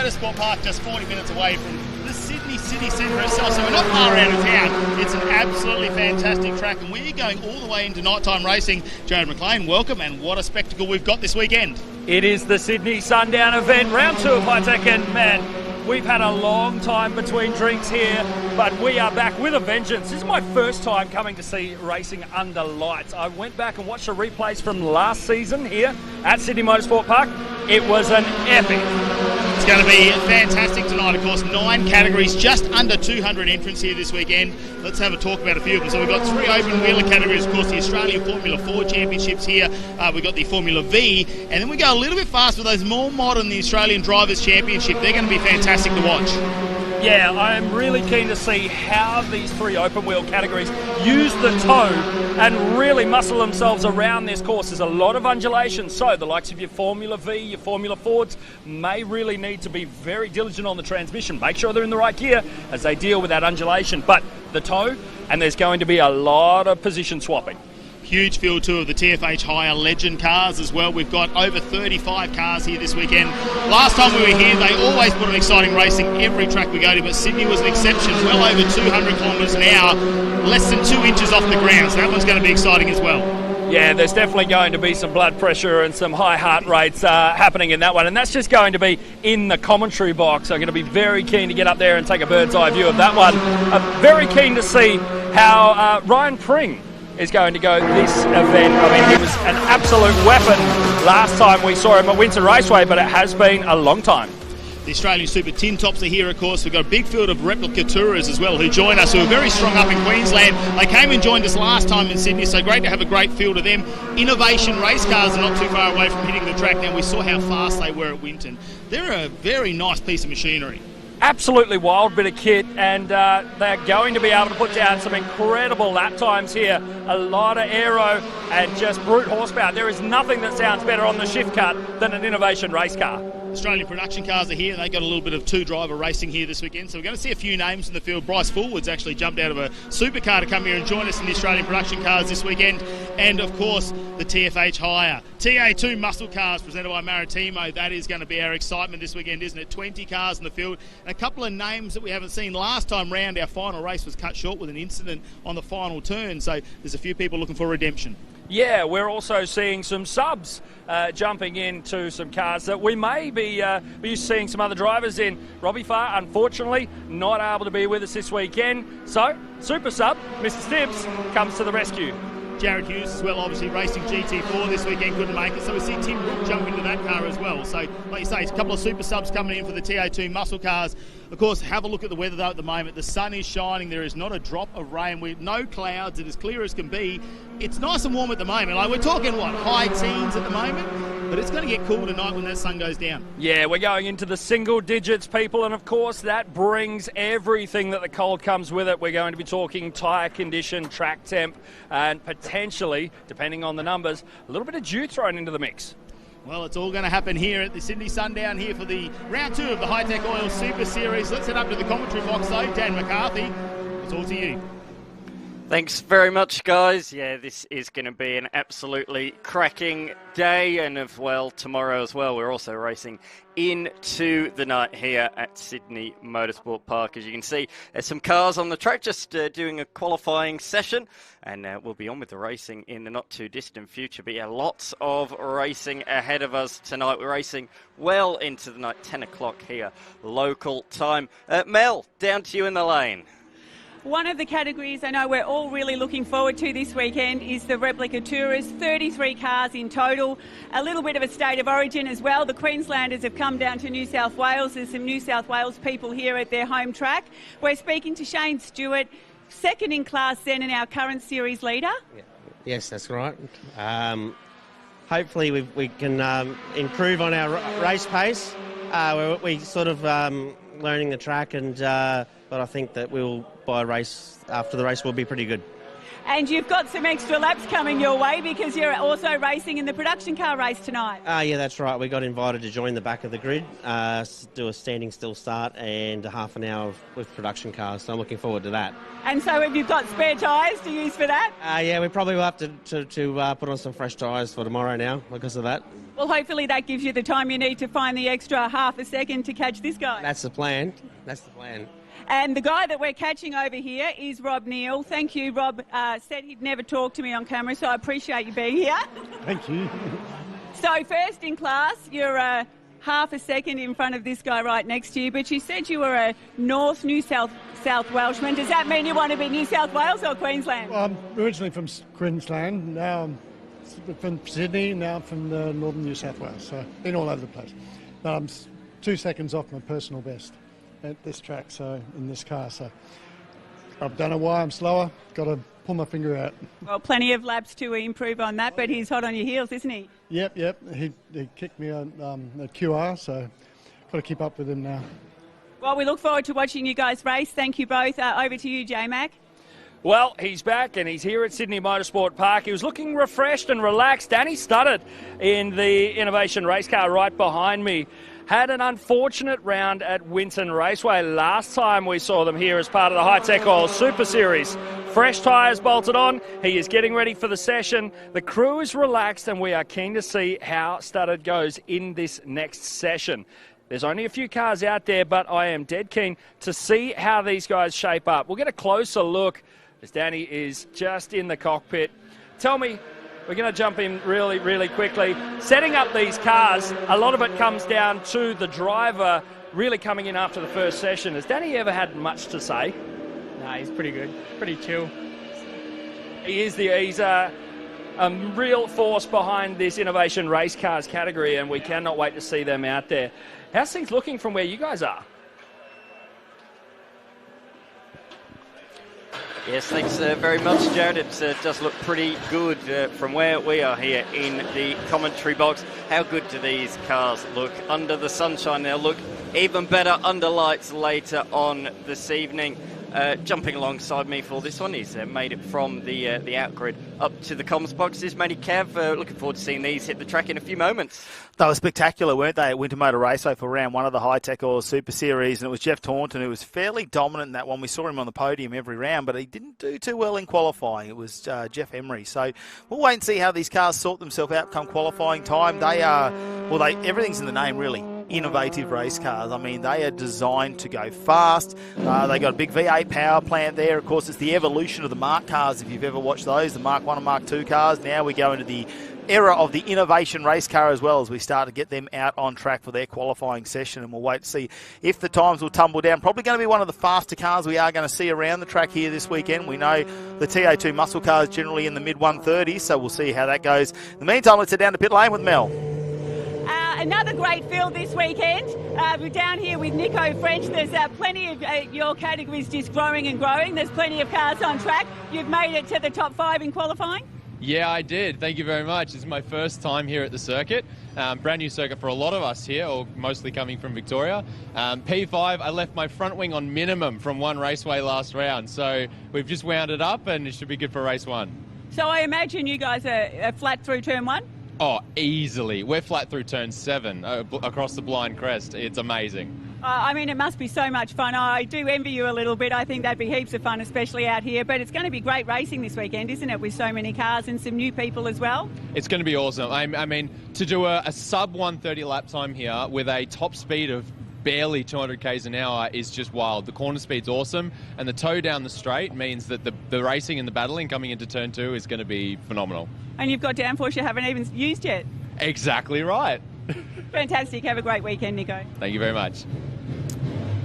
Motorsport Park, just 40 minutes away from the Sydney city centre itself, so we're not far out of town. It's an absolutely fantastic track, and we're going all the way into nighttime racing. Jared McLean, welcome, and what a spectacle we've got this weekend. It is the Sydney Sundown event, round 2 of Hi-Tec, and man, we've had a long time between drinks here, but we are back with a vengeance. This is my first time coming to see racing under lights. I went back and watched the replays from last season here at Sydney Motorsport Park. It was an epic. It's going to be fantastic tonight, of course. 9 categories, just under 200 entrants here this weekend. Let's have a talk about a few of them. So we've got 3 open wheeler categories, of course, the Australian Formula 4 Championships here. We've got the Formula V, and then we go a little bit fast with those more modern, the Australian Drivers' Championship. They're going to be fantastic to watch. Yeah, I'm really keen to see how these 3 open wheel categories use the toe and really muscle themselves around this course. There's a lot of undulation, so the likes of your Formula V, your Formula Fords may really need to be very diligent on the transmission. Make sure they're in the right gear as they deal with that undulation. But the toe, and there's going to be a lot of position swapping. Huge field tour of the TFH Hire Legend cars as well. We've got over 35 cars here this weekend. Last time we were here, they always put on exciting racing every track we go to, but Sydney was an exception. Well over 200 kilometres an hour, less than 2 inches off the ground, so that one's going to be exciting as well. Yeah, there's definitely going to be some blood pressure and some high heart rates happening in that one, and that's just going to be in the commentary box. I'm going to be very keen to get up there and take a bird's eye view of that one. Very keen to see how Ryan Pring is going to go this event. I mean, he was an absolute weapon last time we saw him at Windsor Raceway, but it has been a long time. The Australian Super Tin Tops are here, of course. We've got a big field of Replica tourers as well who join us, who are very strong up in Queensland. They came and joined us last time in Sydney, so great to have a great field of them. Innovation race cars are not too far away from hitting the track now. We saw how fast they were at Winton. They're a very nice piece of machinery. Absolutely wild bit of kit, and they're going to be able to put down some incredible lap times here. A lot of aero and just brute horsepower. There is nothing that sounds better on the shift cut than an innovation race car. Australian production cars are here. They got a little bit of 2-driver racing here this weekend, so we're going to see a few names in the field. Bryce Fullwood's actually jumped out of a supercar to come here and join us in the Australian production cars this weekend, and of course the TFH Hire TA2 muscle cars presented by Maritimo. That is going to be our excitement this weekend, isn't it? 20 cars in the field, and a couple of names that we haven't seen. Last time round, our final race was cut short with an incident on the final turn, so there's a few people looking for redemption. Yeah, we're also seeing some subs jumping into some cars that we may be seeing some other drivers in. Robbie Farr, unfortunately, not able to be with us this weekend. So, super sub, Mr. Stibbs, comes to the rescue. Jared Hughes as well, obviously racing GT4 this weekend, couldn't make it. So we see Tim Rook jump into that car as well. So, like you say, it's a couple of super subs coming in for the TA2 muscle cars. Of course, have a look at the weather though at the moment. The sun is shining. There is not a drop of rain. No clouds. It's as clear as can be. It's nice and warm at the moment. Like, we're talking, what, high teens at the moment? But it's going to get cool tonight when that sun goes down. Yeah, we're going into the single digits, people, and of course that brings everything that the cold comes with it. We're going to be talking tyre condition, track temp, and potentially, depending on the numbers, a little bit of dew thrown into the mix. Well, it's all going to happen here at the Sydney Sundown here for the round 2 of the Hi-Tec Oil Super Series. Let's head up to the commentary box though. Dan McCarthy, it's all to you. Thanks very much, guys. Yeah, this is going to be an absolutely cracking day, and tomorrow as well. We're also racing into the night here at Sydney Motorsport Park. As you can see, there's some cars on the track just doing a qualifying session, and we'll be on with the racing in the not too distant future. But yeah, lots of racing ahead of us tonight. We're racing well into the night, 10 o'clock here, local time. Mel, down to you in the lane. One of the categories I know we're all really looking forward to this weekend is the Replica Tourers, 33 cars in total. A little bit of a state of origin as well. The Queenslanders have come down to New South Wales. There's some New South Wales people here at their home track. We're speaking to Shane Stewart, second in class then and our current series leader. Yeah. Yes, that's right. Hopefully we can improve on our race pace. We sort of learning the track, and but I think that after the race we'll be pretty good. And you've got some extra laps coming your way because you're also racing in the production car race tonight. Yeah, that's right. We got invited to join the back of the grid, do a standing still start and a half an hour with production cars. So I'm looking forward to that. And so have you got spare tyres to use for that? Yeah, we probably will have to put on some fresh tyres for tomorrow now because of that. Well, hopefully that gives you the time you need to find the extra half a second to catch this guy. That's the plan. That's the plan. And the guy that we're catching over here is Rob Neal. Thank you, Rob. Said he'd never talk to me on camera, so I appreciate you being here. Thank you. So first in class, you're half a second in front of this guy right next to you, but you said you were a North New South Welshman. Does that mean you want to be New South Wales or Queensland? Well, I'm originally from Queensland, now I'm from Sydney, now I'm from northern New South Wales, so been all over the place. But I'm 2 seconds off my personal best at this track, so in this car, so I don't know why I'm slower, got to pull my finger out. Well, plenty of laps to improve on that, but he's hot on your heels, isn't he? Yep, he kicked me on at QR, so got to keep up with him now. Well, we look forward to watching you guys race. Thank you both. Over to you, J-Mac. Well, he's back and he's here at Sydney Motorsport Park. He was looking refreshed and relaxed. Danny Studdard in the Innovation race car right behind me. Had an unfortunate round at Winton Raceway last time we saw them here as part of the Hi-Tec Oil Super Series. Fresh tyres bolted on. He is getting ready for the session. The crew is relaxed and we are keen to see how Studdard goes in this next session. There's only a few cars out there, but I am dead keen to see how these guys shape up. We'll get a closer look as Danny is just in the cockpit. Tell me, we're going to jump in really, really quickly. Setting up these cars, a lot of it comes down to the driver really coming in after the first session. Has Danny ever had much to say? Nah, he's pretty good. Pretty chill. He's a real force behind this Innovation Race Cars category, and we cannot wait to see them out there. How's things looking from where you guys are? Yes, thanks very much, Jared. It does look pretty good from where we are here in the commentary box. How good do these cars look under the sunshine? They'll look even better under lights later on this evening. Jumping alongside me for this one, he's made it from the outgrid up to the comms boxes. Matey Cav, looking forward to seeing these hit the track in a few moments. They were spectacular, weren't they, at Winter Motor Raceway for round one of the Hi-Tec Oil Super Series, and it was Jeff Taunton who was fairly dominant in that one. We saw him on the podium every round, but he didn't do too well in qualifying. It was Jeff Emery. So we'll wait and see how these cars sort themselves out come qualifying time. They are, well, everything's in the name, really. Innovative race cars. I mean, they are designed to go fast. They got a big V8 power plant there. Of course, it's the evolution of the Mark cars, if you've ever watched those, the Mark 1 and Mark 2 cars. Now we go into the era of the innovation race car as well as we start to get them out on track for their qualifying session, and we'll wait to see if the times will tumble down. Probably going to be one of the faster cars we are going to see around the track here this weekend. We know the TA2 muscle cars generally in the mid-130s, so we'll see how that goes. In the meantime, let's head down to pit lane with Mel. Another great field this weekend. We're down here with Nico French. There's plenty of your categories just growing and growing. There's plenty of cars on track. You've made it to the top 5 in qualifying? Yeah, I did. Thank you very much. This is my first time here at the circuit. Brand new circuit for a lot of us here, or mostly coming from Victoria. P5, I left my front wing on minimum from one raceway last round. So we've just wound it up and it should be good for race 1. So I imagine you guys are flat through turn 1? Oh, easily. We're flat through turn 7 across the blind crest. It's amazing. I mean, it must be so much fun. I do envy you a little bit. I think that'd be heaps of fun, especially out here. But it's going to be great racing this weekend, isn't it, with so many cars and some new people as well? It's going to be awesome. I mean, to do a sub 130 lap time here with a top speed of barely 200 k's an hour is just wild. The corner speed's awesome, and the toe down the straight means that the racing and the battling coming into turn 2 is going to be phenomenal. And you've got downforce you haven't even used yet. Exactly right. Fantastic. Have a great weekend, Nico. Thank you very much.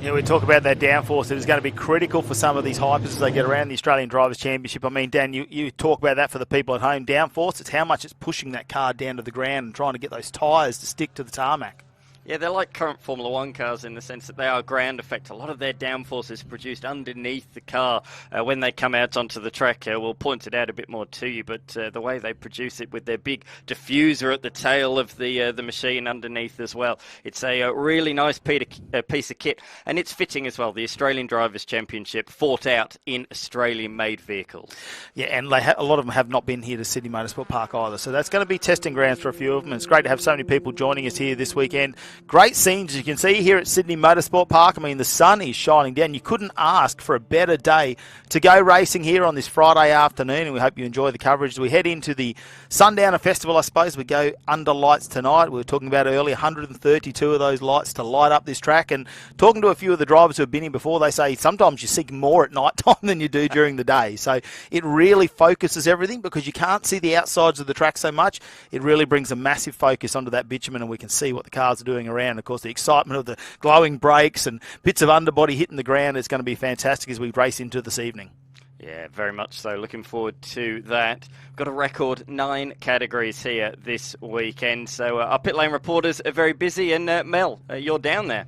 Yeah, we talk about that downforce that is going to be critical for some of these hypers as they get around the Australian Drivers' Championship. I mean, Dan, you talk about that for the people at home. Downforce, it's how much it's pushing that car down to the ground and trying to get those tyres to stick to the tarmac. Yeah, they're like current Formula One cars in the sense that they are ground effect. A lot of their downforce is produced underneath the car when they come out onto the track. We'll point it out a bit more to you, but the way they produce it with their big diffuser at the tail of the machine underneath as well. It's a really nice piece of kit, and it's fitting as well. The Australian Drivers' Championship fought out in Australian-made vehicles. Yeah, and a lot of them have not been here to Sydney Motorsport Park either, so that's going to be testing grounds for a few of them. It's great to have so many people joining us here this weekend. Great scenes, as you can see here at Sydney Motorsport Park. I mean, the sun is shining down. You couldn't ask for a better day to go racing here on this Friday afternoon, and we hope you enjoy the coverage. We head into the Sundowner Festival, I suppose. We go under lights tonight. We were talking about earlier, 132 of those lights to light up this track, and talking to a few of the drivers who have been here before, they say sometimes you see more at night time than you do during the day. So it really focuses everything because you can't see the outsides of the track so much. It really brings a massive focus onto that bitumen, and we can see what the cars are doing around. Of course, the excitement of the glowing brakes and bits of underbody hitting the ground is going to be fantastic as we race into this evening. Yeah, very much so. Looking forward to that. We've got a record 9 categories here this weekend. So our pit lane reporters are very busy. And Mel, you're down there.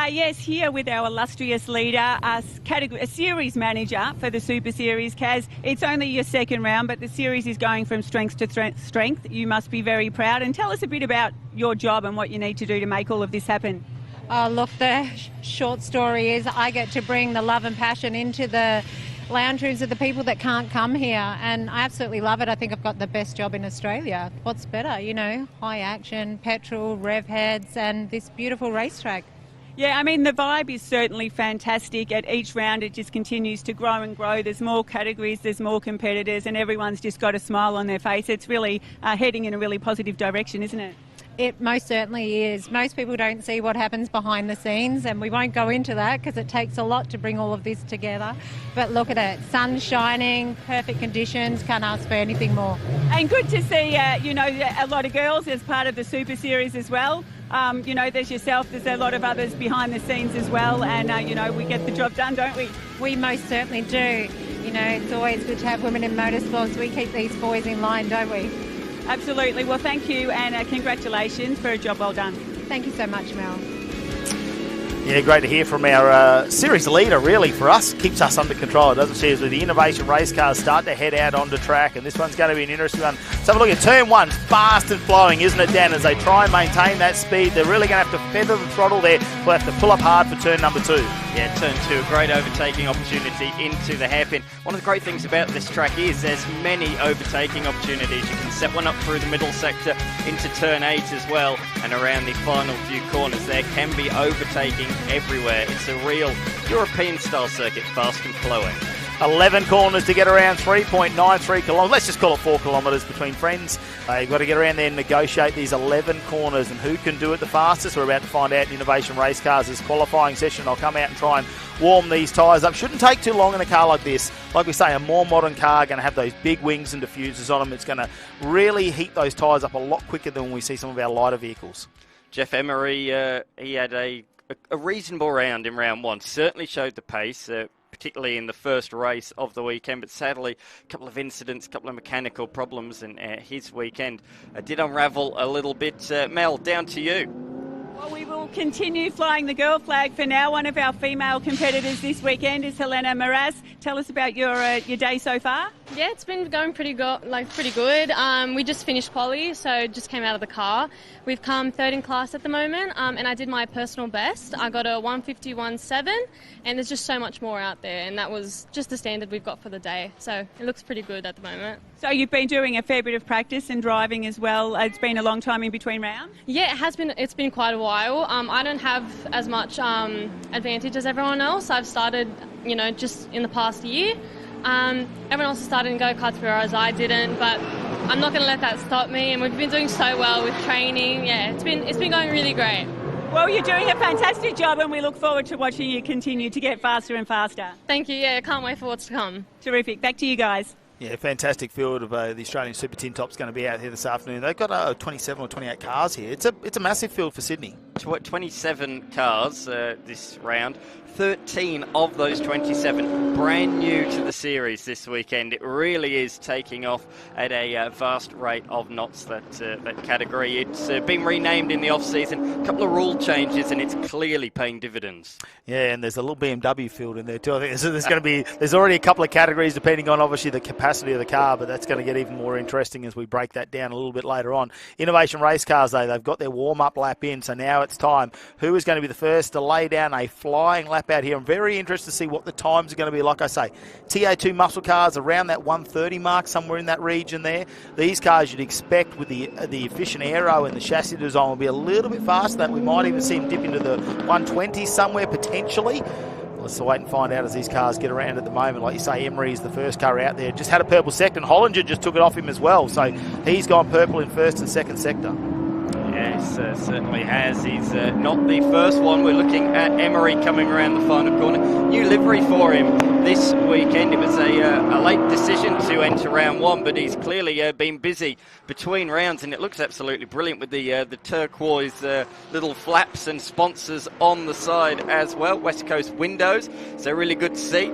Yes, here with our illustrious leader, a series manager for the Super Series, Kaz. It's only your second round, but the series is going from strength to strength. You must be very proud. And tell us a bit about your job and what you need to do to make all of this happen. Look, the short story is I get to bring the love and passion into the lounge rooms of the people that can't come here, and I absolutely love it. I think I've got the best job in Australia. What's better, you know, high action, petrol, rev heads, and this beautiful racetrack. Yeah, I mean, the vibe is certainly fantastic. At each round, it just continues to grow and grow. There's more categories, there's more competitors, and everyone's just got a smile on their face. It's really heading in a really positive direction, isn't it? It most certainly is. Most people don't see what happens behind the scenes, and we won't go into that because it takes a lot to bring all of this together. But look at it, sun shining, perfect conditions, can't ask for anything more. And good to see, you know, a lot of girls as part of the Super Series as well. You know, there's yourself, there's a lot of others behind the scenes as well, and, you know, we get the job done, don't we? We most certainly do. You know, it's always good to have women in motorsports. We keep these boys in line, don't we? Absolutely. Well, thank you, and congratulations for a job well done. Thank you so much, Mel. Yeah, great to hear from our series leader, really, for us. Keeps us under control, doesn't she? As the innovation race cars start to head out onto track, and this one's going to be an interesting one. Let's have a look at turn 1. Fast and flowing, isn't it, Dan? As they try and maintain that speed, they're really going to have to feather the throttle there. We'll have to pull up hard for turn number 2. Yeah, turn 2, a great overtaking opportunity into the hairpin. One of the great things about this track is there's many overtaking opportunities. You can set one up through the middle sector into turn 8 as well, and around the final few corners there can be overtaking everywhere. It's a real European-style circuit, fast and flowing. 11 corners to get around, 3.93 kilometres. Let's just call it 4 kilometres between friends. You've got to get around there and negotiate these 11 corners, and who can do it the fastest? We're about to find out in Innovation Race Cars' this qualifying session. I'll come out and try and warm these tyres up. Shouldn't take too long in a car like this. Like we say, a more modern car, going to have those big wings and diffusers on them. It's going to really heat those tyres up a lot quicker than when we see some of our lighter vehicles. Jeff Emery, he had a reasonable round in round 1. Certainly showed the pace, particularly in the first race of the weekend, but sadly a couple of incidents, a couple of mechanical problems, and his weekend did unravel a little bit. Mel, down to you. Well, we will continue flying the girl flag for now. One of our female competitors this weekend is Helena Marras. Tell us about your day so far. Yeah, it's been going pretty good. We just finished quali, so just came out of the car. We've come third in class at the moment, and I did my personal best. I got a 151.7, and there's just so much more out there, and that was just the standard we've got for the day. So it looks pretty good at the moment. So you've been doing a fair bit of practice and driving as well. It's been a long time in between rounds? Yeah, it has been. It's been quite a while. I don't have as much advantage as everyone else. I've started, you know, just in the past year. Everyone else has started in go-karts, whereas I didn't, but I'm not going to let that stop me, and we've been doing so well with training. Yeah, it's been going really great. Well, you're doing a fantastic job, and we look forward to watching you continue to get faster and faster. Thank you. Yeah, can't wait for what's to come. Terrific. Back to you guys. Yeah, fantastic field of the Australian Super Tin Top's going to be out here this afternoon. They've got 27 or 28 cars here. It's a massive field for Sydney. 27 cars this round. 13 of those 27 brand new to the series this weekend. It really is taking off at a vast rate of knots, that category. It's been renamed in the off-season, a couple of rule changes, and it's clearly paying dividends. Yeah, and there's a little BMW field in there too. I think there's already a couple of categories depending on obviously the capacity of the car, but that's going to get even more interesting as we break that down a little bit later on. Innovation Race Cars, though, they've got their warm-up lap in, so now it's time. Who is going to be the first to lay down a flying lap out here? I'm very interested to see what the times are going to be. Like I say, TA2 muscle cars around that 130 mark, somewhere in that region there. These cars you'd expect with the efficient aero and the chassis design will be a little bit faster. That we might even see them dip into the 120s somewhere potentially. Let's wait and find out as these cars get around at the moment. Like you say, Emery is the first car out there. Just had a purple sector, and Hollinger just took it off him as well. So he's gone purple in first and second sector. Yes, certainly has. He's not the first one. We're looking at Emery coming around the final corner. New livery for him this weekend. It was a late decision to enter round one, but he's clearly been busy between rounds, and it looks absolutely brilliant with the turquoise little flaps and sponsors on the side as well. West Coast windows, so really good to see.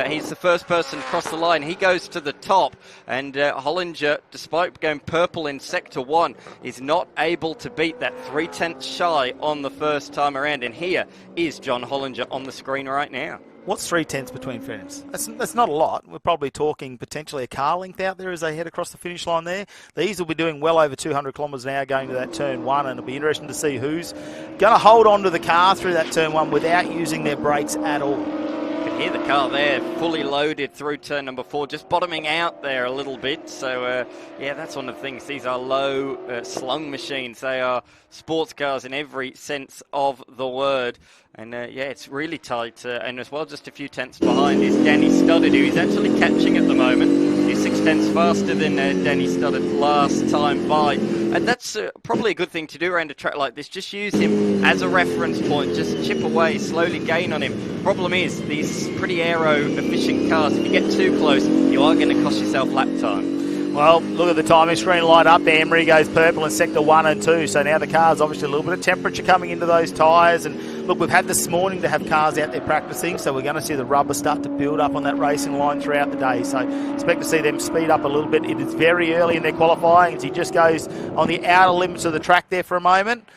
He's the first person across the line. He goes to the top, and Hollinger, despite going purple in Sector 1, is not able to beat that 3/10 shy on the first time around. And here is John Hollinger on the screen right now. What's 3/10 between firms? That's not a lot. We're probably talking potentially a car length out there as they head across the finish line there. These will be doing well over 200 kilometres an hour going to that turn one, and it'll be interesting to see who's going to hold on to the car through that turn one without using their brakes at all. You can hear the car there, fully loaded through turn number 4, just bottoming out there a little bit. So, yeah, that's one of the things. These are low slung machines. They are sports cars in every sense of the word. And, yeah, it's really tight. And as well, just a few tenths behind is Danny Studdard, who is actually catching at the moment. He's 6 tenths faster than Danny Studdard last time by. And that's probably a good thing to do around a track like this. Just use him as a reference point. Just chip away, slowly gain on him. Problem is, these pretty aero-efficient cars, if you get too close, you are going to cost yourself lap time. Well, look at the timing screen light up there. Emery goes purple in sector 1 and 2. So now the car's obviously a little bit of temperature coming into those tyres. And look, we've had this morning to have cars out there practicing. So we're going to see the rubber start to build up on that racing line throughout the day. So expect to see them speed up a little bit. It is very early in their qualifying as he just goes on the outer limits of the track there for a moment.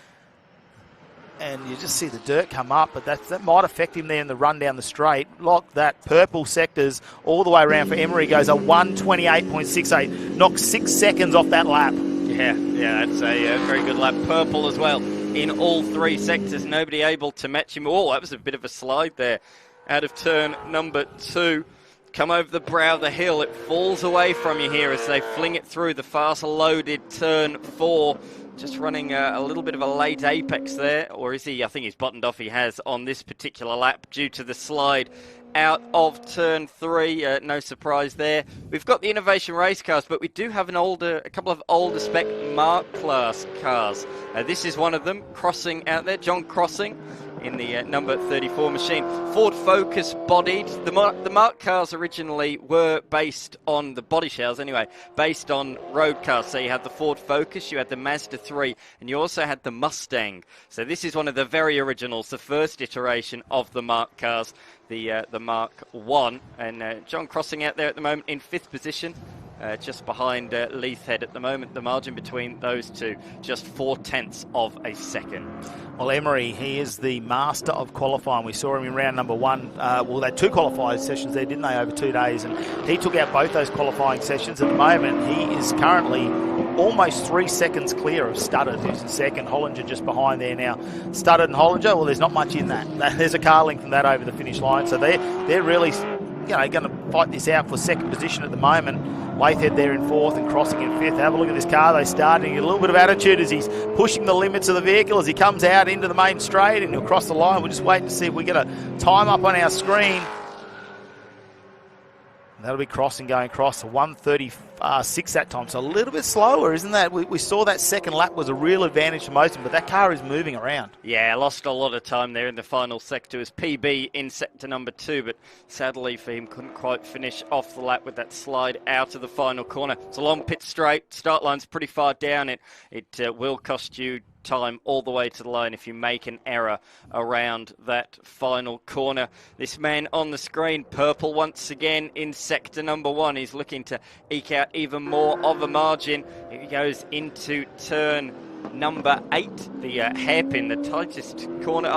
And you just see the dirt come up, but that might affect him there in the run down the straight. Like that, purple sectors all the way around for Emery goes a 1:28.68, knocks 6 seconds off that lap. Yeah, that's a very good lap. Purple as well in all 3 sectors. Nobody able to match him. Oh, that was a bit of a slide there out of turn number 2. Come over the brow of the hill. It falls away from you here as they fling it through the fast loaded turn 4. Just running a little bit of a late apex there, or is he? I think he's bottomed off. He has on this particular lap due to the slide out of turn 3. No surprise there. We've got the Innovation Race cars, but we do have a couple of older spec Mark class cars. This is one of them crossing out there. John Crossing in the number 34 machine. Ford Focus bodied. The Mark cars originally were based on, the body shells anyway, based on road cars. So you had the Ford Focus, you had the Mazda 3, and you also had the Mustang. So this is one of the very originals, the first iteration of the Mark cars, the Mark 1. And John Crossing out there at the moment in 5th position. Just behind Leithhead at the moment. The margin between those two, just 4/10 of a second. Well, Emery, he is the master of qualifying. We saw him in round number 1. Well, they had 2 qualifying sessions there, didn't they, over 2 days? And he took out both those qualifying sessions. At the moment, he is currently almost 3 seconds clear of Studdard, who's in second. Hollinger just behind there now. Studdard and Hollinger, well, there's not much in that. There's a car length from that over the finish line. So they're really, going to fight this out for second position at the moment. Leithhead there in 4th and Crossing in 5th. Have a look at this car. They're starting a little bit of attitude as he's pushing the limits of the vehicle as he comes out into the main straight and he'll cross the line. We're just waiting to see if we get a time up on our screen. And that'll be Crossing going across, 1:36 that time. So a little bit slower, isn't that? We saw that second lap was a real advantage for most of them, but that car is moving around. Yeah, lost a lot of time there in the final sector. As PB in sector number 2, but sadly for him, couldn't quite finish off the lap with that slide out of the final corner. It's a long pit straight. Start line's pretty far down. It will cost you time all the way to the line if you make an error around that final corner. This man on the screen, purple once again in sector number 1. He's looking to eke out even more of a margin. He goes into turn number 8, the hairpin, the tightest corner.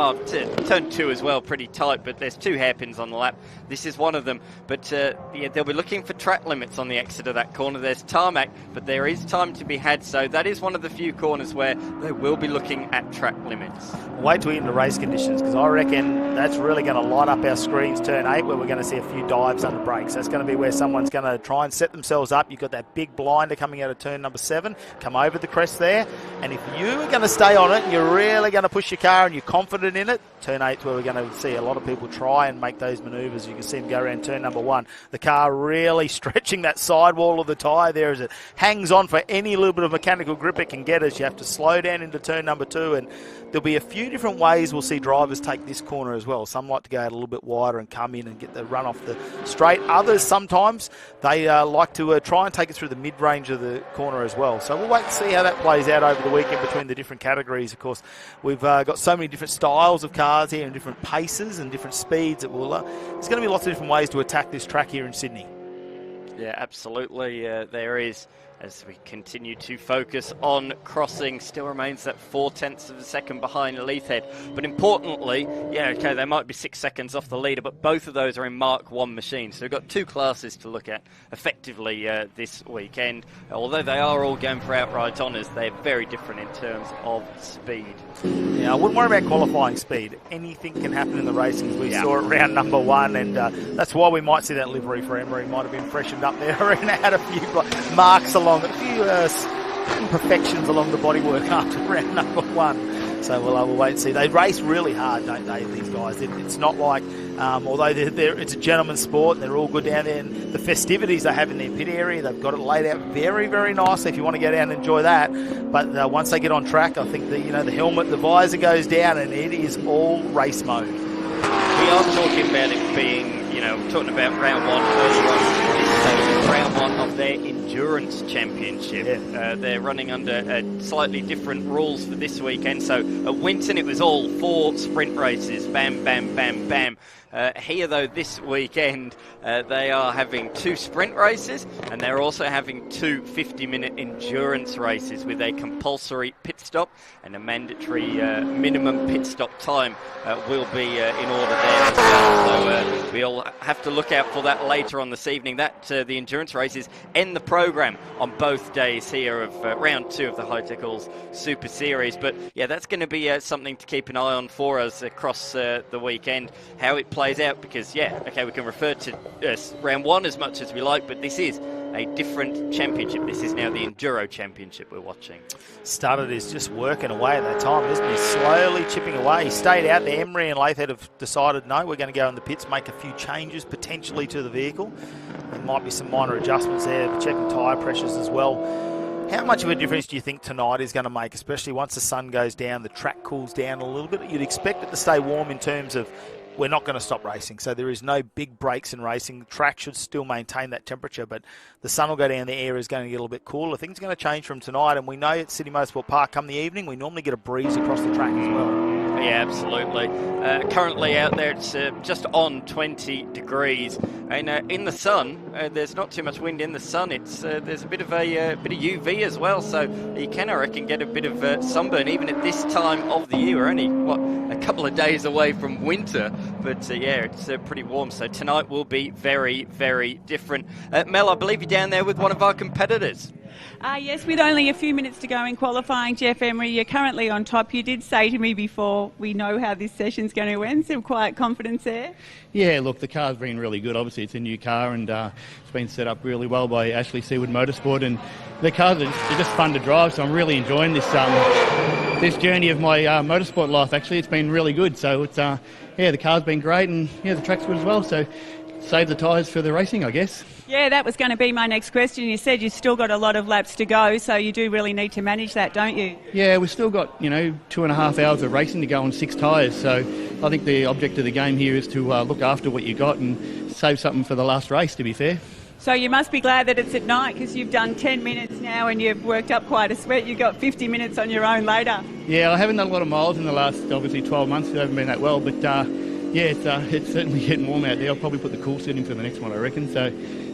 Turn 2 as well, pretty tight, but there's 2 hairpins on the lap. This is one of them, but they'll be looking for track limits on the exit of that corner. There's tarmac, but there is time to be had, so that is one of the few corners where they will be looking at track limits. Wait till we get into race conditions, because I reckon that's really going to light up our screens turn 8, where we're going to see a few dives under brakes. That's going to be where someone's going to try and set themselves up. You've got that big blinder coming out of turn number 7, come over the crest there, and if you are going to stay on it and you're really going to push your car and you're confident in it, turn 8's where we're going to see a lot of people try and make those manoeuvres. You can see them go around turn number 1. The car really stretching that sidewall of the tyre there as it hangs on for any little bit of mechanical grip it can get us. You have to slow down into turn number 2, and there'll be a few different ways we'll see drivers take this corner as well. Some like to go out a little bit wider and come in and get the run off the straight. Others, sometimes, they like to try and take it through the mid-range of the corner as well. So we'll wait and see how that plays out over the weekend between the different categories. Of course, we've got so many different styles of cars here and different paces and different speeds that will there's going to be lots of different ways to attack this track here in Sydney. Yeah, absolutely. There is. As we continue to focus on crossing, still remains that 0.4 of a second behind Leithhead. But importantly, they might be 6 seconds off the leader, but both of those are in Mark 1 machines. So we've got 2 classes to look at effectively this weekend. Although they are all going for outright honours, they're very different in terms of speed. Yeah, I wouldn't worry about qualifying speed. Anything can happen in the racing. We saw it round number 1, and that's why we might see that livery for Emery. Might have been freshened up there and had a few marks along, a few imperfections along the bodywork after round number 1. So we'll wait and see. They race really hard, don't they, these guys? It's not like, although it's a gentleman's sport, and they're all good down there, and the festivities they have in their pit area, they've got it laid out very, very nicely if you want to go down and enjoy that. But once they get on track, I think the helmet, the visor goes down, and it is all race mode. We are talking about it being, talking about round 1 earlier on. This is round 1 of their endurance championship. Yeah. They're running under slightly different rules for this weekend. So at Winton, it was all 4 sprint races. Bam, bam, bam, bam. Here, though, this weekend, they are having 2 sprint races, and they're also having 2 50-minute endurance races with a compulsory pit stop and a mandatory minimum pit stop time will be in order there as well. So we'll have to look out for that later on this evening. That the endurance races end the programme on both days here of round 2 of the Hi-Tec Super Series. But yeah, that's going to be something to keep an eye on for us across the weekend, how it plays out, because we can refer to round 1 as much as we like, but this is a different championship. This is now the Enduro Championship we're watching. Started is just working away at that time, isn't he? Slowly chipping away. He stayed out there. Emery and Leithhead have decided, no, we're going to go in the pits, make a few changes potentially to the vehicle. There might be some minor adjustments there, checking tyre pressures as well. How much of a difference do you think tonight is going to make, especially once the sun goes down, the track cools down a little bit? You'd expect it to stay warm in terms of we're not going to stop racing, so there is no big breaks in racing. The track should still maintain that temperature, but the sun will go down, the air is going to get a little bit cooler. Things are going to change from tonight, and we know at Sydney Motorsport Park, come the evening, we normally get a breeze across the track as well. Yeah, absolutely. Currently out there, it's just on 20 degrees, and in the sun, there's not too much wind in the sun. It's there's a bit of UV as well, so you can, I reckon, get a bit of sunburn even at this time of the year. We're only a couple of days away from winter, but it's pretty warm. So tonight will be very, very different. Mel, I believe you're down there with one of our competitors. Yes, with only a few minutes to go in qualifying, Jeff Emery, you're currently on top. You did say to me before, we know how this session's going to end. Some quiet confidence there. Yeah, look, the car's been really good. Obviously, it's a new car, and it's been set up really well by Ashley Seawood Motorsport, and the cars are just fun to drive, so I'm really enjoying this this journey of my motorsport life. Actually, it's been really good. So it's the car's been great, and the track's good as well. So save the tyres for the racing, I guess. Yeah, that was going to be my next question. You said you've still got a lot of laps to go, so you do really need to manage that, don't you? Yeah, we've still got 2.5 hours of racing to go on 6 tyres. So I think the object of the game here is to look after what you got and save something for the last race, to be fair. So you must be glad that it's at night, because you've done 10 minutes now and you've worked up quite a sweat. You've got 50 minutes on your own later. Yeah, I haven't done a lot of miles in the last, obviously, 12 months. It hasn't been that well, but yeah, it's certainly getting warm out there. I'll probably put the cool suit in for the next one, I reckon. So,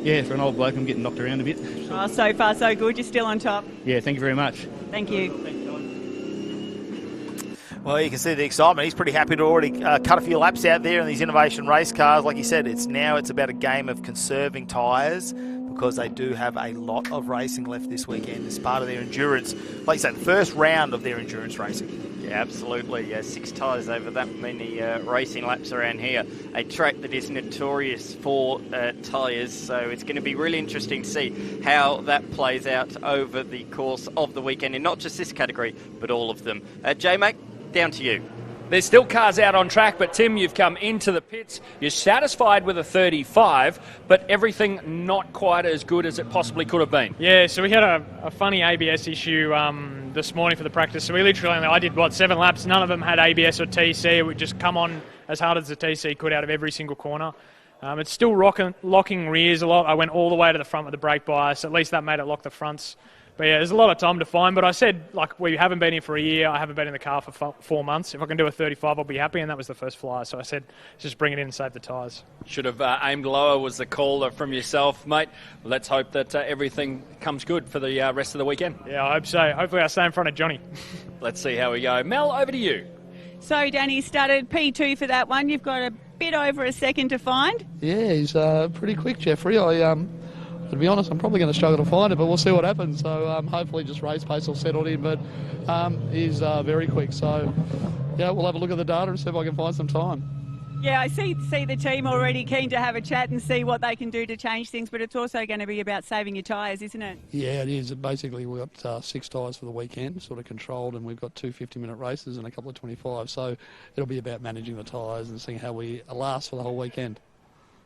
yeah, for an old bloke, I'm getting knocked around a bit. Oh, so far so good. You're still on top. Yeah, thank you very much. Thank you. Well, you can see the excitement. He's pretty happy to already cut a few laps out there in these innovation race cars. Like you said, it's about a game of conserving tyres, because they do have a lot of racing left this weekend as part of their endurance. Like you said, the first round of their endurance racing. Yeah, absolutely. 6 tyres over that many racing laps around here. A track that is notorious for tyres, so it's going to be really interesting to see how that plays out over the course of the weekend in not just this category, but all of them. J-Mac, down to you. There's still cars out on track, but Tim, you've come into the pits. You're satisfied with a 35, but everything not quite as good as it possibly could have been. Yeah, so we had a funny ABS issue this morning for the practice. So we literally I did, 7 laps. None of them had ABS or TC. It would just come on as hard as the TC could out of every single corner. It's still locking rears a lot. I went all the way to the front with the brake bias. At least that made it lock the fronts. But yeah, there's a lot of time to find. But I said, we haven't been here for a year. I haven't been in the car for 4 months. If I can do a 35, I'll be happy. And that was the first flyer. So I said, just bring it in and save the tyres. Should have aimed lower, was the call from yourself, mate. Let's hope that everything comes good for the rest of the weekend. Yeah, I hope so. Hopefully I stay in front of Johnny. Let's see how we go. Mel, over to you. So Danny started P2 for that one. You've got a bit over a second to find. Yeah, he's pretty quick, Jeffrey. To be honest, I'm probably going to struggle to find it, but we'll see what happens. So hopefully just race pace will settle in, but he's very quick. So, yeah, we'll have a look at the data and see if I can find some time. Yeah, I see the team already keen to have a chat and see what they can do to change things, but it's also going to be about saving your tyres, isn't it? Yeah, it is. Basically, we've got 6 tyres for the weekend, sort of controlled, and we've got 2 50-minute races and a couple of 25. So it'll be about managing the tyres and seeing how we last for the whole weekend.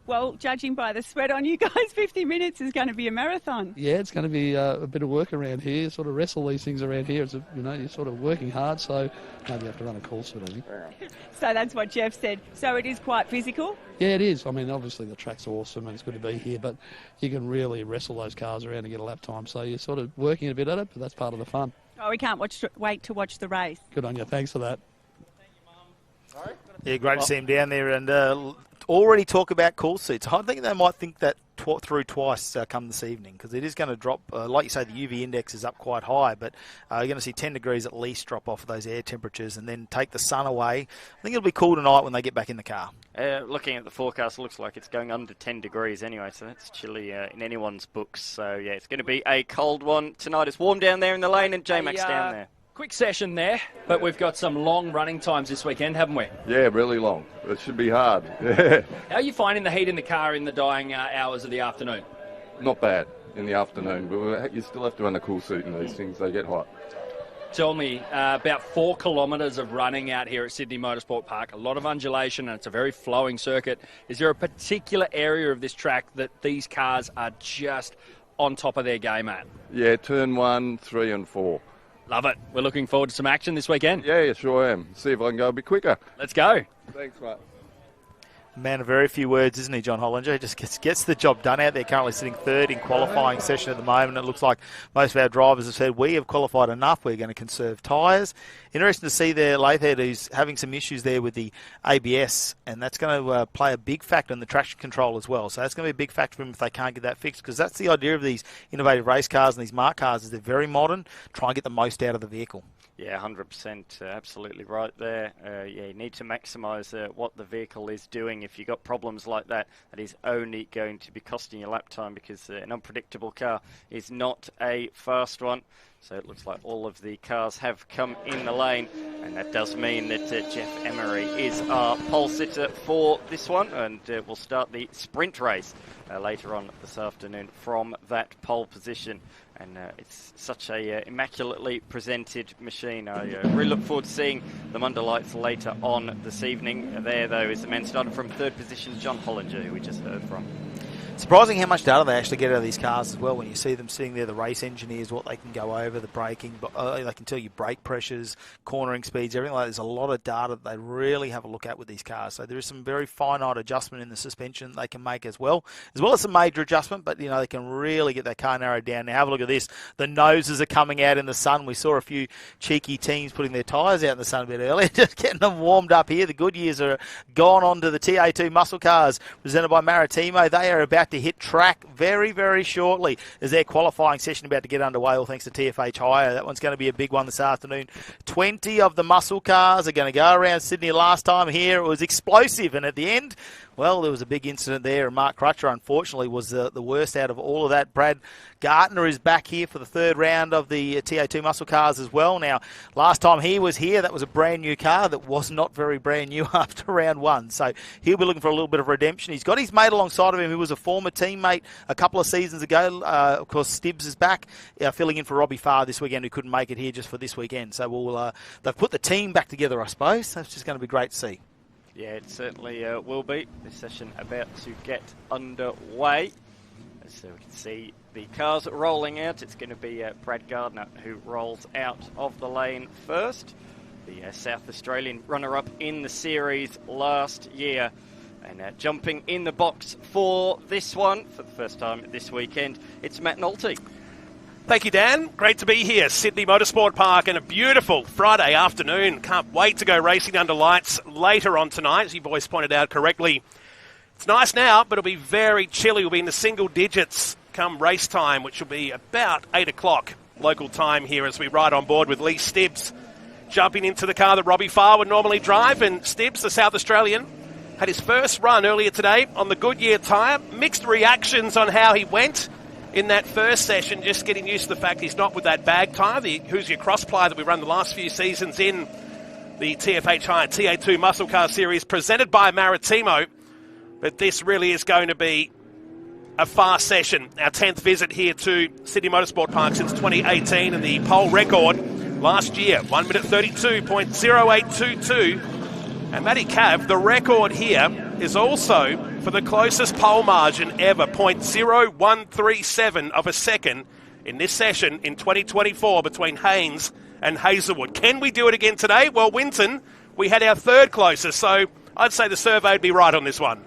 Well, judging by the sweat on you guys, 50 minutes is going to be a marathon. Yeah, it's going to be a bit of work around here. Sort of wrestle these things around here. It's you're sort of working hard, so maybe you have to run a call suit, I think. So that's what Jeff said. So it is quite physical? Yeah, it is. I mean, obviously the track's awesome and it's good to be here, but you can really wrestle those cars around and get a lap time. So you're sort of working a bit at it, but that's part of the fun. Oh, we can't wait to watch the race. Good on you. Thanks for that. Yeah, great to see him down there and already talk about call seats. I think they might think that through twice come this evening, because it is going to drop. Like you say, the UV index is up quite high, but you're going to see 10 degrees at least drop off of those air temperatures and then take the sun away. I think it'll be cool tonight when they get back in the car. Looking at the forecast, it looks like it's going under 10 degrees anyway, so that's chilly in anyone's books. So, yeah, it's going to be a cold one tonight. It's warm down there in the lane, and J-Mac's down there. Quick session there, but we've got some long running times this weekend, haven't we? Yeah, really long. It should be hard. How are you finding the heat in the car in the dying hours of the afternoon? Not bad in the afternoon, but you still have to run a cool suit in these things. They get hot. Tell me, about 4 kilometres of running out here at Sydney Motorsport Park. A lot of undulation, and it's a very flowing circuit. Is there a particular area of this track that these cars are just on top of their game at? Yeah, turn 1, 3 and 4. Love it. We're looking forward to some action this weekend. Yeah, sure am. See if I can go a bit quicker. Let's go. Thanks, mate. Man of very few words, isn't he, John Hollinger? He just gets the job done out there. Currently sitting third in qualifying session at the moment. It looks like most of our drivers have said, we have qualified enough. We're going to conserve tyres. Interesting to see there, Lathhead, who's having some issues there with the ABS, and that's going to play a big factor in the traction control as well. So that's going to be a big factor for them if they can't get that fixed, because that's the idea of these innovative race cars and these marked cars, is they're very modern. Try and get the most out of the vehicle. Yeah, 100%, absolutely right there. Yeah, you need to maximise what the vehicle is doing. If you've got problems like that, that is only going to be costing you lap time, because an unpredictable car is not a fast one. So it looks like all of the cars have come in the lane, and that does mean that Jeff Emery is our pole sitter for this one, and we'll start the sprint race later on this afternoon from that pole position. And it's such a immaculately presented machine. I really look forward to seeing them under lights later on this evening. There, though, is the man started from third position, John Hollinger, who we just heard from. surprising how much data they actually get out of these cars as well. When you see them sitting there, the race engineers, what they can go over, the braking, they can tell you brake pressures, cornering speeds, everything like that. There's a lot of data that they really have a look at with these cars. So there is some very finite adjustment in the suspension that they can make as well as some major adjustment, but they can really get that car narrowed down. Now have a look at this. The noses are coming out in the sun. We saw a few cheeky teams putting their tyres out in the sun a bit earlier, just getting them warmed up here. The Goodyears are gone on to the TA2 muscle cars presented by Maritimo. They are about to hit track very, very shortly as their qualifying session about to get underway, all thanks to TFH Hire. That one's going to be a big one this afternoon. 20 of the muscle cars are going to go around Sydney. Last time here it was explosive, and at the end, well, there was a big incident there, and Mark Crutcher, unfortunately, was the worst out of all of that. Brad Gartner is back here for the third round of the TA2 muscle cars as well. Now, last time he was here, that was a brand new car that was not very brand new after round one. So he'll be looking for a little bit of redemption. He's got his mate alongside of him who was a former teammate a couple of seasons ago. Of course, Stibbs is back, filling in for Robbie Farr this weekend, who couldn't make it here just for this weekend. So they've put the team back together, I suppose. That's just going to be great to see. Yeah, it certainly will be. This session about to get underway. So we can see the cars rolling out. It's going to be Brad Gardner who rolls out of the lane first. The South Australian runner-up in the series last year. And jumping in the box for this one, for the first time this weekend, it's Matt Nolte. Thank you, Dan. Great to be here. Sydney Motorsport Park and a beautiful Friday afternoon. Can't wait to go racing under lights later on tonight, as you boys pointed out correctly. It's nice now, but it'll be very chilly. We'll be in the single digits come race time, which will be about 8 o'clock local time here as we ride on board with Lee Stibbs jumping into the car that Robbie Farr would normally drive. And Stibbs, the South Australian, had his first run earlier today on the Goodyear tyre. Mixed reactions on how he went in that first session, just getting used to the fact he's not with that bag tyre, the Who's Your Cross ply that we run the last few seasons in the TFH Hire TA2 Muscle Car Series presented by Maritimo. But this really is going to be a fast session. Our 10th visit here to Sydney Motorsport Park since 2018, and the pole record last year, 1 minute 32.0822. And Matty Cav, the record here is also for the closest pole margin ever, 0.0137 of a second in this session in 2024 between Haynes and Hazelwood. Can we do it again today? Well, Winton, we had our third closest, so I'd say the survey would be right on this one.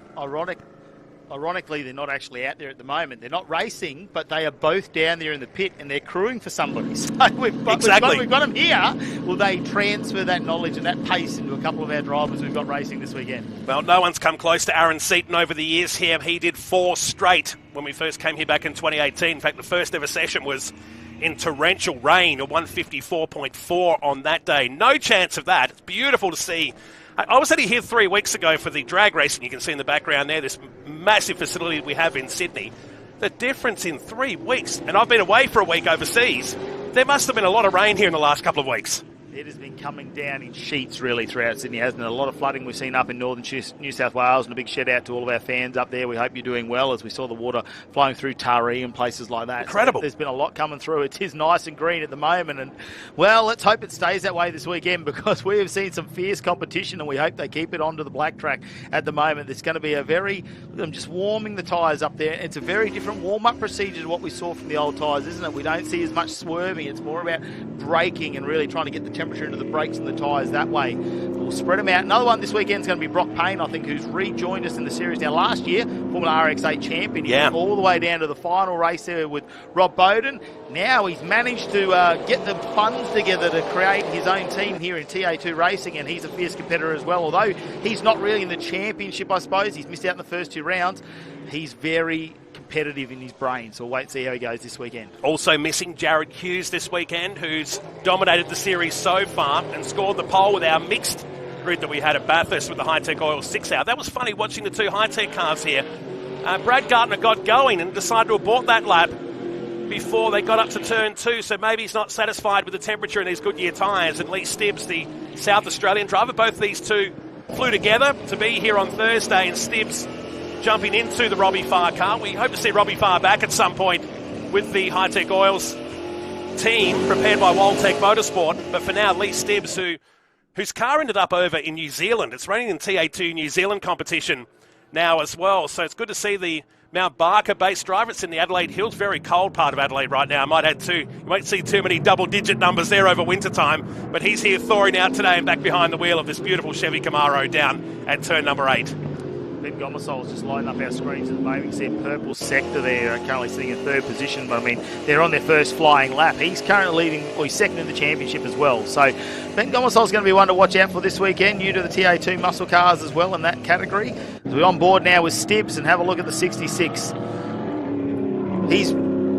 Ironically, they're not actually out there at the moment. They're not racing, but they are both down there in the pit and they're crewing for somebody. So we've got them here. Will they transfer that knowledge and that pace into a couple of our drivers we've got racing this weekend? Well, no one's come close to Aaron Seaton over the years here. He did 4 straight when we first came here back in 2018. In fact, the first ever session was in torrential rain, a 154.4 on that day. No chance of that. It's beautiful to see. I was only here 3 weeks ago for the drag racing. You can see in the background there, this massive facility we have in Sydney. The difference in 3 weeks, and I've been away for a week overseas, there must have been a lot of rain here in the last couple of weeks. It has been coming down in sheets really throughout Sydney, hasn't it? A lot of flooding we've seen up in northern New South Wales, and a big shout out to all of our fans up there. We hope you're doing well, as we saw the water flowing through Taree and places like that. Incredible. So there's been a lot coming through. It is nice and green at the moment, and well, let's hope it stays that way this weekend, because we have seen some fierce competition, and we hope they keep it onto the black track at the moment. It's going to be I'm just warming the tyres up there. It's a very different warm-up procedure to what we saw from the old tyres, isn't it? We don't see as much swerving. It's more about braking and really trying to get the temperature into the brakes and the tyres that way. We'll spread them out. Another one this weekend is going to be Brock Payne, I think, who's rejoined us in the series. Now, last year, Formula RX8 champion. He went all the way down to the final race there with Rob Bowden. Now he's managed to get the funds together to create his own team here in TA2 Racing, and he's a fierce competitor as well. Although he's not really in the championship, I suppose. He's missed out in the first 2 rounds. He's very competitive in his brain, so we'll wait and see how he goes this weekend. Also missing Jared Hughes this weekend, who's dominated the series so far and scored the pole with our mixed grid that we had at Bathurst with the Hi-Tec Oil 6 hour. That was funny watching the 2 Hi-Tec cars here. Brad Gardner got going and decided to abort that lap before they got up to turn 2, so maybe he's not satisfied with the temperature in these Goodyear tyres. And Lee Stibbs, the South Australian driver, both these two flew together to be here on Thursday, and Stibbs jumping into the Robbie Farr car. We hope to see Robbie Farr back at some point with the Hi-Tec Oils team prepared by Waltec Motorsport. But for now, Lee Stibbs, whose car ended up over in New Zealand. It's running in TA2 New Zealand competition now as well. So it's good to see the Mount Barker-based driver. It's in the Adelaide Hills, very cold part of Adelaide right now. I might add too, you won't see too many double-digit numbers there over winter time, but he's here thawing out today and back behind the wheel of this beautiful Chevy Camaro down at turn number 8. Ben Gomesol's just lighting up our screens at the moment. You see a purple sector there, currently sitting in 3rd position, but I mean, they're on their first flying lap. He's currently leading, or he's 2nd in the championship as well. So Ben Gomesol's going to be one to watch out for this weekend, new to the TA2 muscle cars as well in that category. So we're on board now with Stibbs and have a look at the 66.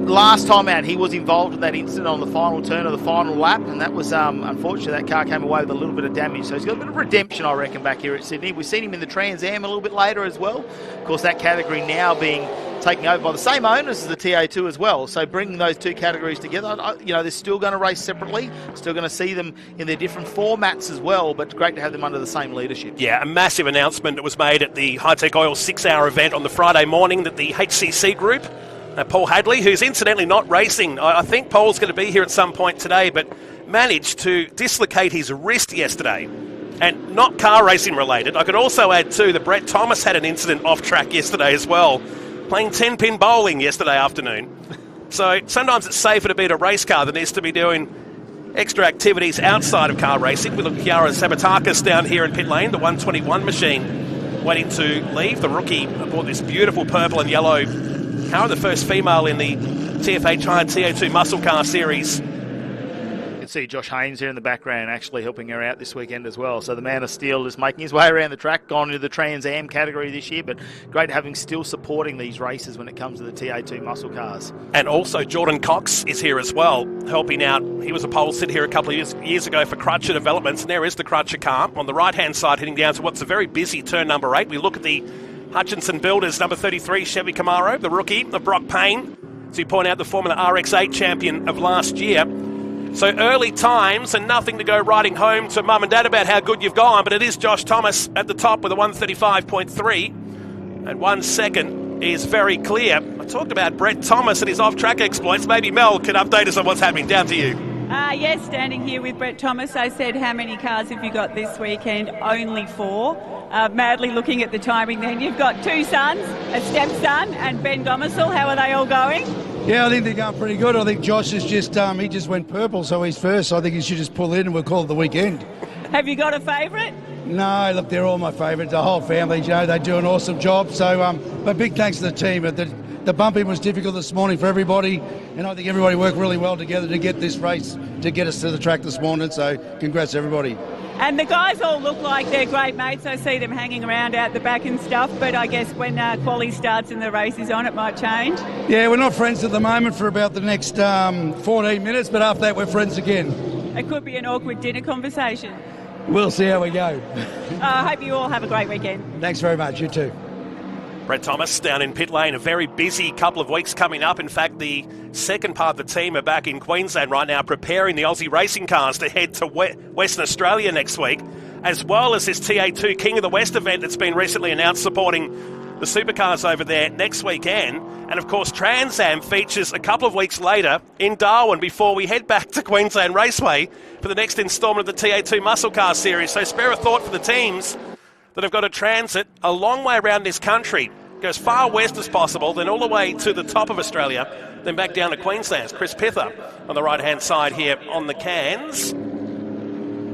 Last time out, he was involved in that incident on the final turn of the final lap, and that was, unfortunately, that car came away with a little bit of damage. So he's got a bit of redemption, I reckon, back here at Sydney. We've seen him in the Trans Am a little bit later as well. Of course, that category now being taken over by the same owners as the TA2 as well. So bringing those two categories together, they're still going to race separately, still going to see them in their different formats as well, but great to have them under the same leadership. Yeah, a massive announcement that was made at the Hi-Tec Oil 6-hour event on the Friday morning that the HCC group, Paul Hadley, who's incidentally not racing. I think Paul's going to be here at some point today, but managed to dislocate his wrist yesterday. And not car racing related. I could also add too that Brett Thomas had an incident off track yesterday as well, playing 10-pin bowling yesterday afternoon. So sometimes it's safer to be at a race car than it is to be doing extra activities outside of car racing. We look at Chiara Sabatakis down here in pit lane, the 121 machine, waiting to leave. The rookie aboard this beautiful purple and yellow car, the first female in the TFH Hire TA2 Muscle Car Series. You can see Josh Haynes here in the background actually helping her out this weekend as well. So the Man of Steel is making his way around the track, gone into the Trans Am category this year, but great having still supporting these races when it comes to the TA2 muscle cars. And also Jordan Cox is here as well, helping out. He was a pole sit here a couple of years ago for Crutcher Developments, and there is the Crutcher car on the right-hand side heading down to what's a very busy turn number 8. We look at the Hutchinson Builders number 33 Chevy Camaro, the rookie of Brock Payne, as you point out, the Formula RX8 champion of last year. So early times and nothing to go riding home to mum and dad about how good you've gone, but it is Josh Thomas at the top with a 135.3, and 1 second is very clear. I talked about Brett Thomas and his off-track exploits. Maybe Mel can update us on what's happening. Down to you. Yes, standing here with Brett Thomas. I said, how many cars have you got this weekend? Only 4. Madly looking at the timing then. You've got 2 sons, a stepson, and Ben Gomesol. How are they all going? Yeah, I think they're going pretty good. I think Josh is he just went purple, so he's first. So I think he should just pull in and we'll call it the weekend. Have you got a favourite? No, look, they're all my favourites. The whole family, they do an awesome job. So, but big thanks to the team. The bumping was difficult this morning for everybody, and I think everybody worked really well together to get this race, to get us to the track this morning. So congrats to everybody. And the guys all look like they're great mates. I see them hanging around out the back and stuff, but I guess when quali starts and the race is on, it might change. Yeah, we're not friends at the moment for about the next 14 minutes, but after that we're friends again. It could be an awkward dinner conversation. We'll see how we go. I hope you all have a great weekend. Thanks very much, you too. Brett Thomas down in pit lane, a very busy couple of weeks coming up. In fact, the second part of the team are back in Queensland right now preparing the Aussie racing cars to head to Western Australia next week, as well as this TA2 King of the West event that's been recently announced supporting the supercars over there next weekend. And of course, Trans Am features a couple of weeks later in Darwin before we head back to Queensland Raceway for the next instalment of the TA2 Muscle Car Series. So spare a thought for the teams that have got to transit a long way around this country. Go as far west as possible, then all the way to the top of Australia, then back down to Queensland. Chris Pither on the right-hand side here on the cans.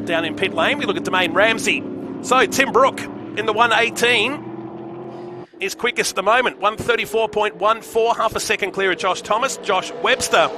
Down in pit lane, we look at Domain Ramsey. So Tim Brook in the 118 is quickest at the moment, 134.14, half a second clear of Josh Thomas. Josh Webster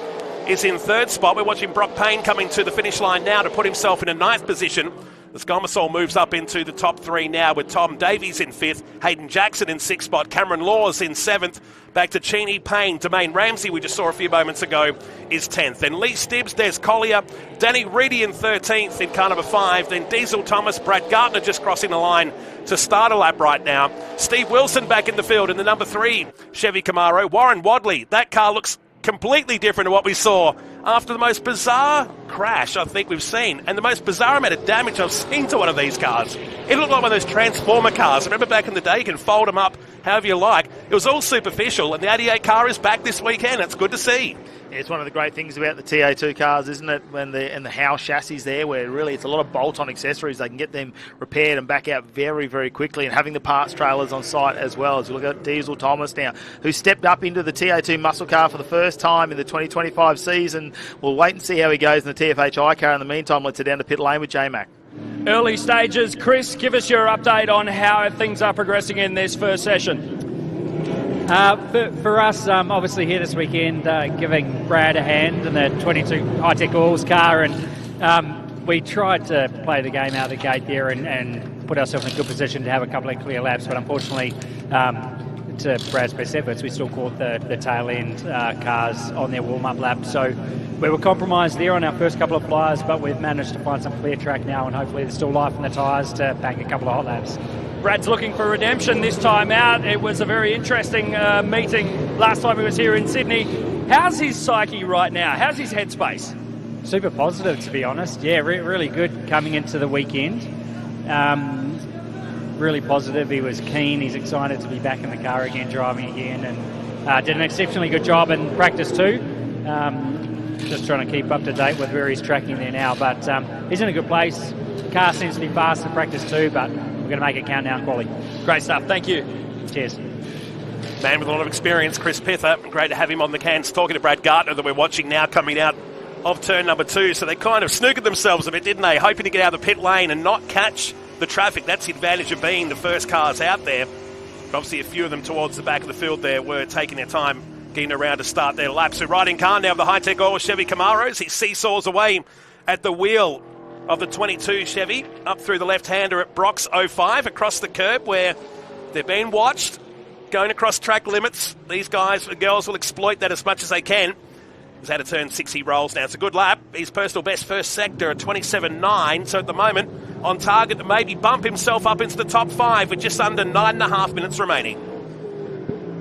is in 3rd spot. We're watching Brock Payne coming to the finish line now to put himself in a 9th position. As Gomesol moves up into the top 3 now with Tom Davies in 5th, Hayden Jackson in 6th spot, Cameron Laws in 7th, back to Cheney, Payne, Domain Ramsey, we just saw a few moments ago, is 10th. Then Lee Stibbs, Des Collier, Danny Reedy in 13th in car number 5, then Diesel Thomas, Brad Gardner just crossing the line to start a lap right now. Steve Wilson back in the field in the number 3 Chevy Camaro. Warren Wadley, that car looks completely different to what we saw after the most bizarre crash I think we've seen, and the most bizarre amount of damage I've seen to one of these cars. It looked like one of those Transformer cars. Remember back in the day, you can fold them up however you like. It was all superficial, and the 88 car is back this weekend. It's good to see. It's one of the great things about the TA2 cars, isn't it? When the house chassis there, where really it's a lot of bolt-on accessories. They can get them repaired and back out very, very quickly, and having the parts trailers on site as well. As we look at Diesel Thomas now, who stepped up into the TA2 muscle car for the first time in the 2025 season. We'll wait and see how he goes in the TFHI car. In the meantime, let's head down to pit lane with J-Mac. Early stages. Chris, give us your update on how things are progressing in this first session. For us, obviously here this weekend, giving Brad a hand in the 22 Hi-Tec Oils car, and we tried to play the game out of the gate there and put ourselves in a good position to have a couple of clear laps, but unfortunately, to Brad's best efforts, we still caught the tail end cars on their warm-up lap. So we were compromised there on our first couple of flyers, but we've managed to find some clear track now, and hopefully there's still life in the tyres to bang a couple of hot laps. Brad's looking for redemption this time out. It was a very interesting meeting last time he was here in Sydney. How's his psyche right now? How's his headspace? Super positive, to be honest. Yeah, really good coming into the weekend. Really positive. He was keen. He's excited to be back in the car again, driving again, and did an exceptionally good job in practice too. Just trying to keep up to date with where he's tracking there now, but he's in a good place. The car seems to be fast in practice too, but we're going to make it count now in quali. Great stuff. Thank you. Cheers. Man with a lot of experience, Chris Pither. Great to have him on the cans. Talking to Brad Gartner that we're watching now coming out of turn number 2. So they kind of snookered themselves a bit, didn't they? Hoping to get out of the pit lane and not catch the traffic. That's the advantage of being the first cars out there. But obviously a few of them towards the back of the field there were taking their time getting around to start their lap. So riding car now of the Hi-Tec Oil Chevy Camaros. He seesaws away at the wheel of the 22 Chevy, up through the left-hander at Brock's 05, across the curb where they're being watched, going across track limits. These guys and girls will exploit that as much as they can. He's out of turn 6, he rolls now. It's a good lap. His personal best first sector at 27.9, so at the moment on target to maybe bump himself up into the top 5 with just under 9.5 minutes remaining.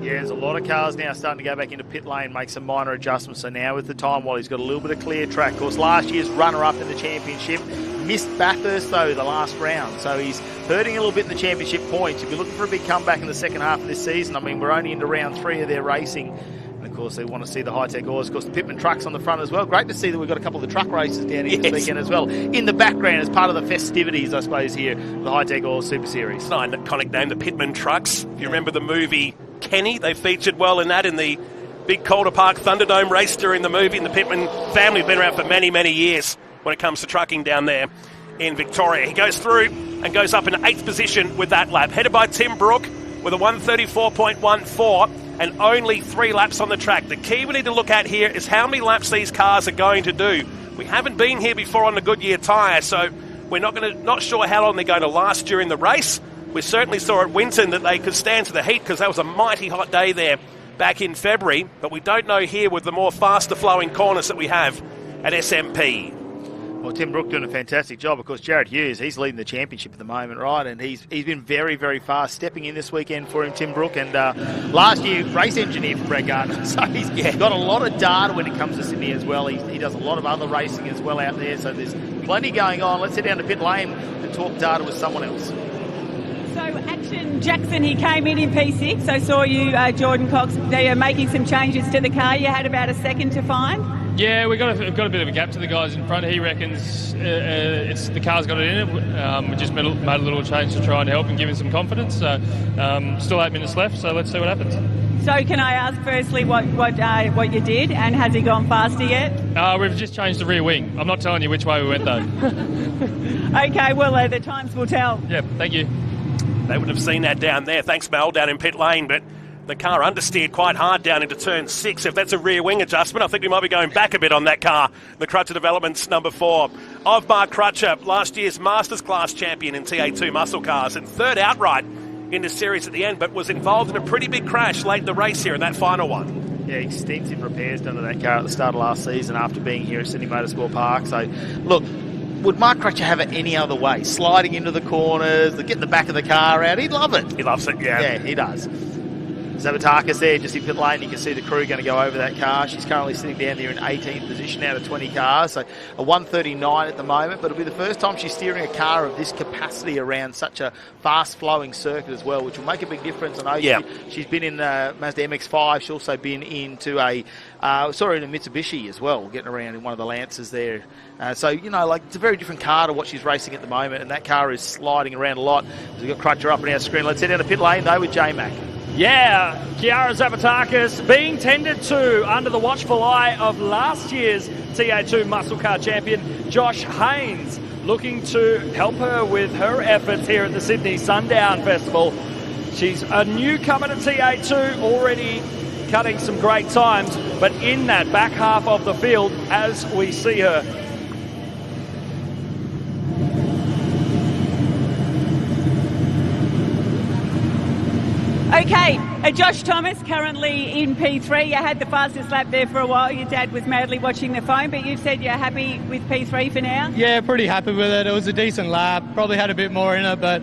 Yeah, there's a lot of cars now starting to go back into pit lane, make some minor adjustments. So now with the time, while he's got a little bit of clear track. Of course, last year's runner-up in the championship missed Bathurst, though, the last round. So he's hurting a little bit in the championship points. If you're looking for a big comeback in the second half of this season, I mean, we're only into round 3 of their racing. And, of course, they want to see the Hi-Tec Oils. Of course, the Pitman trucks on the front as well. Great to see that we've got a couple of the truck races down here this weekend as well. In the background as part of the festivities, I suppose, here, the Hi-Tec Oils Super Series. It's an iconic name, the Pitman trucks. If you remember the movie Kenny, they featured well in that, in the big Calder Park Thunderdome race during the movie. And the Pitman family have been around for many, many years when it comes to trucking down there in Victoria. He goes through and goes up in 8th position with that lap, headed by Tim Brook with a 134.14 and only 3 laps on the track. The key we need to look at here is how many laps these cars are going to do. We haven't been here before on the Goodyear tyre, so we're not sure how long they're going to last during the race. We certainly saw at Winton that they could stand to the heat because that was a mighty hot day there back in February, but we don't know here with the more faster flowing corners that we have at SMP. Well, Tim Brook doing a fantastic job. Of course, Jared Hughes, he's leading the championship at the moment, right? And he's been very, very fast stepping in this weekend for him, Tim Brook. And last year, race engineer for Brad Gardner. So he's got a lot of data when it comes to Sydney as well. He does a lot of other racing as well out there. So there's plenty going on. Let's head down to pit lane and talk data with someone else. So Action Jackson, he came in P6. I saw you, Jordan Cox, they are making some changes to the car. You had about a second to find. Yeah, we've got a bit of a gap to the guys in front. He reckons the car's got it in it. We just made a little change to try and help and give him some confidence. So still 8 minutes left, so let's see what happens. So can I ask firstly what you did, and has he gone faster yet? We've just changed the rear wing. I'm not telling you which way we went though. Okay, well the times will tell. Yeah, thank you. They would have seen that down there. Thanks, Mel, down in pit lane, but the car understeered quite hard down into turn 6. If that's a rear wing adjustment, I think we might be going back a bit on that car. The Crutcher Developments number 4. Of Mark Crutcher, last year's Masters Class champion in TA2 muscle cars and 3rd outright in the series at the end, but was involved in a pretty big crash late in the race here in that final one. Yeah, extensive repairs done to that car at the start of last season after being here at Sydney Motorsport Park. So, look, would Mark Crutcher have it any other way? Sliding into the corners, getting the back of the car out, he'd love it. He loves it, yeah. Yeah, he does. Zavatakis there, just in pit lane. You can see the crew going to go over that car. She's currently sitting down there in 18th position out of 20 cars, so a 139 at the moment, but it'll be the first time she's steering a car of this capacity around such a fast-flowing circuit as well, which will make a big difference. I know she's been in the Mazda MX-5. She's also been into in a Mitsubishi as well, getting around in one of the Lancers there. So, it's a very different car to what she's racing at the moment, and that car is sliding around a lot. So we've got Crutcher up on our screen. Let's head down to pit lane, though, with J-Mac. Yeah, Kiara Zavatakis being tended to under the watchful eye of last year's TA2 muscle car champion, Josh Haynes, looking to help her with her efforts here at the Sydney Sundown Festival. She's a newcomer to TA2, already cutting some great times, but in that back half of the field as we see her. Okay, Josh Thomas currently in P3. You had the fastest lap there for a while. Your dad was madly watching the phone, but you've said you're happy with P3 for now? Yeah, pretty happy with it. It was a decent lap. Probably had a bit more in it, but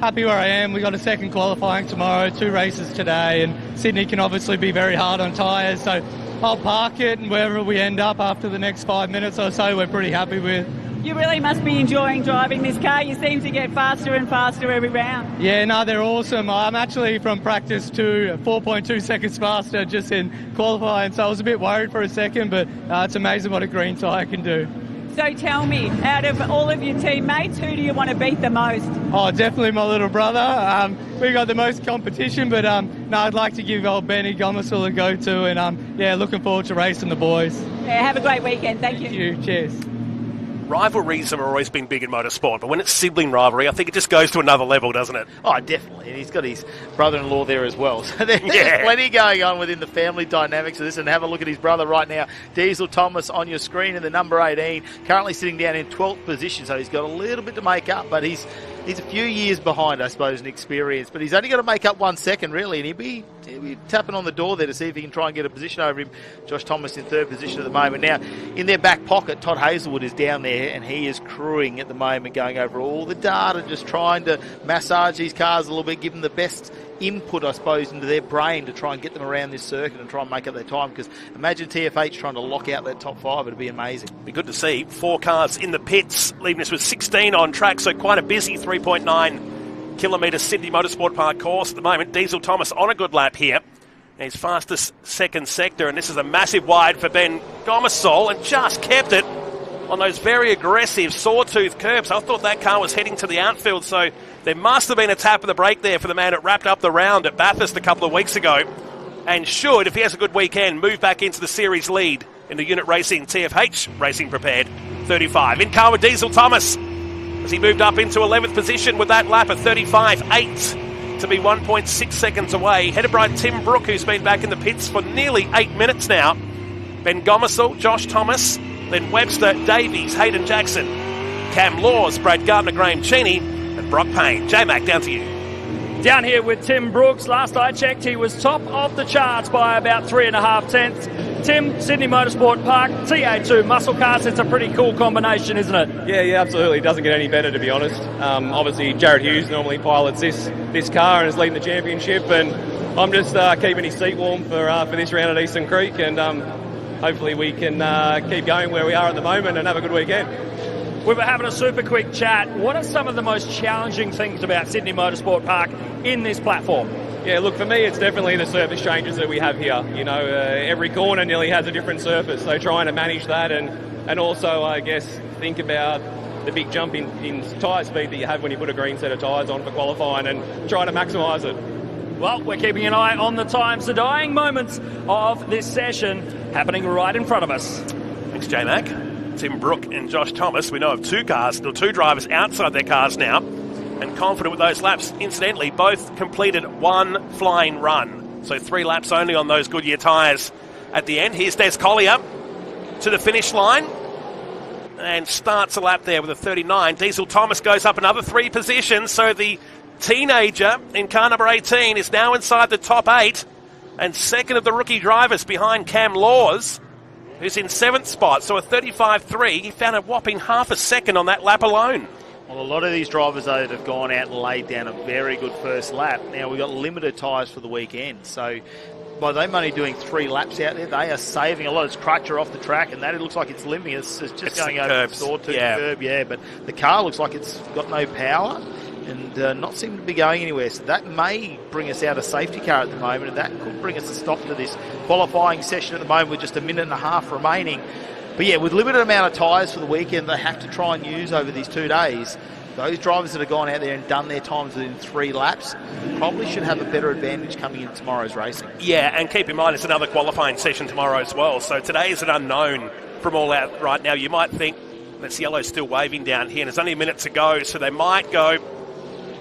happy where I am. We got a second qualifying tomorrow, 2 races today, and Sydney can obviously be very hard on tyres, so I'll park it, and wherever we end up after the next 5 minutes or so, we're pretty happy with. You really must be enjoying driving this car. You seem to get faster and faster every round. Yeah, no, they're awesome. I'm actually from practice to 4.2 seconds faster just in qualifying, so I was a bit worried for a second, but it's amazing what a green tyre can do. So tell me, out of all of your teammates, who do you want to beat the most? Oh, definitely my little brother. We got the most competition, but no, I'd like to give old Benny Gomersall a go too, and looking forward to racing the boys. Yeah, have a great weekend. Thank you. Cheers. Rivalries have always been big in motorsport, but when it's sibling rivalry, I think it just goes to another level, doesn't it? Oh, definitely. And he's got his brother-in-law there as well. So there's plenty going on within the family dynamics of this. And have a look at his brother right now. Diesel Thomas on your screen in the number 18, currently sitting down in 12th position. So he's got a little bit to make up, but he's a few years behind, I suppose, in experience. But he's only got to make up 1 second, really, and he'll be tapping on the door there to see if he can try and get a position over him. Josh Thomas in 3rd position at the moment. Now, in their back pocket, Todd Hazelwood is down there, and he is crewing at the moment, going over all the data, just trying to massage these cars a little bit, give them the best input, I suppose, into their brain to try and get them around this circuit and try and make up their time, because imagine TFH trying to lock out that top 5. It'd be amazing. Be good to see. 4 cars in the pits, leaving us with 16 on track, so quite a busy 3.9 kilometre Sydney Motorsport Park course at the moment. Diesel Thomas on a good lap here. His fastest second sector, and this is a massive wide for Ben Gomersall, and just kept it on those very aggressive sawtooth curbs. I thought that car was heading to the outfield, so there must have been a tap of the brake there for the man that wrapped up the round at Bathurst a couple of weeks ago, and should, if he has a good weekend, move back into the series lead in the unit racing TFH Racing Prepared 35. In car with Diesel Thomas as he moved up into 11th position with that lap at 35.8 to be 1.6 seconds away. Headed by Tim Brook, who's been back in the pits for nearly 8 minutes now. Ben Gomersall, Josh Thomas, then Webster, Davies, Hayden Jackson, Cam Laws, Brad Gardner, Graham Cheney, and Brock Payne. J-Mac, down to you. Down here with Tim Brooks. Last I checked, he was top of the charts by about 3.5 tenths. Tim, Sydney Motorsport Park, TA2 muscle cars. It's a pretty cool combination, isn't it? Yeah, absolutely. It doesn't get any better, to be honest. Obviously, Jared Hughes normally pilots this car and is leading the championship, and I'm just keeping his seat warm for this round at Eastern Creek, and hopefully we can keep going where we are at the moment and have a good weekend. We were having a super quick chat. What are some of the most challenging things about Sydney Motorsport Park in this platform? Yeah, look, for me, it's definitely the surface changes that we have here. You know, every corner nearly has a different surface, so trying to manage that and also, I guess, think about the big jump in tyre speed that you have when you put a green set of tyres on for qualifying and try to maximise it. Well, we're keeping an eye on the times, the dying moments of this session happening right in front of us. Thanks, J-Mac. Tim Brook and Josh Thomas. We know of 2 drivers outside their cars now, and confident with those laps. Incidentally, both completed 1 flying run, so 3 laps only on those Goodyear tyres at the end. Here's Des Collier to the finish line and starts a lap there with a 39. Diesel Thomas goes up another 3 positions, so the teenager in car number 18 is now inside the top 8 and second of the rookie drivers behind Cam Laws, who's in 7th spot, so a 35.3. He found a whopping half a second on that lap alone. Well, a lot of these drivers, though, that have gone out and laid down a very good first lap. Now, we've got limited tyres for the weekend, so by them only doing 3 laps out there, they are saving a lot. It's Crutcher off the track, and that it looks like it's limping. It's just going over the sawtooth curb, but the car looks like it's got no power and not seem to be going anywhere. So that may bring us out a safety car at the moment, and that could bring us a stop to this qualifying session at the moment with just a minute and a half remaining. But yeah, with limited amount of tyres for the weekend, they have to try and use over these 2 days. Those drivers that have gone out there and done their times within 3 laps probably should have a better advantage coming in tomorrow's racing. Yeah, and keep in mind it's another qualifying session tomorrow as well. So today is an unknown from all out right now. You might think that's yellow still waving down here, and there's only a minute to go, so they might go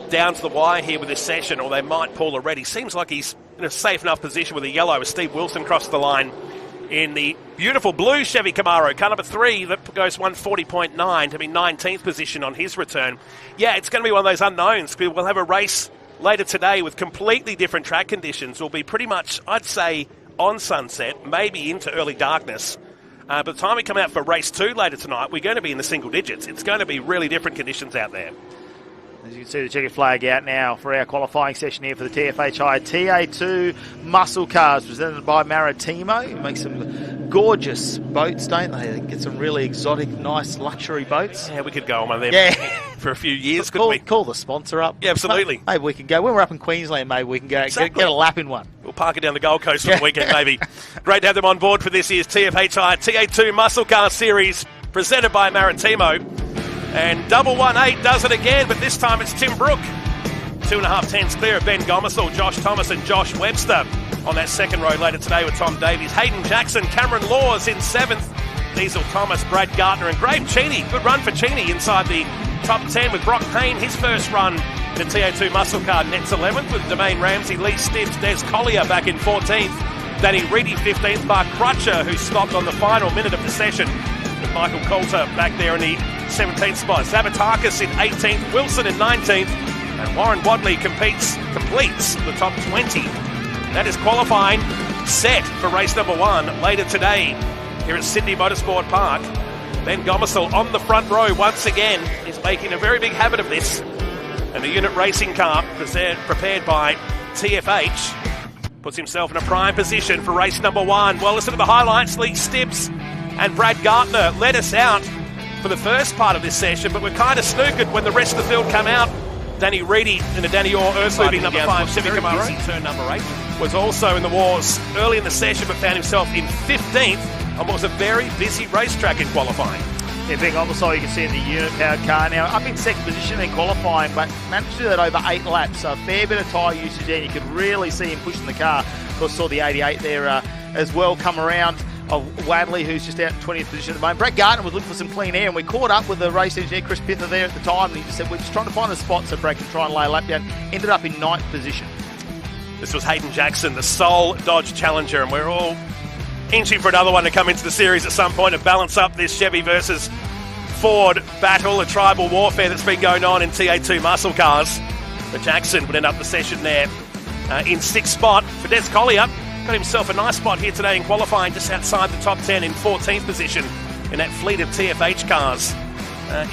down to the wire here with this session, or they might pull already. Seems like he's in a safe enough position with a yellow as Steve Wilson crossed the line in the beautiful blue Chevy Camaro, car number 3, that goes 140.9 to be 19th position on his return. Yeah, it's going to be one of those unknowns. We'll have a race later today with completely different track conditions. We'll be pretty much, I'd say, on sunset, maybe into early darkness. By the time we come out for race 2 later tonight, we're going to be in the single digits. It's going to be really different conditions out there. As you can see, the checkered flag out now for our qualifying session here for the TFHI TA2 muscle cars presented by Maritimo, who make some gorgeous boats, don't they? They get some really exotic, nice luxury boats. Yeah, we could go on one of them for a few years, couldn't we? Call the sponsor up. Yeah, absolutely. Maybe we can go. When we're up in Queensland, maybe we can go get a lap in one. We'll park it down the Gold Coast for the weekend, maybe. Great to have them on board for this year's TFHI TA2 Muscle Car Series presented by Maritimo. And double 1-8 does it again, but this time it's Tim Brook. 2.5 tenths clear of Ben Gomersall, Josh Thomas and Josh Webster on that second row later today with Tom Davies. Hayden Jackson, Cameron Laws in 7th. Diesel Thomas, Brad Gardner and Graham Cheney. Good run for Cheney inside the top 10 with Brock Payne. His first run in the TA2 muscle car nets 11th with Domain Ramsey, Lee Stibbs, Des Collier back in 14th. Danny Reedy 15th, Mark Crutcher, who stopped on the final minute of the session, with Michael Coulter back there in the 17th spot. Zavatakis in 18th, Wilson in 19th, and Warren Wadley completes the top 20. That is qualifying set for race number 1 later today here at Sydney Motorsport Park. Ben Gomersall on the front row once again. He's making a very big habit of this. And the unit racing car prepared by TFH puts himself in a prime position for race number 1. Well, listen to the highlights. Lee Stibbs and Brad Gardner led us out for the first part of this session, but we're kind of snookered when the rest of the field come out. Danny Reedy in the Danny Orr Earth-moving number 5 Chevy Camaro. Turn number 8 was also in the wars early in the session, but found himself in 15th on what was a very busy racetrack in qualifying. Yeah, big also you can see in the unit-powered car now, up in second position in qualifying, but managed to do that over 8 laps, so a fair bit of tyre usage there. You could really see him pushing the car. Of course, saw the 88 there as well come around. Of Wadley, who's just out in 20th position at the moment. Brad Gardner was looking for some clean air, and we caught up with the race engineer Chris Pither there at the time, and he just said we're just trying to find a spot so Brad can try and lay a lap down. Ended up in 9th position. This was Hayden Jackson, the sole Dodge Challenger, and we're all inching for another one to come into the series at some point to balance up this Chevy versus Ford battle, a tribal warfare that's been going on in TA2 muscle cars. But Jackson would end up the session there in 6th spot for Des Collier. Got himself a nice spot here today in qualifying, just outside the top 10 in 14th position in that fleet of TFH cars.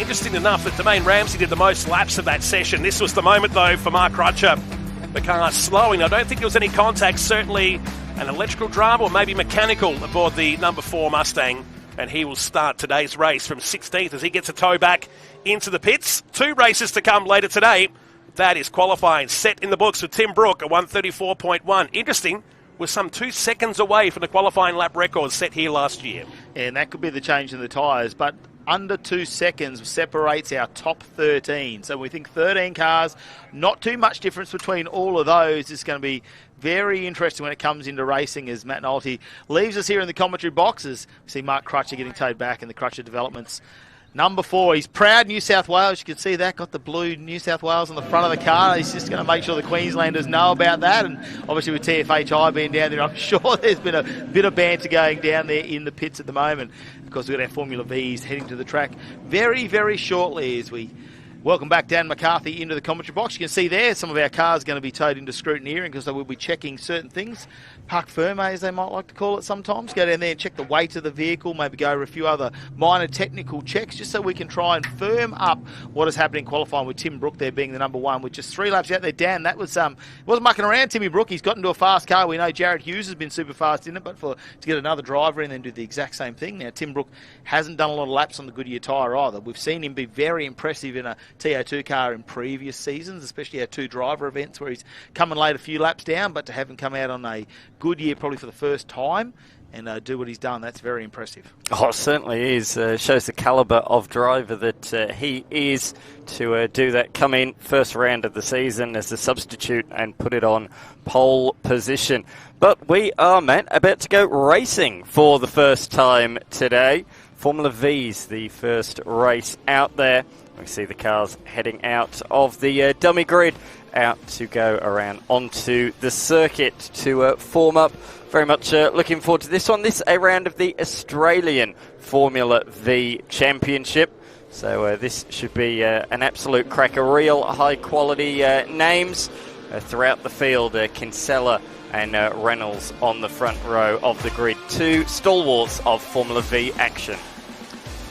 Interesting enough that Domain Ramsey did the most laps of that session. This was the moment, though, for Mark Crutcher. The car slowing. I don't think there was any contact, certainly an electrical drama or maybe mechanical aboard the number 4 Mustang. And he will start today's race from 16th as he gets a tow back into the pits. 2 races to come later today. That is qualifying set in the books with Tim Brook at 134.1. Interesting. Was some 2 seconds away from the qualifying lap record set here last year. And that could be the change in the tyres, but under 2 seconds separates our top 13. So we think 13 cars, not too much difference between all of those. Is going to be very interesting when it comes into racing as Matt Nolte leaves us here in the commentary boxes. We see Mark Crutcher getting towed back in the Crutcher developments. Number 4, he's proud New South Wales. You can see that, got the blue New South Wales on the front of the car. He's just going to make sure the Queenslanders know about that. And obviously with TFHI being down there, I'm sure there's been a bit of banter going down there in the pits at the moment. Of course, we've got our Formula Vs heading to the track very, very shortly as we Welcome back, Dan McCarthy, into the commentary box. You can see there some of our cars going to be towed into scrutineering because they will be checking certain things. Parc ferme, as they might like to call it sometimes. Go down there and check the weight of the vehicle, maybe go over a few other minor technical checks just so we can try and firm up what is happening qualifying with Tim Brook there being the number one with just 3 laps out there. Dan, that was wasn't mucking around, Timmy Brook. He's got into a fast car. We know Jared Hughes has been super fast in it, but to get another driver in and do the exact same thing. Now, Tim Brook hasn't done a lot of laps on the Goodyear tyre either. We've seen him be very impressive in a TO2 car in previous seasons, especially our 2 driver events where he's come and laid a few laps down, but to have him come out on a Goodyear probably for the first time and do what he's done, that's very impressive. Oh, it certainly is. Shows the calibre of driver that he is to do that. Come in first round of the season as a substitute and put it on pole position. But we are, Matt, about to go racing for the first time today. Formula V's the first race out there. We see the cars heading out of the dummy grid out to go around onto the circuit to form up. Very much looking forward to this one. This a round of the Australian Formula V Championship. So this should be an absolute cracker. Real high quality names throughout the field. Kinsella and Reynolds on the front row of the grid. 2 stalwarts of Formula V action.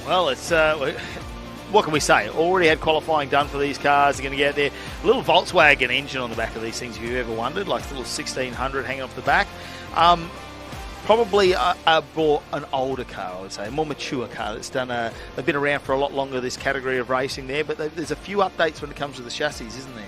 Well, it's what can we say? Already had qualifying done for these cars. They're going to get there. A little Volkswagen engine on the back of these things, if you've ever wondered, like the little 1600 hanging off the back. Probably an older car, I would say, a more mature car that's done. They've been around for a lot longer, this category of racing there, but there's a few updates when it comes to the chassis, isn't there?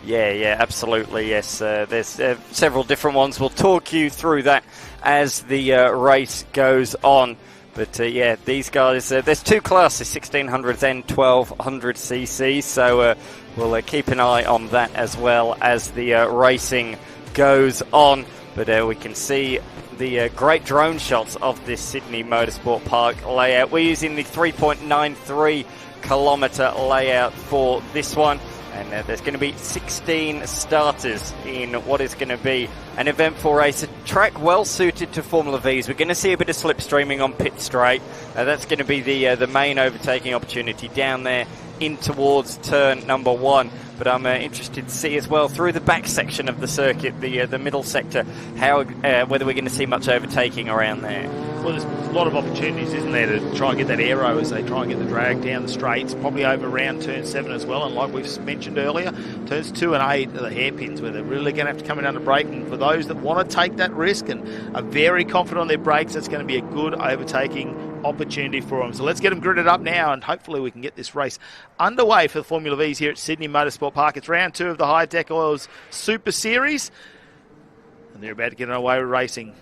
Yeah, absolutely, yes. There's several different ones. We'll talk you through that as the race goes on. But yeah, these guys, there's 2 classes, 1600s and 1200 cc's, so we'll keep an eye on that as well as the racing goes on. But we can see the great drone shots of this Sydney Motorsport Park layout. We're using the 3.93 kilometre layout for this one. And there's going to be 16 starters in what is going to be an eventful race. A track well suited to Formula V's. We're going to see a bit of slipstreaming on pit straight. That's going to be the main overtaking opportunity down there in towards turn number 1. But I'm interested to see as well through the back section of the circuit, the middle sector, how whether we're going to see much overtaking around there. Well, there's a lot of opportunities, isn't there, to try and get that aero as they try and get the drag down the straights, probably over around turn 7 as well. And like we've mentioned earlier, turns 2 and 8 are the hairpins where they're really going to have to come in under braking. For those that want to take that risk and are very confident on their brakes, that's going to be a good overtaking opportunity for them. So let's get them gridded up now, and hopefully we can get this race underway for the Formula V's here at Sydney Motorsport Park. It's round 2 of the Hi-Tec Oils Super Series, and they're about to get away with racing.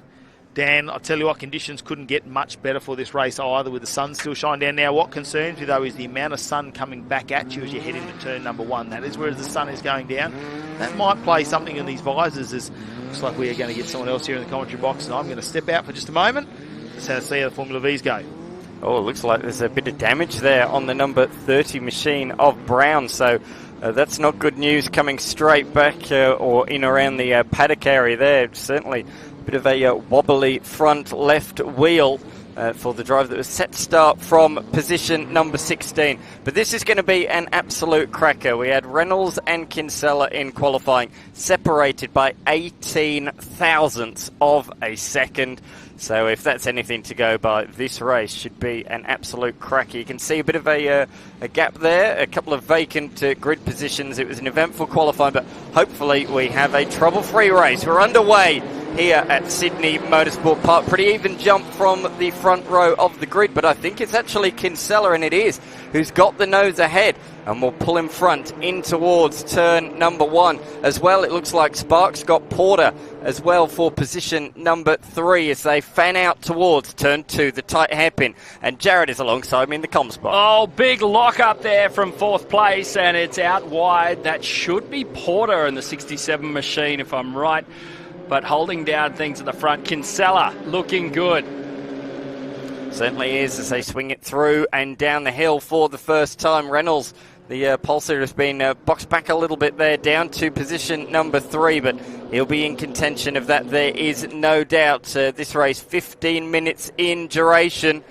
Dan, I'll tell you what, conditions couldn't get much better for this race either, with the sun still shining down. Now, what concerns me, though, is the amount of sun coming back at you as you head into turn number 1. That is where the sun is going down. That might play something in these visors. As looks like we are going to get someone else here in the commentary box, and I'm going to step out for just a moment. Let's see how the Formula V's go. Oh, it looks like there's a bit of damage there on the number 30 machine of Brown, so that's not good news coming straight back or in around the paddock area there. Certainly a bit of a wobbly front left wheel for the driver that was set to start from position number 16. But this is going to be an absolute cracker. We had Reynolds and Kinsella in qualifying, separated by 18 thousandths of a second. So if that's anything to go by, this race should be an absolute cracker. You can see a bit of a gap there, a couple of vacant grid positions. It was an eventful qualifying, but hopefully we have a trouble-free race. We're underway here at Sydney Motorsport Park. Pretty even jump from the front row of the grid, but I think it's actually Kinsella, and it is, who's got the nose ahead. And we'll pull him front in towards turn number 1. As well, it looks like Sparks got Porter as well for position number 3 as they fan out towards turn 2, the tight hairpin. And Jared is alongside me in the comm spot. Oh, big lock up there from 4th place, and it's out wide. That should be Porter in the 67 machine, if I'm right. But holding down things at the front, Kinsella looking good. Certainly is as they swing it through and down the hill for the first time. Reynolds, the pulsar, has been boxed back a little bit there, down to position number 3, but he'll be in contention of that. There is no doubt. This race, 15 minutes in duration.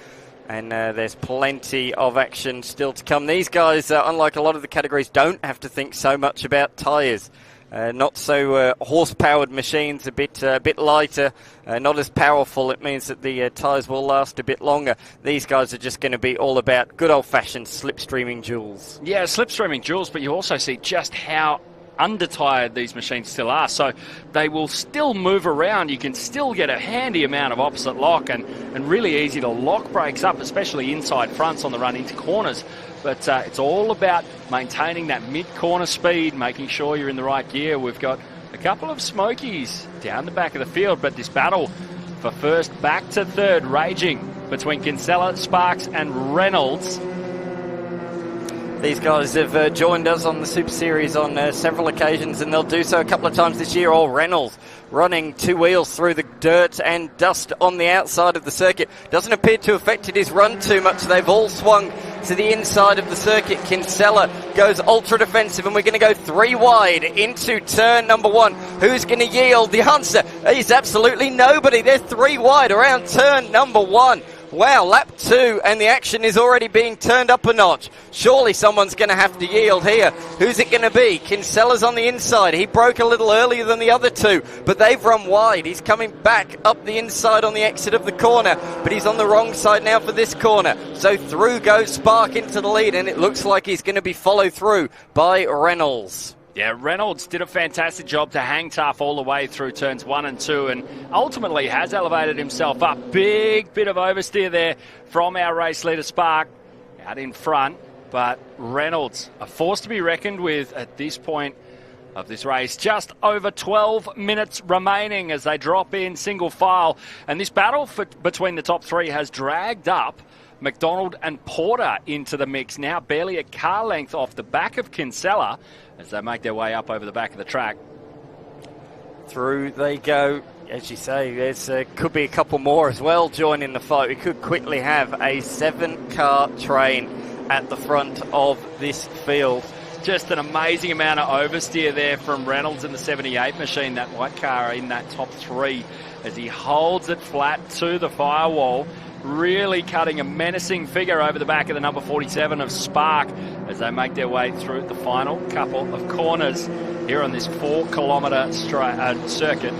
And there's plenty of action still to come. These guys, unlike a lot of the categories, don't have to think so much about tyres. Not so horse-powered machines, a bit lighter, not as powerful. It means that the tyres will last a bit longer. These guys are just going to be all about good old-fashioned slipstreaming duels. Yeah, slipstreaming duels, but you also see just how under-tired these machines still are. So they will still move around. You can still get a handy amount of opposite lock and really easy to lock brakes up, especially inside fronts on the run into corners. But it's all about maintaining that mid-corner speed, making sure you're in the right gear. We've got a couple of smokies down the back of the field, but this battle for first back to third raging between Kinsella, Sparks and Reynolds. These guys have joined us on the Super Series on several occasions, and they'll do so a couple of times this year. Reynolds running two wheels through the dirt and dust on the outside of the circuit. Doesn't appear to have affected his run too much. They've all swung to the inside of the circuit. Kinsella goes ultra defensive, and we're going to go 3 wide into turn number 1. Who's going to yield? The answer is absolutely nobody. They're 3 wide around turn number 1. Wow, lap 2, and the action is already being turned up a notch. Surely someone's going to have to yield here. Who's it going to be? Kinsella's on the inside. He broke a little earlier than the other two, but they've run wide. He's coming back up the inside on the exit of the corner, but he's on the wrong side now for this corner. So through goes Spark into the lead, and it looks like he's going to be followed through by Reynolds. Yeah, Reynolds did a fantastic job to hang tough all the way through turns 1 and 2 and ultimately has elevated himself up. Big bit of oversteer there from our race leader Spark out in front, but Reynolds, a force to be reckoned with at this point of this race. Just over 12 minutes remaining as they drop in single file, and this battle between the top 3 has dragged up McDonald and Porter into the mix, now barely a car length off the back of Kinsella as they make their way up over the back of the track. Through they go. As you say, there's could be a couple more as well joining the fight. We could quickly have a 7-car train at the front of this field. Just an amazing amount of oversteer there from Reynolds in the 78 machine, that white car in that top 3 as he holds it flat to the firewall. Really cutting a menacing figure over the back of the number 47 of Spark as they make their way through the final couple of corners here on this 4-kilometre circuit.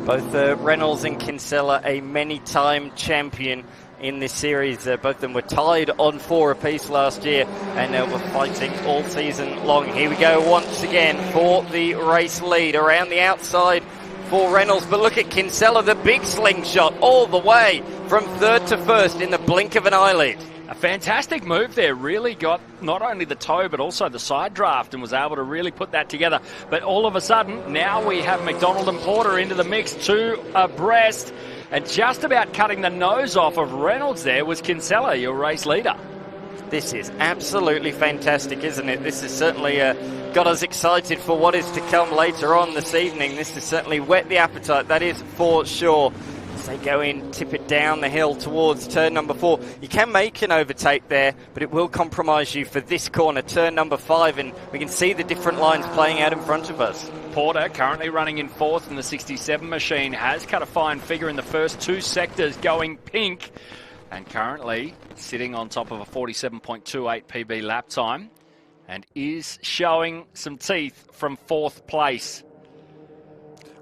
Both Reynolds and Kinsella, a many-time champion in this series. Both of them were tied on 4 apiece last year and were fighting all season long. Here we go once again for the race lead around the outside for Reynolds, but look at Kinsella, the big slingshot all the way from 3rd to 1st in the blink of an eyelid. A fantastic move there, really got not only the toe but also the side draft and was able to really put that together. But all of a sudden, now we have McDonald and Porter into the mix, 2 abreast, and just about cutting the nose off of Reynolds there was Kinsella, your race leader. This is absolutely fantastic, isn't it? This has certainly got us excited for what is to come later on this evening. This has certainly whet the appetite, that is for sure. As they go in, tip it down the hill towards turn number 4. You can make an overtake there, but it will compromise you for this corner, turn number 5, and we can see the different lines playing out in front of us. Porter, currently running in 4th in the 67 machine, has cut a fine figure in the first 2 sectors, going pink, and currently sitting on top of a 47.28 PB lap time, and is showing some teeth from 4th place.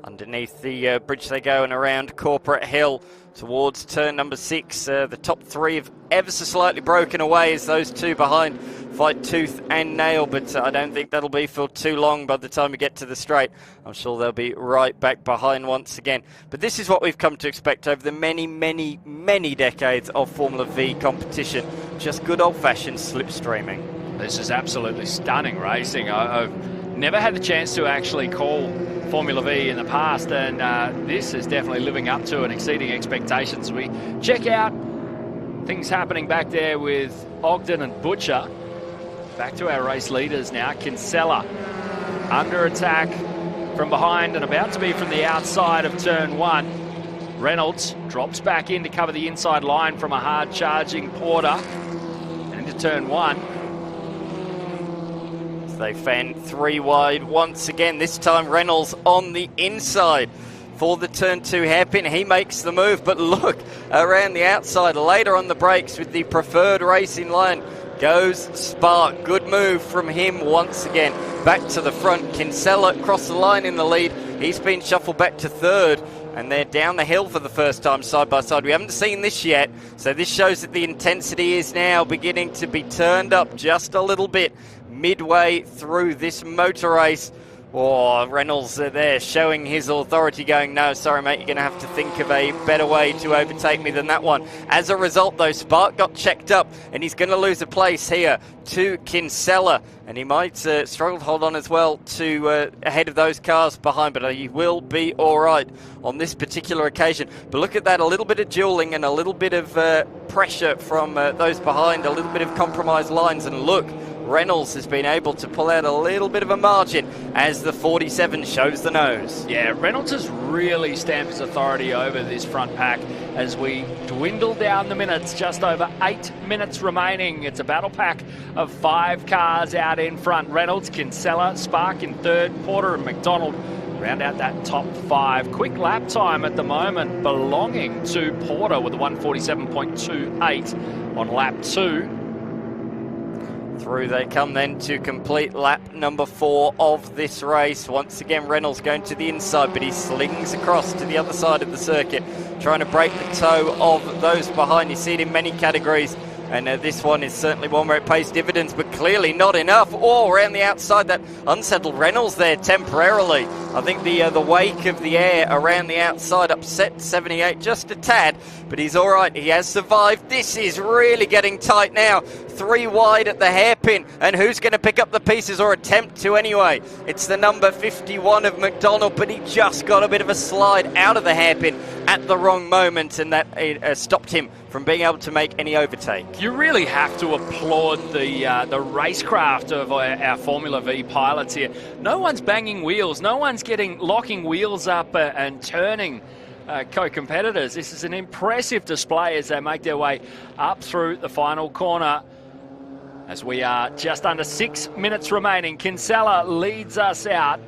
Underneath the bridge they go and around Corporate Hill towards turn number 6. The top 3 have ever so slightly broken away as those 2 behind fight tooth and nail, but I don't think that'll be for too long by the time we get to the straight. I'm sure they'll be right back behind once again. But this is what we've come to expect over the many, many, many decades of Formula V competition. Just good old-fashioned slipstreaming. This is absolutely stunning racing. I've never had the chance to actually call Formula V in the past, and this is definitely living up to and exceeding expectations. We check out things happening back there with Ogden and Butcher. Back to our race leaders now. Kinsella under attack from behind and about to be from the outside of turn 1. Reynolds drops back in to cover the inside line from a hard charging Porter into turn 1. They fend 3 wide once again. This time Reynolds on the inside. for the turn 2 hairpin. He makes the move, but look, around the outside, later on the brakes with the preferred racing line, goes Spark. Good move from him once again. Back to the front. Kinsella across the line in the lead. He's been shuffled back to third, and they're down the hill for the first time side by side. We haven't seen this yet, so this shows that the intensity is now beginning to be turned up just a little bit midway through this motor race. Oh, Reynolds there showing his authority, going, no, sorry, mate, you're going to have to think of a better way to overtake me than that one. As a result, though, Spark got checked up, and he's going to lose a place here to Kinsella, and he might struggle to hold on as well to ahead of those cars behind, but he will be all right on this particular occasion. But look at that, a little bit of dueling and a little bit of pressure from those behind, a little bit of compromised lines, and look, Reynolds has been able to pull out a little bit of a margin as the 47 shows the nose. Yeah, Reynolds has really stamped his authority over this front pack as we dwindle down the minutes. Just over 8 minutes remaining. It's a battle pack of 5 cars out in front. Reynolds, Kinsella, Spark in third, Porter and McDonald round out that top 5. Quick lap time at the moment belonging to Porter with a 147.28 on lap 2. Through they come then to complete lap number 4 of this race. Once again, Reynolds going to the inside, but he slings across to the other side of the circuit, trying to break the toe of those behind. You see it in many categories, and this one is certainly one where it pays dividends, but clearly not enough. Oh, around the outside, that unsettled Reynolds there temporarily. I think the wake of the air around the outside upset 78 just a tad, but he's all right. He has survived. This is really getting tight now. 3 wide at the hairpin, and who's going to pick up the pieces, or attempt to anyway? It's the number 51 of McDonald, but he just got a bit of a slide out of the hairpin at the wrong moment, and that stopped him from being able to make any overtake. You really have to applaud the racecraft of our Formula V pilots here. No one's banging wheels. No one's locking wheels up and turning co-competitors. This is an impressive display as they make their way up through the final corner. As we are just under 6 minutes remaining, Kinsella leads us out.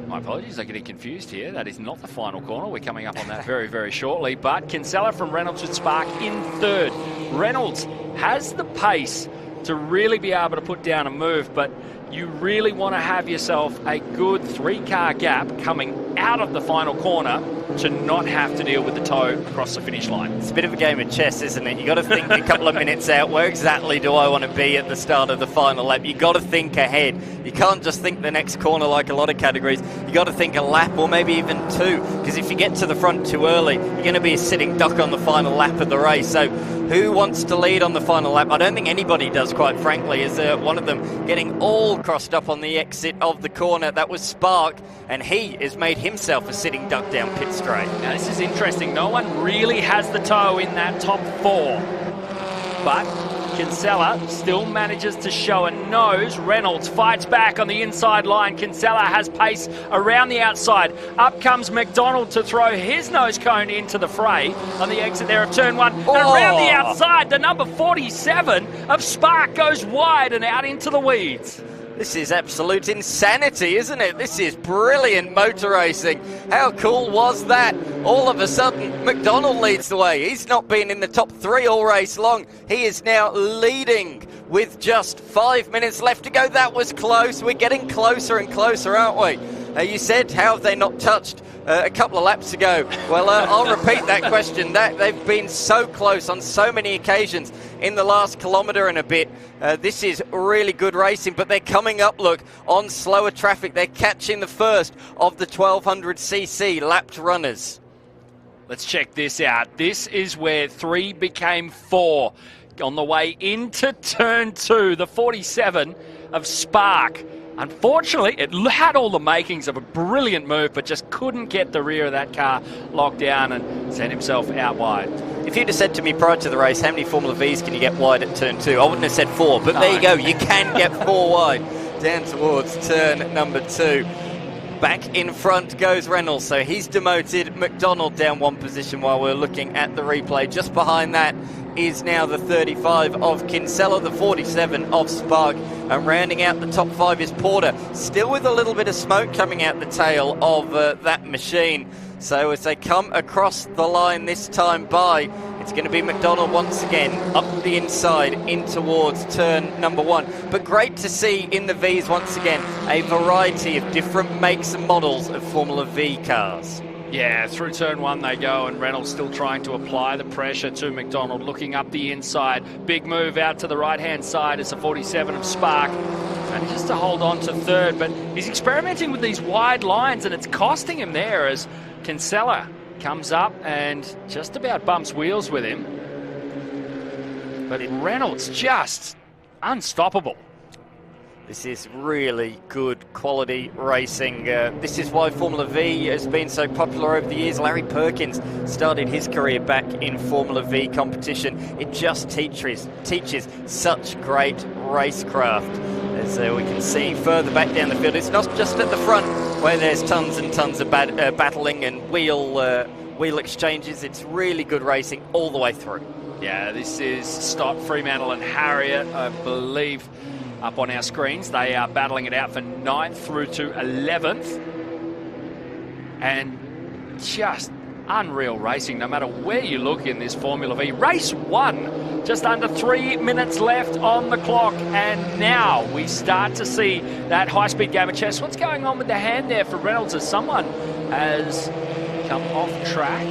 My apologies, I'm getting confused here. That is not the final corner. We're coming up on that very, very shortly. But Kinsella from Reynolds with Spark in third. Reynolds has the pace to really be able to put down a move, but you really want to have yourself a good 3-car gap coming out of the final corner to not have to deal with the toe across the finish line. It's a bit of a game of chess, isn't it? You've got to think a couple of minutes out, where exactly do I want to be at the start of the final lap? You've got to think ahead. You can't just think the next corner like a lot of categories. You've got to think a lap or maybe even 2, because if you get to the front too early, you're going to be a sitting duck on the final lap of the race. So who wants to lead on the final lap? I don't think anybody does, quite frankly, as one of them getting all crossed up on the exit of the corner. That was Spark, and he has made himself a sitting duck down pit straight. Now this is interesting. No one really has the toe in that top 4, but Kinsella still manages to show a nose. Reynolds fights back on the inside line. Kinsella has pace around the outside. Up comes McDonald to throw his nose cone into the fray on the exit there of turn 1. And around the outside, the number 47 of Spark goes wide and out into the weeds. This is absolute insanity, isn't it? This is brilliant motor racing. How cool was that? All of a sudden, McDonald leads the way. He's not been in the top 3 all race long. He is now leading with just 5 minutes left to go. That was close. We're getting closer and closer, aren't we? You said, how have they not touched a couple of laps ago? Well, I'll repeat that question. They've been so close on so many occasions in the last kilometre and a bit. This is really good racing, but they're coming up, look, on slower traffic. They're catching the first of the 1200cc lapped runners. Let's check this out. This is where 3 became 4. On the way into turn 2, the 47 of Spark. Unfortunately, it had all the makings of a brilliant move, but just couldn't get the rear of that car locked down and sent himself out wide. If you'd have said to me prior to the race, how many Formula Vs can you get wide at turn 2? I wouldn't have said 4, but there you go. You can get 4 wide down towards turn number 2. Back in front goes Reynolds, so he's demoted McDonald down 1 position while we're looking at the replay. Just behind that is now the 35 of Kinsella, the 47 of Spark, and rounding out the top 5 is Porter, still with a little bit of smoke coming out the tail of that machine. So as they come across the line this time by, it's going to be McDonald once again up the inside in towards turn number 1. But great to see in the Vs once again a variety of different makes and models of Formula V cars. Yeah, through turn 1 they go, and Reynolds still trying to apply the pressure to McDonald, looking up the inside. Big move out to the right-hand side as the 47 of Spark. And just to hold on to third, but he's experimenting with these wide lines, and it's costing him there as Kinsella comes up and just about bumps wheels with him. But Reynolds just unstoppable. This is really good quality racing. This is why Formula V has been so popular over the years. Larry Perkins started his career back in Formula V competition. It just teaches such great racecraft. As we can see further back down the field, it's not just at the front where there's tons and tons of battling and wheel exchanges. It's really good racing all the way through. Yeah, this is Stott, Fremantle and Harriet, I believe, up on our screens. They are battling it out for 9th through to 11th. And just unreal racing, no matter where you look in this Formula V. Race 1, just under 3 minutes left on the clock. And now we start to see that high-speed game of chess. What's going on with the hand there for Reynolds as someone has come off track?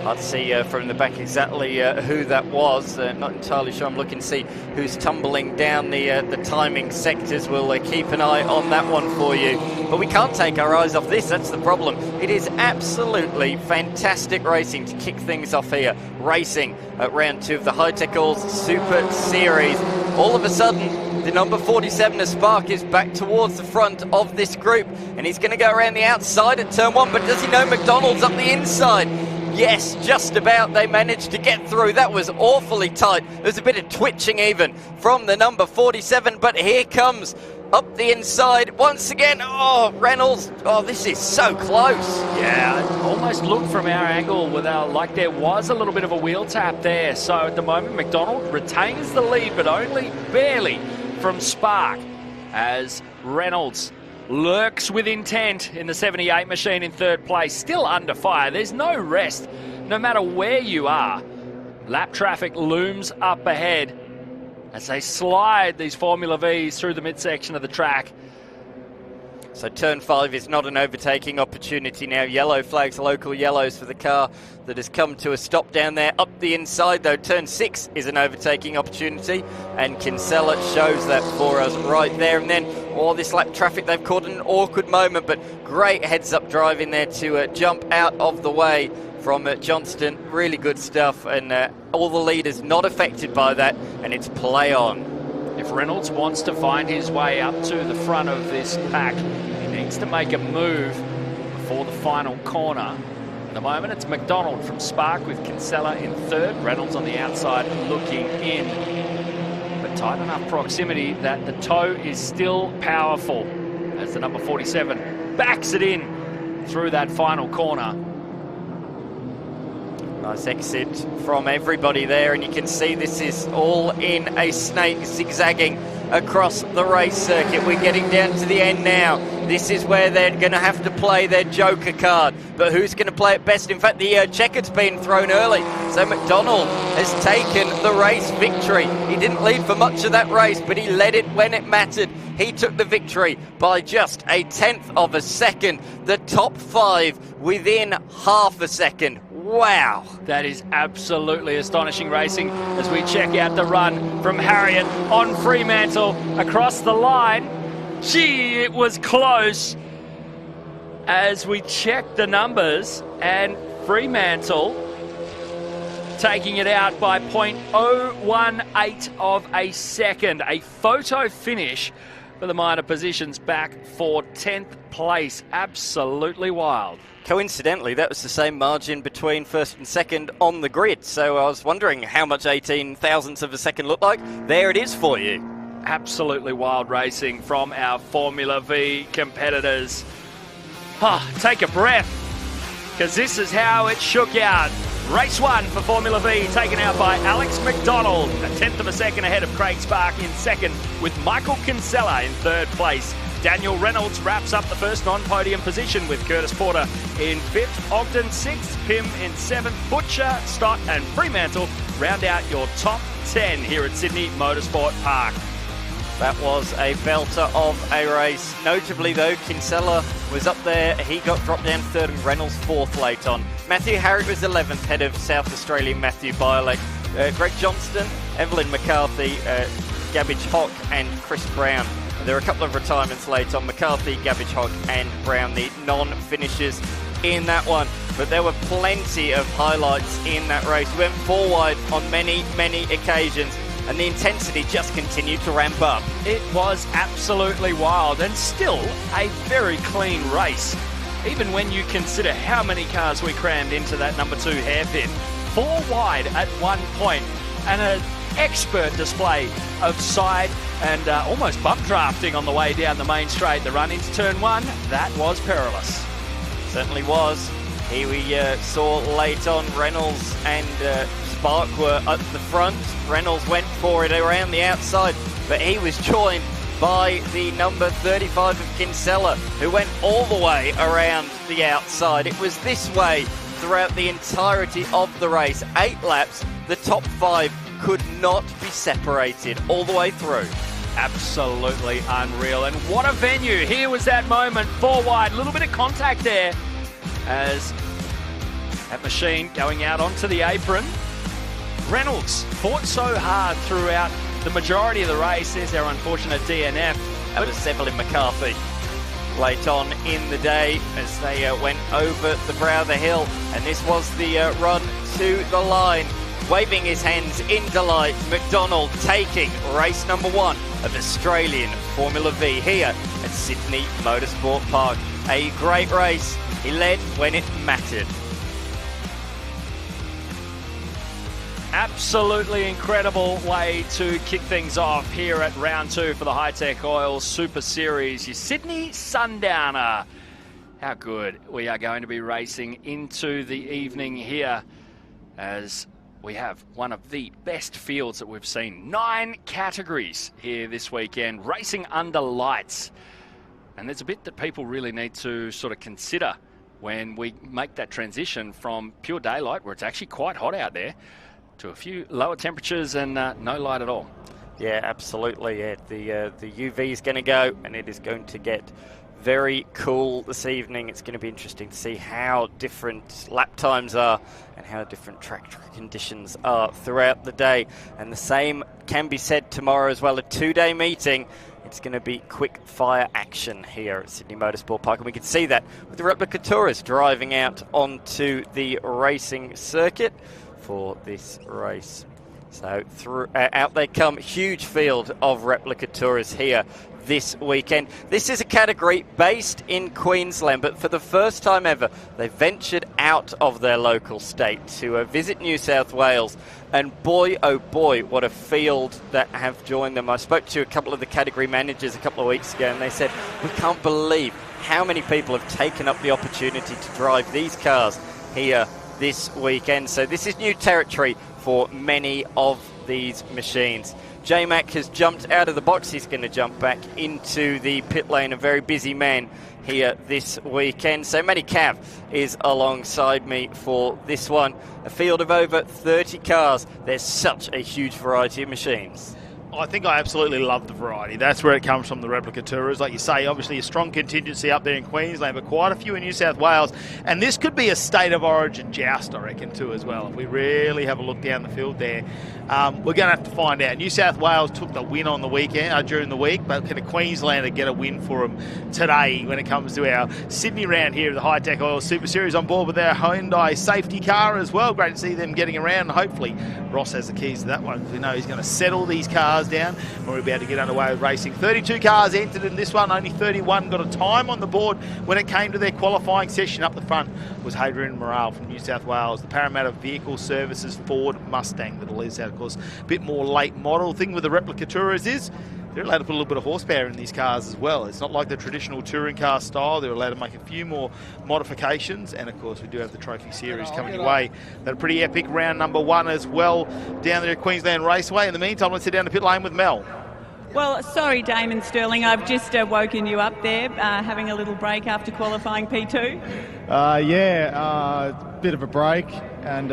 Hard to see from the back exactly who that was. Not entirely sure. I'm looking to see who's tumbling down the timing sectors. We'll keep an eye on that one for you. But we can't take our eyes off this. That's the problem. It is absolutely fantastic racing to kick things off here. Racing at round 2 of the Hi-Tec Super Series. All of a sudden, the number 47 of Spark is back towards the front of this group. And he's going to go around the outside at turn 1. But does he know McDonald's up the inside? Yes, just about. They managed to get through. That was awfully tight. There's a bit of twitching even from the number 47, but here comes up the inside once again. Oh, Reynolds. Oh, this is so close. Yeah, it almost looked from our angle like there was a little bit of a wheel tap there. So at the moment, McDonald retains the lead, but only barely from Spark as Reynolds lurks with intent in the 78 machine in 3rd place, still under fire. There's no rest, no matter where you are. Lap traffic looms up ahead as they slide these Formula Vs through the midsection of the track. So turn 5 is not an overtaking opportunity now. Yellow flags, local yellows for the car that has come to a stop down there. Up the inside though, turn 6 is an overtaking opportunity, and Kinsella shows that for us right there. And then all this lap traffic, they've caught an awkward moment, but great heads-up driving there to jump out of the way from Johnston. Really good stuff, and all the leaders not affected by that, and it's play on. If Reynolds wants to find his way up to the front of this pack, he needs to make a move before the final corner. At the moment, it's McDonald from Spark with Kinsella in 3rd. Reynolds on the outside looking in. But tight enough proximity that the toe is still powerful as the number 47 backs it in through that final corner. Nice exit from everybody there, and you can see this is all in a snake zigzagging across the race circuit. We're getting down to the end now. This is where they're going to have to play their joker card, but who's going to play it best? In fact, the checker's been thrown early, so McDonald has taken the race victory. He didn't lead for much of that race, but he led it when it mattered. He took the victory by just 1/10 of a second. The top 5 within half a second. Wow. That is absolutely astonishing racing as we check out the run from Harriet on Fremantle across the line. Gee, it was close as we check the numbers, and Fremantle taking it out by 0.018 of a second. A photo finish for the minor positions, back for 10th place. Absolutely wild. Coincidentally, that was the same margin between 1st and 2nd on the grid, so I was wondering how much 18 thousandths of a second looked like. There it is for you. Absolutely wild racing from our Formula V competitors. Take a breath. because this is how it shook out. Race 1 for Formula V, taken out by Alex McDonald, a tenth of a second ahead of Craig Spark in second, with Michael Kinsella in third place. Daniel Reynolds wraps up the first non-podium position with Curtis Porter in fifth, Ogden sixth, Pym in seventh, Butcher, Stott and Fremantle round out your top 10 here at Sydney Motorsport Park. That was a belter of a race. Notably though, Kinsella was up there. He got dropped down third and Reynolds fourth late on. Matthew Harriott was 11th, head of South Australian Matthew Biolek. Greg Johnston, Evelyn McCarthy, Gabbage Hock and Chris Brown. There were a couple of retirements late on. McCarthy, Gabbage Hock and Brown, the non-finishers in that one. But there were plenty of highlights in that race. We went 4 wide on many, many occasions. And the intensity just continued to ramp up. It was absolutely wild and still a very clean race. Even when you consider how many cars we crammed into that number 2 hairpin. 4 wide at one point and an expert display of side and almost bump drafting on the way down the main straight. The run into turn 1, that was perilous. Certainly was. Here we saw late on Reynolds and Spark were at the front. Reynolds went for it around the outside, but he was joined by the number 35 of Kinsella, who went all the way around the outside. It was this way throughout the entirety of the race. 8 laps, the top 5 could not be separated all the way through. Absolutely unreal. And what a venue. Here was that moment, 4 wide, a little bit of contact there as that machine going out onto the apron. Reynolds fought so hard throughout the majority of the race. There's our unfortunate DNF. That was Evelyn McCarthy late on in the day as they went over the brow of the hill. And this was the run to the line. Waving his hands in delight, McDonald taking race number 1 of Australian Formula V here at Sydney Motorsport Park. A great race. He led when it mattered. Absolutely incredible way to kick things off here at round 2 for the Hi-Tec Oil Super Series. Your Sydney Sundowner. How good we are going to be racing into the evening here as we have one of the best fields that we've seen. 9 categories here this weekend, racing under lights. And there's a bit that people really need to sort of consider when we make that transition from pure daylight, where it's actually quite hot out there, to a few lower temperatures and no light at all. Yeah, absolutely. Yeah. The UV is going to go, and it is going to get very cool this evening. It's going to be interesting to see how different lap times are and how different track conditions are throughout the day. And the same can be said tomorrow as well. A 2-day meeting. It's going to be quick fire action here at Sydney Motorsport Park, and we can see that with the Replica tourists driving out onto the racing circuit for this race. So out they come, huge field of Replica tourists here this weekend. This is a category based in Queensland, but for the first time ever, they ventured out of their local state to visit New South Wales. And boy, oh boy, what a field that have joined them. I spoke to a couple of the category managers a couple of weeks ago, and they said, we can't believe how many people have taken up the opportunity to drive these cars here this weekend. So this is new territory for many of these machines. J-Mac has jumped out of the box. He's going to jump back into the pit lane. A very busy man here this weekend. So Matty Cav is alongside me for this one. A field of over 30 cars. There's such a huge variety of machines. I think I absolutely love the variety. That's where it comes from, the Replica Tourers. Like you say, obviously a strong contingency up there in Queensland, but quite a few in New South Wales. And this could be a state of origin joust, I reckon, too, as well. If we really have a look down the field there, we're going to have to find out. New South Wales took the win on the weekend, during the week, but can a Queenslander get a win for them today when it comes to our Sydney round here of the Hi-Tec Oil Super Series, on board with our Hyundai safety car as well. Great to see them getting around, and hopefully Ross has the keys to that one, because we know he's going to settle these cars down and we're about to get underway with racing. 32 cars entered in this one, only 31 got a time on the board when it came to their qualifying session. Up the front was Hadrian Morale from New South Wales, the Parramatta Vehicle Services Ford Mustang that is, of course, a bit more late model. Thing with the Replica Tourers is they're allowed to put a little bit of horsepower in these cars as well. It's not like the traditional touring car style. They're allowed to make a few more modifications. And, of course, we do have the Trophy Series coming your way. That pretty epic round number 1 as well down there at Queensland Raceway. In the meantime, let's head down to pit lane with Mel. Well, sorry, Damon Sterling, I've just woken you up there, having a little break after qualifying P2. Bit of a break and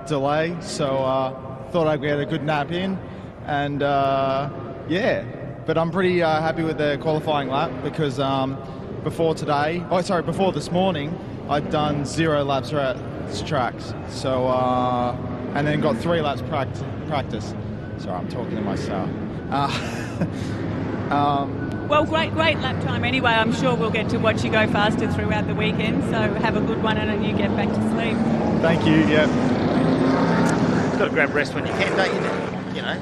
delay, so thought I'd get a good nap in, and but I'm pretty happy with the qualifying lap because before this morning, I'd done 0 laps throughout the tracks, so and then got 3 laps practice. Sorry, I'm talking to myself. Well, great lap time anyway. I'm sure we'll get to watch you go faster throughout the weekend, so have a good one and then you get back to sleep. Thank you, yeah. Got to grab rest when you can, don't you? You know,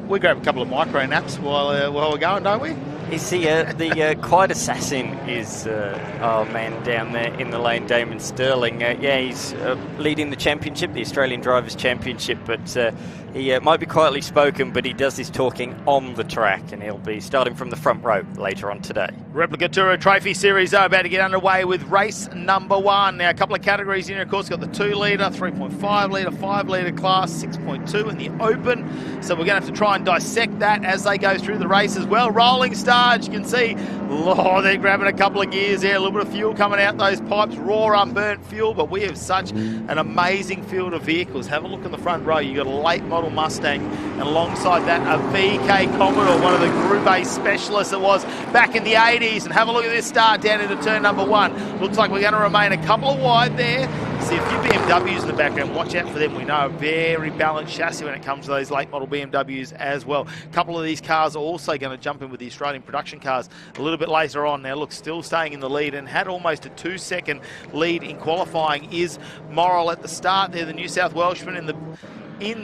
we grab a couple of micro naps while we're going, don't we? Is the quiet assassin is our man down there in the lane, Damon Sterling. He's leading the championship, the Australian Drivers' Championship, but he might be quietly spoken, but he does his talking on the track, and he'll be starting from the front row later on today. Replica Tour Trophy Series are about to get underway with race number 1. Now, a couple of categories in here, of course, got the 2 litre, 3.5 litre, 5 litre class, 6.2 in the open. So we're going to have to try and dissect that as they go through the race as well. Rolling start, you can see, they're grabbing a couple of gears there, a little bit of fuel coming out those pipes, raw unburnt fuel, but we have such an amazing field of vehicles. Have a look in the front row. You've got a late model Mustang, and alongside that a VK Commodore, one of the Group A specialists that was back in the 80s. And have a look at this start down into turn number 1. Looks like we're going to remain a couple of wide there. See a few BMWs in the background. Watch out for them. We know a very balanced chassis when it comes to those late model BMWs as well. A couple of these cars are also going to jump in with the Australian production cars a little bit later on. Now, look, still staying in the lead and had almost a 2-second lead in qualifying is Morrill at the start there, the New South Welshman in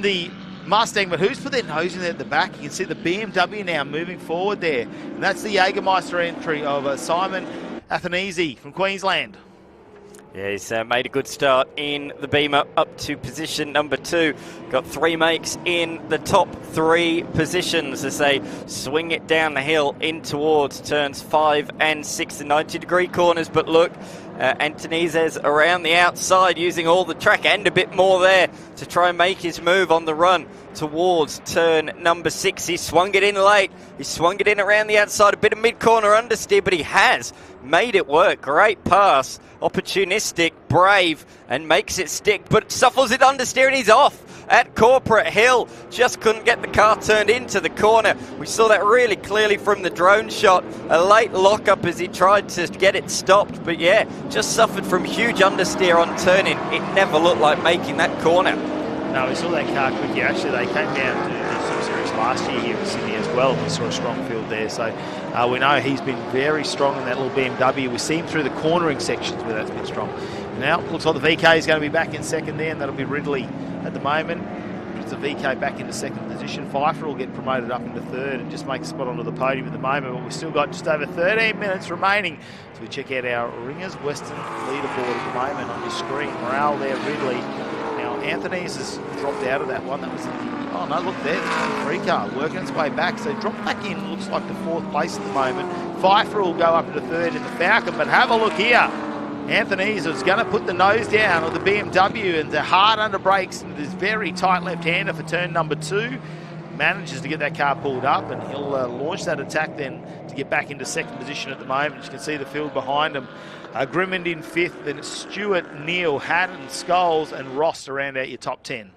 the Mustang, but who's put their nose in there at the back? You can see the BMW now moving forward there, and that's the Jägermeister entry of Simon Athanasi from Queensland. Yeah, he's made a good start in the Beamer up to position number 2. Got 3 makes in the top 3 positions as they swing it down the hill in towards turns 5 and 6, the 90-degree corners. But look, Antonizes around the outside using all the track and a bit more there to try and make his move on the run towards turn number 6. He swung it in late. He swung it in around the outside, a bit of mid-corner understeer, but he has made it work. Great pass, opportunistic, brave, and makes it stick, but suffles it understeer and he's off at Corporate Hill. Just couldn't get the car turned into the corner. We saw that really clearly from the drone shot. A late lockup as he tried to get it stopped, but yeah, just suffered from huge understeer on turning. It never looked like making that corner. No, we saw that car quickly. Actually, they came down to the Super Series last year here in Sydney as well. We saw a strong field there. So we know he's been very strong in that little BMW. We see him through the cornering sections where that's been strong. Now, looks like the VK is going to be back in second there, and that'll be Ridley at the moment. Puts the VK back into second position. Pfeiffer will get promoted up into third and just make a spot onto the podium at the moment. But we've still got just over 13 minutes remaining. So we check out our Ringers Western leaderboard at the moment on your screen. Morale there, Ridley. Anthony's has dropped out of that one. That was in the, oh no, look there, the free car working its way back. So dropped back in, looks like the 4th place at the moment. Pfeiffer will go up into 3rd in the Falcon, but have a look here. Anthony's is going to put the nose down of the BMW and the hard under brakes into this very tight left-hander for turn number 2. Manages to get that car pulled up, and he'll launch that attack then to get back into second position at the moment. You can see the field behind him. Grimmond in 5th, then it's Stewart, Neal, Haddon, Scholes and Ross to round out your top 10.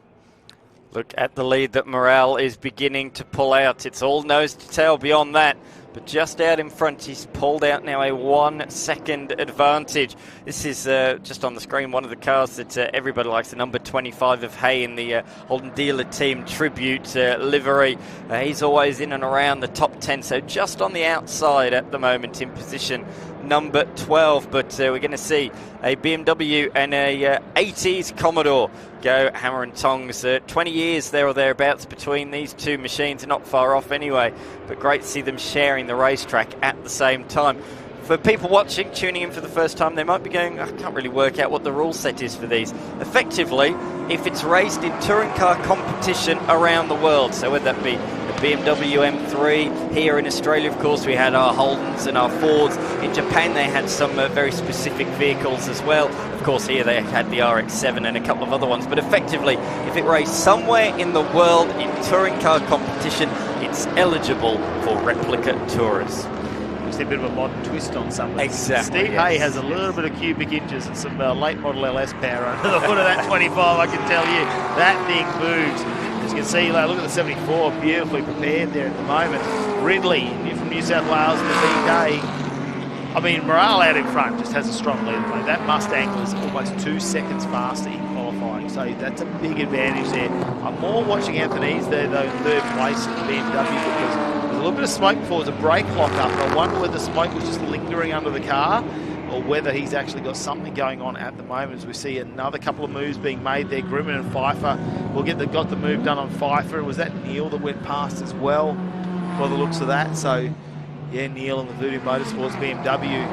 Look at the lead that Morale is beginning to pull out. It's all nose to tail beyond that. But just out in front, he's pulled out now a 1-second advantage. This is just on the screen, one of the cars that everybody likes, the number 25 of Hay in the Holden Dealer Team Tribute livery. He's always in and around the top 10, so just on the outside at the moment in position number 12. But we're going to see a BMW and a 80s Commodore go hammer and tongs. 20 years there or thereabouts between these two machines, not far off anyway, but great to see them sharing the racetrack at the same time. For people watching, tuning in for the first time, they might be going, I can't really work out what the rule set is for these. Effectively, if it's raced in touring car competition around the world, so whether that be the BMW M3. Here in Australia, of course, we had our Holdens and our Fords. In Japan, they had some very specific vehicles as well. Of course, here they had the RX-7 and a couple of other ones. But effectively, if it raced somewhere in the world in touring car competition, it's eligible for Replica Tours. A bit of a modern twist on some of this. Exactly. Steve Hay has a little bit of cubic inches and some late model LS power under the hood of that 25, I can tell you. That thing moves. As you can see, look at the 74, beautifully prepared there at the moment. Ridley from New South Wales in the BK. I mean, Morale out in front just has a strong lead. That Mustang was almost 2 seconds faster in qualifying, so that's a big advantage there. I'm more watching Anthony's there, though, third place in the BMW, because a little bit of smoke before. It was a brake lock up, and I wonder whether the smoke was just lingering under the car or whether he's actually got something going on at the moment, as we see another couple of moves being made there. Grimmin and Pfeiffer got the move done on Pfeiffer. Was that Neil that went past as well by the looks of that? So yeah, Neil and the Voodoo Motorsports BMW.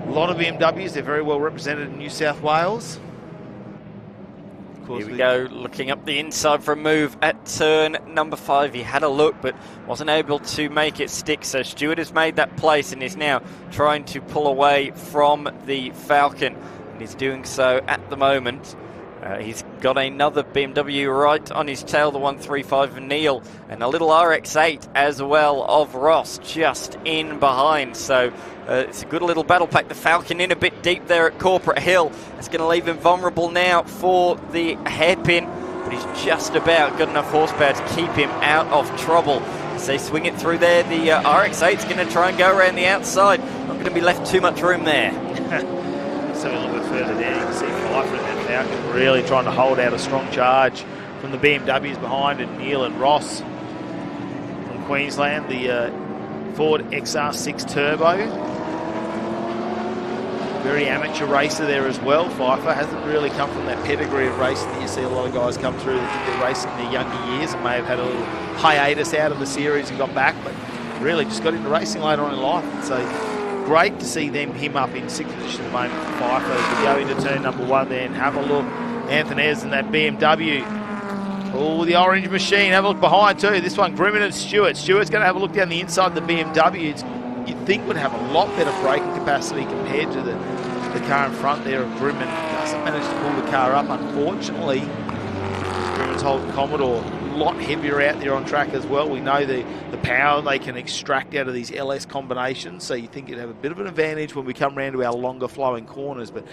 A lot of BMWs, they're very well represented in New South Wales. Here we go, looking up the inside for a move at turn number 5. He had a look, but wasn't able to make it stick. So Stewart has made that place and is now trying to pull away from the Falcon. And he's doing so at the moment. He's got another BMW right on his tail, the 135 of Neil, and a little RX-8 as well of Ross just in behind. So it's a good little battle pack. The Falcon in a bit deep there at Corporate Hill. It's going to leave him vulnerable now for the hairpin, but he's just about got enough horsepower to keep him out of trouble. As they swing it through there, the RX-8's going to try and go around the outside. Not going to be left too much room there. So a little bit further down, you can see Pfeiffer and that Falcon really trying to hold out a strong charge from the BMWs behind, and Neil and Ross from Queensland, the Ford XR6 Turbo. Very amateur racer there as well. Pfeiffer hasn't really come from that pedigree of racing that you see a lot of guys come through that they're racing in their younger years and may have had a little hiatus out of the series and got back, but really just got into racing later on in life. So great to see him up in 6th position at the moment for Pfeiffer as we go into turn number 1 there and have a look. Anthony's and that BMW. Oh, the orange machine. Have a look behind too. This one, Grimmin and Stewart. Stewart's going to have a look down the inside of the BMW. You'd think would have a lot better braking capacity compared to the car in front there of Grimmin. Doesn't manage to pull the car up, unfortunately. Grimmin's holding Commodore. A lot heavier out there on track as well. We know the power they can extract out of these LS combinations, so you think you'd have a bit of an advantage when we come around to our longer flowing corners, but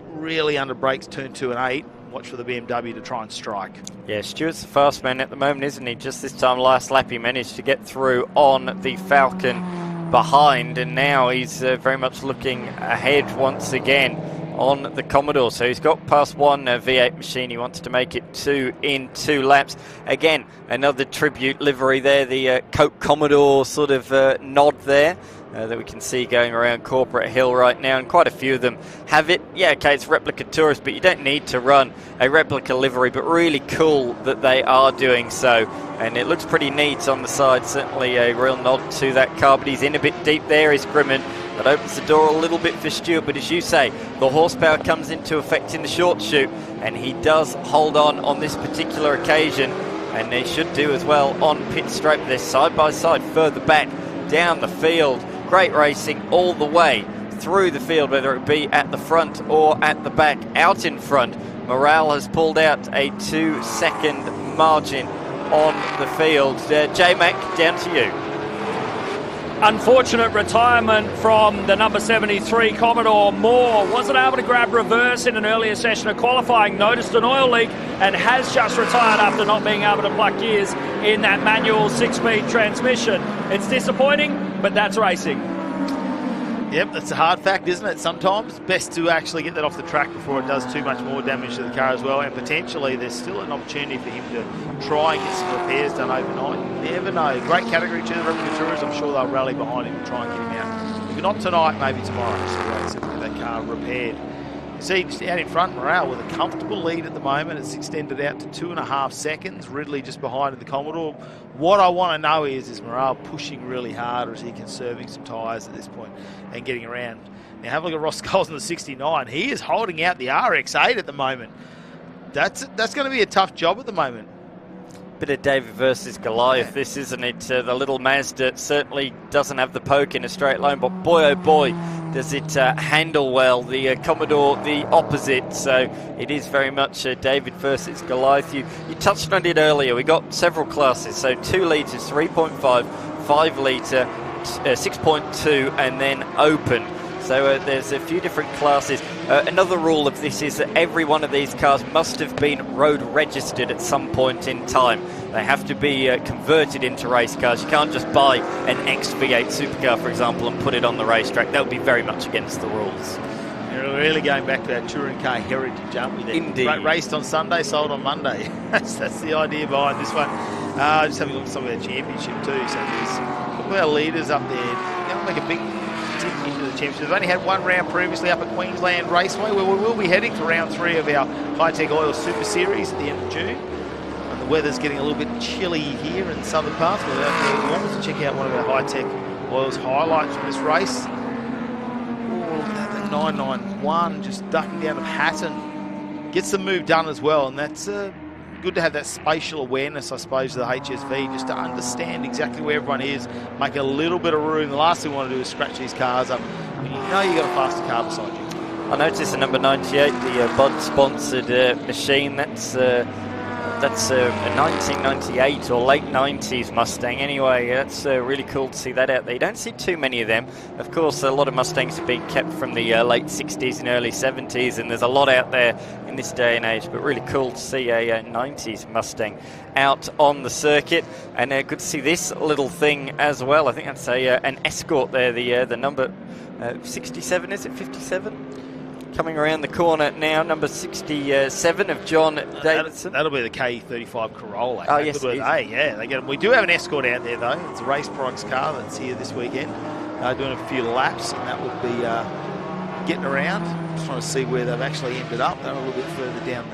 really under brakes turn 2 and 8. Watch for the BMW to try and strike. Yeah, Stewart's the fast man at the moment, isn't he? Just this time last lap he managed to get through on the Falcon behind, and now he's very much looking ahead once again on the Commodore. So he's got past one V8 machine. He wants to make it 2 in 2 laps. Again, another tribute livery there, the Coke Commodore sort of nod there that we can see going around Corporate Hill right now, and quite a few of them have it. Yeah, okay, it's Replica Tourist, but you don't need to run a Replica livery, but really cool that they are doing so. And it looks pretty neat on the side, certainly a real nod to that car, but he's in a bit deep there, is Grimmin. That opens the door a little bit for Stewart, but as you say, the horsepower comes into effect in the short shoot, and he does hold on this particular occasion, and he should do as well on pit straight. They're side by side further back down the field. Great racing all the way through the field, whether it be at the front or at the back. Out in front, Morale has pulled out a 2-second margin on the field. J-Mac, down to you. Unfortunate retirement from the number 73 Commodore. Moore wasn't able to grab reverse in an earlier session of qualifying, noticed an oil leak and has just retired after not being able to pluck gears in that manual 6-speed transmission. It's disappointing, but that's racing. Yep, that's a hard fact, isn't it? Sometimes best to actually get that off the track before it does too much more damage to the car as well, and potentially there's still an opportunity for him to try and get some repairs done overnight. You never know. Great category to the Replica Tours. I'm sure they'll rally behind him and try and get him out. If not tonight, maybe tomorrow. So get that car repaired. See, just out in front, Morale with a comfortable lead at the moment. It's extended out to 2.5 seconds. Ridley just behind in the Commodore. What I want to know is Morale pushing really hard, or is he conserving some tyres at this point and getting around? Now have a look at Ross Scholes in the 69. He is holding out the RX-8 at the moment. That's going to be a tough job at the moment. Bit of David versus Goliath, this, isn't it? The little Mazda certainly doesn't have the poke in a straight line, but boy, oh boy, does it handle well. The Commodore, the opposite. So it is very much David versus Goliath. You touched on it earlier. We got several classes. So 2 litres, 3.5, 5 litre, 6.2, and then open. So there's a few different classes. Another rule of this is that every one of these cars must have been road registered at some point in time. They have to be converted into race cars. You can't just buy an X-V8 supercar, for example, and put it on the racetrack. That would be very much against the rules. You're really going back to our touring car heritage, aren't we? Indeed. Raced on Sunday, sold on Monday. That's the idea behind this one. Just having a look at some of our championship too. So there's a couple of our leaders up there. You're going to make a big tip into the championship. They've only had one round previously up at Queensland Raceway, where we will be heading for round 3 of our Hi-Tec Oil Super Series at the end of June. And the weather's getting a little bit chilly here in southern parts. We're out there warm to check out one of our Hi-Tec Oil's highlights from this race. Oh, look at that 991 just ducking down to Hatton. Gets the move done as well, and that's good to have that spatial awareness, I suppose, of the HSV, just to understand exactly where everyone is, make a little bit of room. The last thing we want to do is scratch these cars up when you know you've got a faster car beside you. I noticed the number 98, the Bud-sponsored machine. That's a 1998 or late 90s Mustang. Anyway, that's really cool to see that out there. You don't see too many of them. Of course, a lot of Mustangs have been kept from the late 60s and early 70s, and there's a lot out there in this day and age, but really cool to see a 90s Mustang out on the circuit. And good to see this little thing as well. I think that's an Escort there, the number 67, is it 57? Coming around the corner now, number 67 of John Davidson. That'll be the K35 Corolla. Oh, yes, it is. Yeah, they get them. We do have an Escort out there, though. It's a race products car that's here this weekend. Doing a few laps, and that would be getting around. Just trying to see where they've actually ended up. They're a little bit further down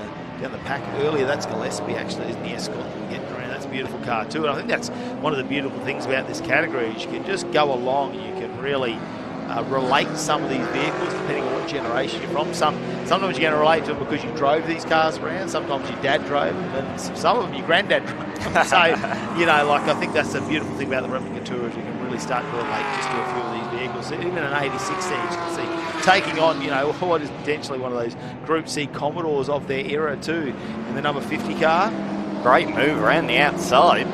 the pack. Earlier, that's Gillespie, actually, isn't the Escort? Getting around. That's a beautiful car, too. And I think that's one of the beautiful things about this category is you can just go along and you can really relate some of these vehicles depending on what generation you're from. Sometimes you're going to relate to them because you drove these cars around. Sometimes your dad drove them, and some of them your granddad drove. So, I think that's the beautiful thing about the Replica Tour is we can really start to relate just to a few of these vehicles. Even an 86 there, you can see taking on, what is potentially one of those Group C Commodores of their era too, in the number 50 car. Great move around the outside.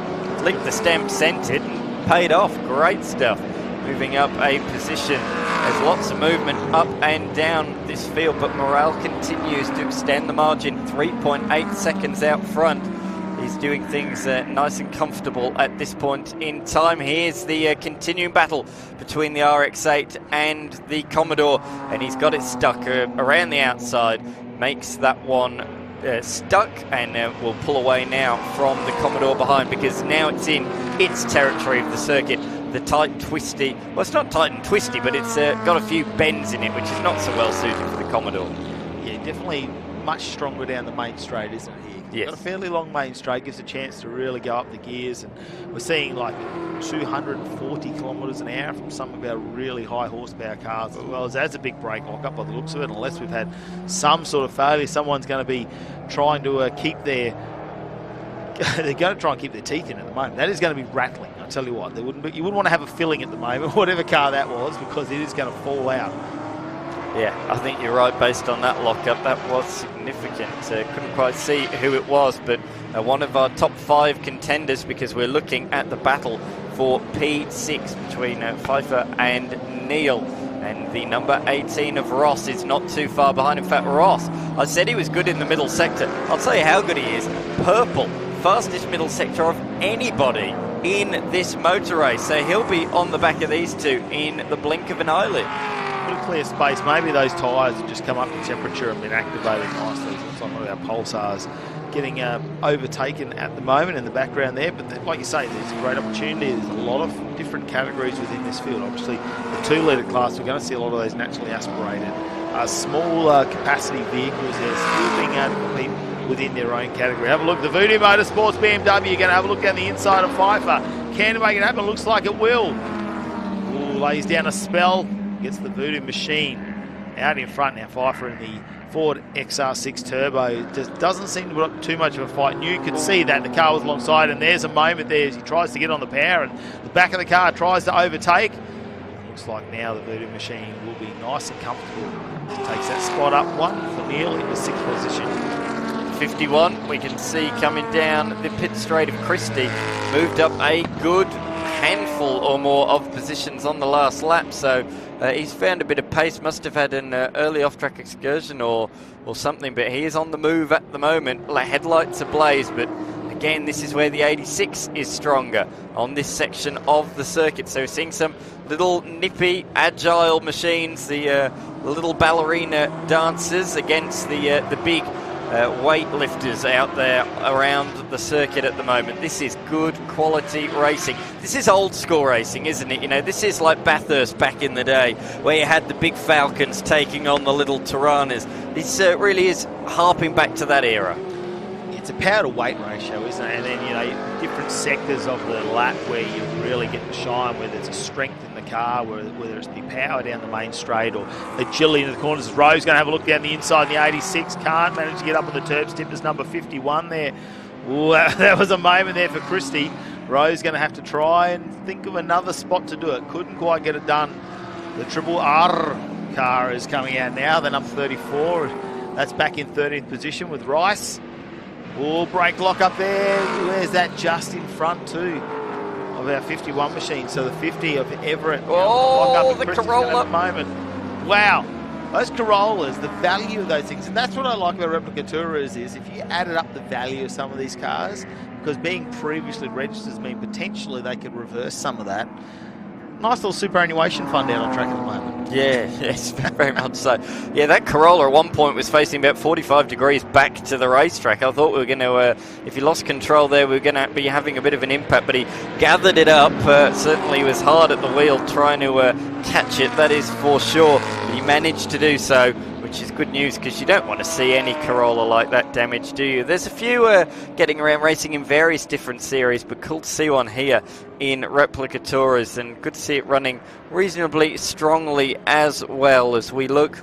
Licked the stamp, sent it, and paid off. Great stuff. Moving up a position. There's lots of movement up and down this field, but Morale continues to extend the margin. 3.8 seconds out front. He's doing things nice and comfortable at this point in time. Here's the continuing battle between the RX-8 and the Commodore, and he's got it stuck around the outside. Makes that one stuck, and will pull away now from the Commodore behind, because now it's in its territory of the circuit. The tight and twisty, well, it's not tight and twisty, but it's got a few bends in it, which is not so well suited for the Commodore. Yeah, definitely much stronger down the main straight, isn't it, here? Yes. Got a fairly long main straight, gives a chance to really go up the gears, and we're seeing like 240 kilometres an hour from some of our really high horsepower cars, as well as that's a big brake lock up by the looks of it. Unless we've had some sort of failure, someone's going to be trying to keep their they're going to try and keep their teeth in at the moment. That is going to be rattling. I tell you what, you wouldn't want to have a filling at the moment, whatever car that was, because it is going to fall out. Yeah, I think you're right based on that lockup. That was significant. Couldn't quite see who it was, but one of our top 5 contenders, because we're looking at the battle for P6 between Pfeiffer and Neal. And the number 18 of Ross is not too far behind. In fact, Ross, I said he was good in the middle sector. I'll tell you how good he is. Purple, fastest middle sector of anybody in this motor race. So he'll be on the back of these two in the blink of an eyelid. Little clear space. Maybe those tyres have just come up in temperature and been activated nicely. Looks like one of our Pulsars getting overtaken at the moment in the background there. But like you say, there's a great opportunity. There's a lot of different categories within this field. Obviously, the 2-litre class, we're going to see a lot of those naturally aspirated, small capacity vehicles. They're still being able to compete within their own category. Have a look at the Voodoo Motorsports BMW. You're going to have a look down the inside of Pfeiffer. Can it make it happen? Looks like it will. Ooh, lays down a spell. Gets the Voodoo machine out in front now. Pfeiffer in the Ford XR6 Turbo just doesn't seem to put up too much of a fight. And you could see that the car was alongside, and there's a moment there as he tries to get on the power, and the back of the car tries to overtake. It looks like now the Voodoo machine will be nice and comfortable. He takes that spot up one for Neil into 6th position. 51, we can see coming down the pit straight of Christie, moved up a good handful or more of positions on the last lap, so he's found a bit of pace, must have had an early off-track excursion or something, but he is on the move at the moment. Headlights ablaze, but again, this is where the 86 is stronger on this section of the circuit, so we're seeing some little nippy, agile machines, the little ballerina dancers against the big weightlifters out there around the circuit at the moment. This is good quality racing. This is old school racing, isn't it? You know, this is like Bathurst back in the day, where you had the big Falcons taking on the little Tiranas. This really is harping back to that era. It's a power to weight ratio, isn't it? And then, you know, different sectors of the lap where you really get to shine, where there's a strength in the car, whether it's the power down the main straight or agility into the corners. Rowe's going to have a look down the inside. The 86 can't manage to get up on the turb stiffness, number 51 there. Ooh, that was a moment there for Christie. Rowe's going to have to try and think of another spot to do it. Couldn't quite get it done. The Triple R car is coming out now. Then up 34. That's back in 13th position with Rice. Oh, brake lock up there. Where's that? Just in front too of our 51 machine. So the 50 of Everett. Oh, the Corolla moment. Wow. Those Corollas, the value of those things, and that's what I like about Replica Tourers is if you added up the value of some of these cars, because being previously registered means potentially they could reverse some of that. Nice little superannuation fund out on track at the moment. Yeah, yes, very much so. Yeah, that Corolla at one point was facing about 45 degrees back to the racetrack. I thought we were going to, if he lost control there, we were going to be having a bit of an impact, but he gathered it up. Certainly was hard at the wheel trying to catch it, that is for sure. But he managed to do so, which is good news because you don't want to see any Corolla like that damaged, do you? There's a few getting around racing in various different series, but cool to see one here in Replica Tourers, and good to see it running reasonably strongly as well as we look.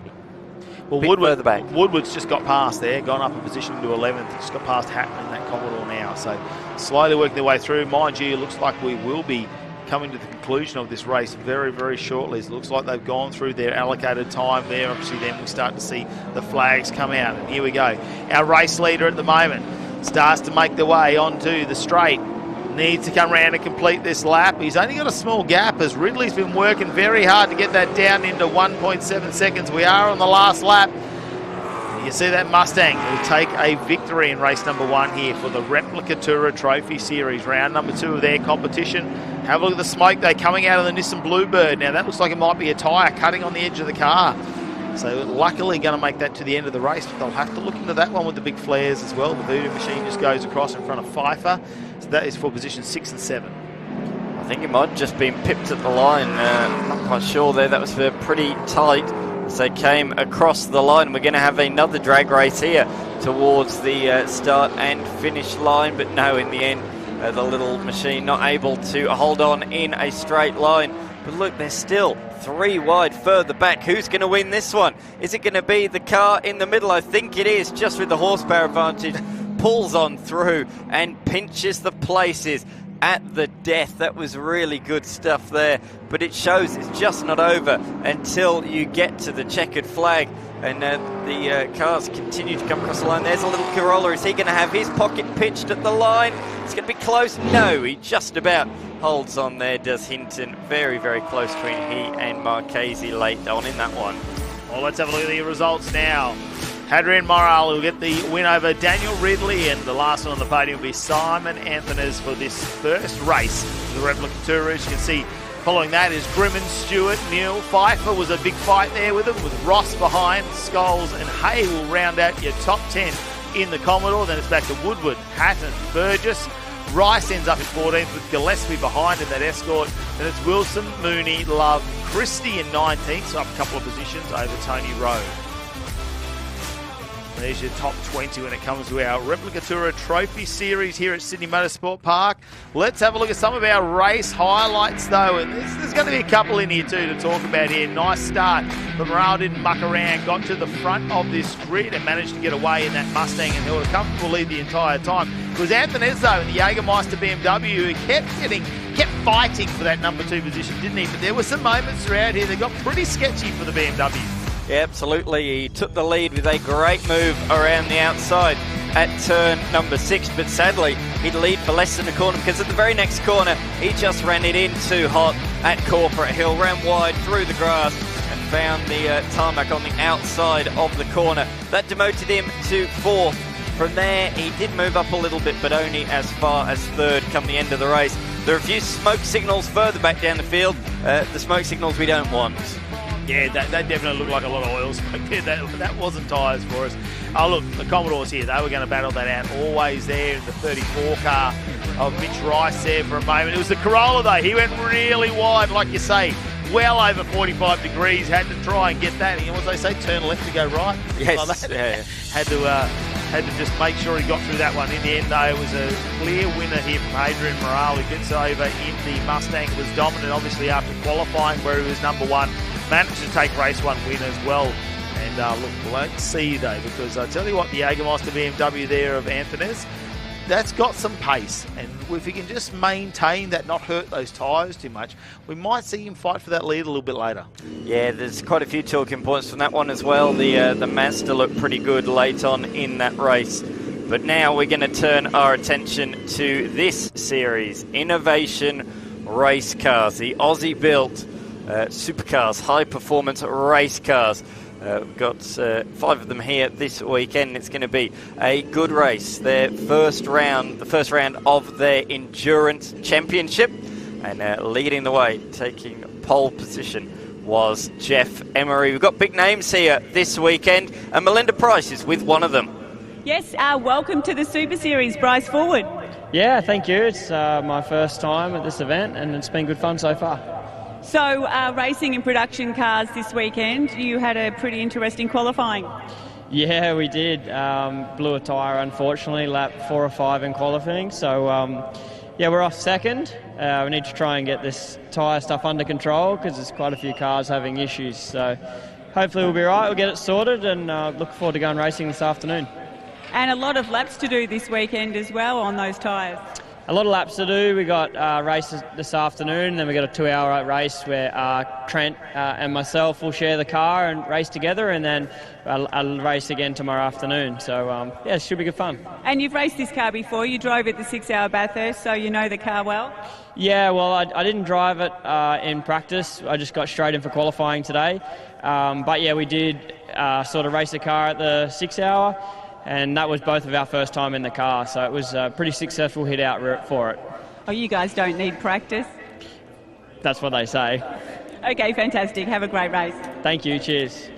Well, Woodward's just got past there, gone up a position into 11th. Just got past Hatton in that Commodore now, so slowly working their way through. Mind you, it looks like we will be coming to the conclusion of this race very, very shortly. It looks like they've gone through their allocated time there. Obviously, then we start to see the flags come out. And here we go. Our race leader at the moment starts to make the way onto the straight. Needs to come around and complete this lap. He's only got a small gap as Ridley's been working very hard to get that down into 1.7 seconds. We are on the last lap. You see that Mustang will take a victory in race number 1 here for the Replica Tourer Trophy Series, round number 2 of their competition. Have a look at the smoke though coming out of the Nissan Bluebird. Now that looks like it might be a tyre cutting on the edge of the car. So luckily going to make that to the end of the race, but they'll have to look into that one with the big flares as well. The Voodoo machine just goes across in front of Pfeiffer. So that is for position 6 and 7. I think it might have just been pipped at the line. Not quite sure there. That was pretty tight as they came across the line. We're going to have another drag race here towards the start and finish line, but no, in the end, the little machine not able to hold on in a straight line. But look, they're still 3 wide further back. Who's going to win this one? Is it going to be the car in the middle? I think it is, just with the horsepower advantage. Pulls on through and pinches the places at the death. That was really good stuff there. But it shows it's just not over until you get to the checkered flag. And the cars continue to come across the line. There's a little Corolla. Is he going to have his pocket pitched at the line? It's going to be close. No, he just about holds on there, does Hinton. Very, very close between he and Marchese late on in that one. Well, let's have a look at the results now. Hadrian Morale will get the win over Daniel Ridley, and the last one on the podium will be Simon Anthony's for this first race of the Replica Tour. As you can see, following that is Grimman, Stewart, Neil. Pfeiffer was a big fight there with him, with Ross behind. Scholes and Hay will round out your top 10 in the Commodore. Then it's back to Woodward, Hatton, Burgess. Rice ends up in 14th with Gillespie behind in that Escort. Then it's Wilson, Mooney, Love, Christie in 19th, so up a couple of positions over Tony Rowe. there's your top 20 when it comes to our Replica Tourer Trophy Series here at Sydney Motorsport Park. Let's have a look at some of our race highlights, though. And there's going to be a couple in here, too, to talk about here. Nice start, but Morale didn't muck around. Got to the front of this grid and managed to get away in that Mustang and held a comfortable lead the entire time. It was Anthony, though, in the Jägermeister BMW who kept fighting for that number 2 position, didn't he? But there were some moments throughout here that got pretty sketchy for the BMW. Yeah, absolutely. He took the lead with a great move around the outside at turn number 6, but sadly he'd lead for less than a corner because at the very next corner he just ran it in too hot at Corporate Hill, ran wide through the grass and found the tarmac on the outside of the corner. That demoted him to 4th. From there he did move up a little bit, but only as far as 3rd come the end of the race. There are a few smoke signals further back down the field, the smoke signals we don't want. Yeah, that definitely looked like a lot of oil smoke there. That wasn't tyres for us. Oh, look, the Commodores here, they were going to battle that out. Always there in the 34 car of Mitch Rice there for a moment. It was the Corolla, though. He went really wide, like you say, well over 45 degrees. Had to try and get that. And what they say, turn left to go right? Yes, like that. Yeah. Had to just make sure he got through that one. In the end, though, it was a clear winner here from Adrian Morale, who gets over in the Mustang. It was dominant, obviously, after qualifying, where he was number 1. Managed to take race 1 win as well. And look, let's see, though, because I tell you what, the Jägermeister BMW there of Anthony's, that's got some pace. And if he can just maintain that, not hurt those tyres too much, we might see him fight for that lead a little bit later. Yeah, there's quite a few talking points from that one as well. The Mazda looked pretty good late on in that race. But now we're going to turn our attention to this series, Innovation Race Cars, the Aussie-built supercars, high-performance race cars. We've got 5 of them here this weekend. It's going to be a good race. The first round of their endurance championship, and leading the way, taking pole position, was Jeff Emery. We've got big names here this weekend, and Melinda Price is with one of them. Yes, welcome to the Super Series, Bryce Forward. Yeah, thank you. It's my first time at this event, and it's been good fun so far. So, racing in production cars this weekend, you had a pretty interesting qualifying. Yeah, we did. Blew a tyre, unfortunately, lap 4 or 5 in qualifying. So, yeah, we're off 2nd. We need to try and get this tyre stuff under control because there's quite a few cars having issues. So, hopefully we'll be right. We'll get it sorted and look forward to going racing this afternoon. And a lot of laps to do this weekend as well on those tyres. A lot of laps to do. We got races this afternoon, and then we got a 2-hour race where Trent and myself will share the car and race together, and then I'll race again tomorrow afternoon. So yeah, it should be good fun. And you've raced this car before. You drove it the 6-hour Bathurst, so you know the car well. Yeah, well, I didn't drive it in practice. I just got straight in for qualifying today. But yeah, we did sort of race the car at the 6-hour. And that was both of our first time in the car, so it was a pretty successful hit out for it. Oh, you guys don't need practice? That's what they say. Okay, fantastic. Have a great race. Thank you. Cheers.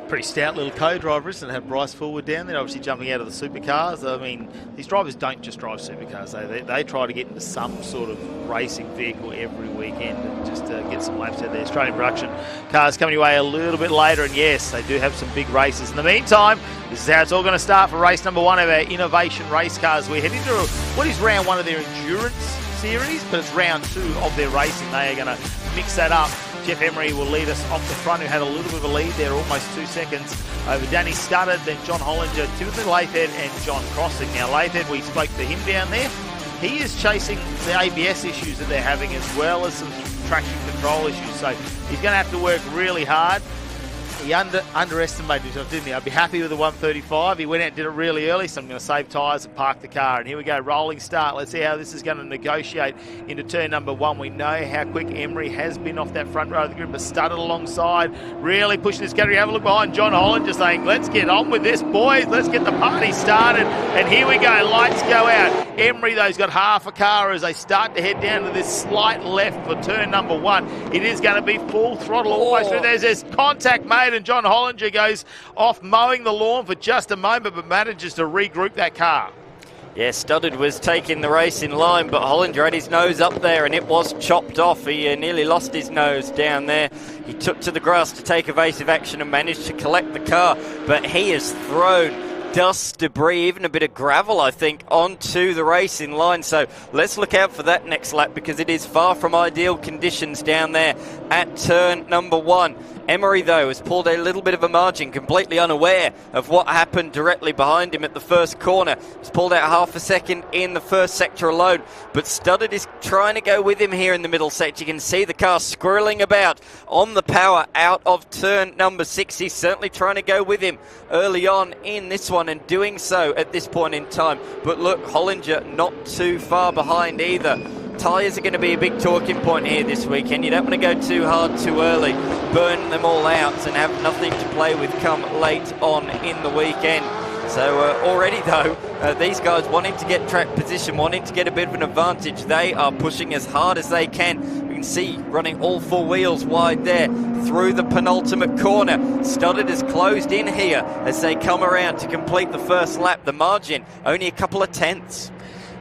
Pretty stout little co-driver, isn't it? Have Bryce Forward down there, obviously jumping out of the supercars. I mean, these drivers don't just drive supercars. They try to get into some sort of racing vehicle every weekend and just get some laps out there. Australian production cars coming away a little bit later, and yes, they do have some big races. In the meantime, this is how it's all going to start for race number 1 of our Innovation Race Cars. We're heading to what is round 1 of their endurance series, but it's round 2 of their racing. They are going to mix that up. Jeff Emery will lead us off the front, who had a little bit of a lead there, almost 2 seconds over Danny Studdard, then John Hollinger, Timothy Lathed and John Crossing. Now Lathed, we spoke to him down there. He is chasing the ABS issues that they're having as well as some traction control issues. So he's going to have to work really hard. He underestimated himself, didn't he? I'd be happy with the 135. He went out and did it really early, so I'm going to save tyres and park the car. And here we go, rolling start. Let's see how this is going to negotiate into turn number 1. We know how quick Emery has been off that front row of the grid, but Studdard alongside, really pushing this category. Have a look behind John Holland, just saying, let's get on with this, boys. Let's get the party started. And here we go, lights go out. Emery, though, has got half a car as they start to head down to this slight left for turn number 1. It is going to be full throttle almost through. There's contact made, and John Hollinger goes off mowing the lawn for just a moment, but manages to regroup that car. Yeah, Studdard was taking the race in line, but Hollinger had his nose up there and it was chopped off. He nearly lost his nose down there. He took to the grass to take evasive action and managed to collect the car, but he has thrown dust, debris, even a bit of gravel, I think, onto the racing line. So let's look out for that next lap, because it is far from ideal conditions down there at turn number 1. Emery, though, has pulled a little bit of a margin, completely unaware of what happened directly behind him at the first corner. He's pulled out half a second in the first sector alone, but Studdard is trying to go with him here in the middle sector. You can see the car squirreling about on the power out of turn number 6. He's certainly trying to go with him early on in this one and doing so at this point in time. But look, Hollinger not too far behind either. Tyres are going to be a big talking point here this weekend. You don't want to go too hard too early, burn them all out and have nothing to play with come late on in the weekend. So already though, these guys wanting to get track position, wanting to get a bit of an advantage, they are pushing as hard as they can. We can see running all 4 wheels wide there through the penultimate corner. Studdard has closed in here as they come around to complete the first lap. The margin only a couple of tenths.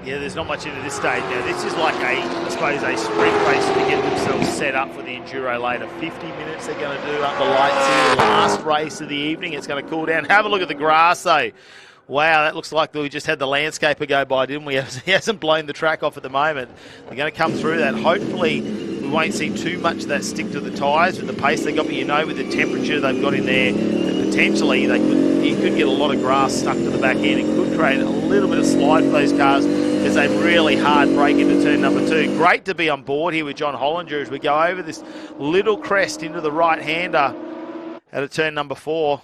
Yeah, there's not much into this stage now. This is like I suppose, a sprint race to get themselves set up for the Enduro later. 50 minutes they're going to do up the lights here. The last race of the evening. It's going to cool down. Have a look at the grass, though. Wow, that looks like we just had the landscaper go by, didn't we? He hasn't blown the track off at the moment. They're going to come through that. Hopefully, we won't see too much of that stick to the tyres with the pace they got. But you know, with the temperature they've got in there, that potentially you could get a lot of grass stuck to the back end. It could create a little bit of slide for those cars as they really hard break into turn number 2. Great to be on board here with John Hollinger as we go over this little crest into the right-hander out of turn number 4.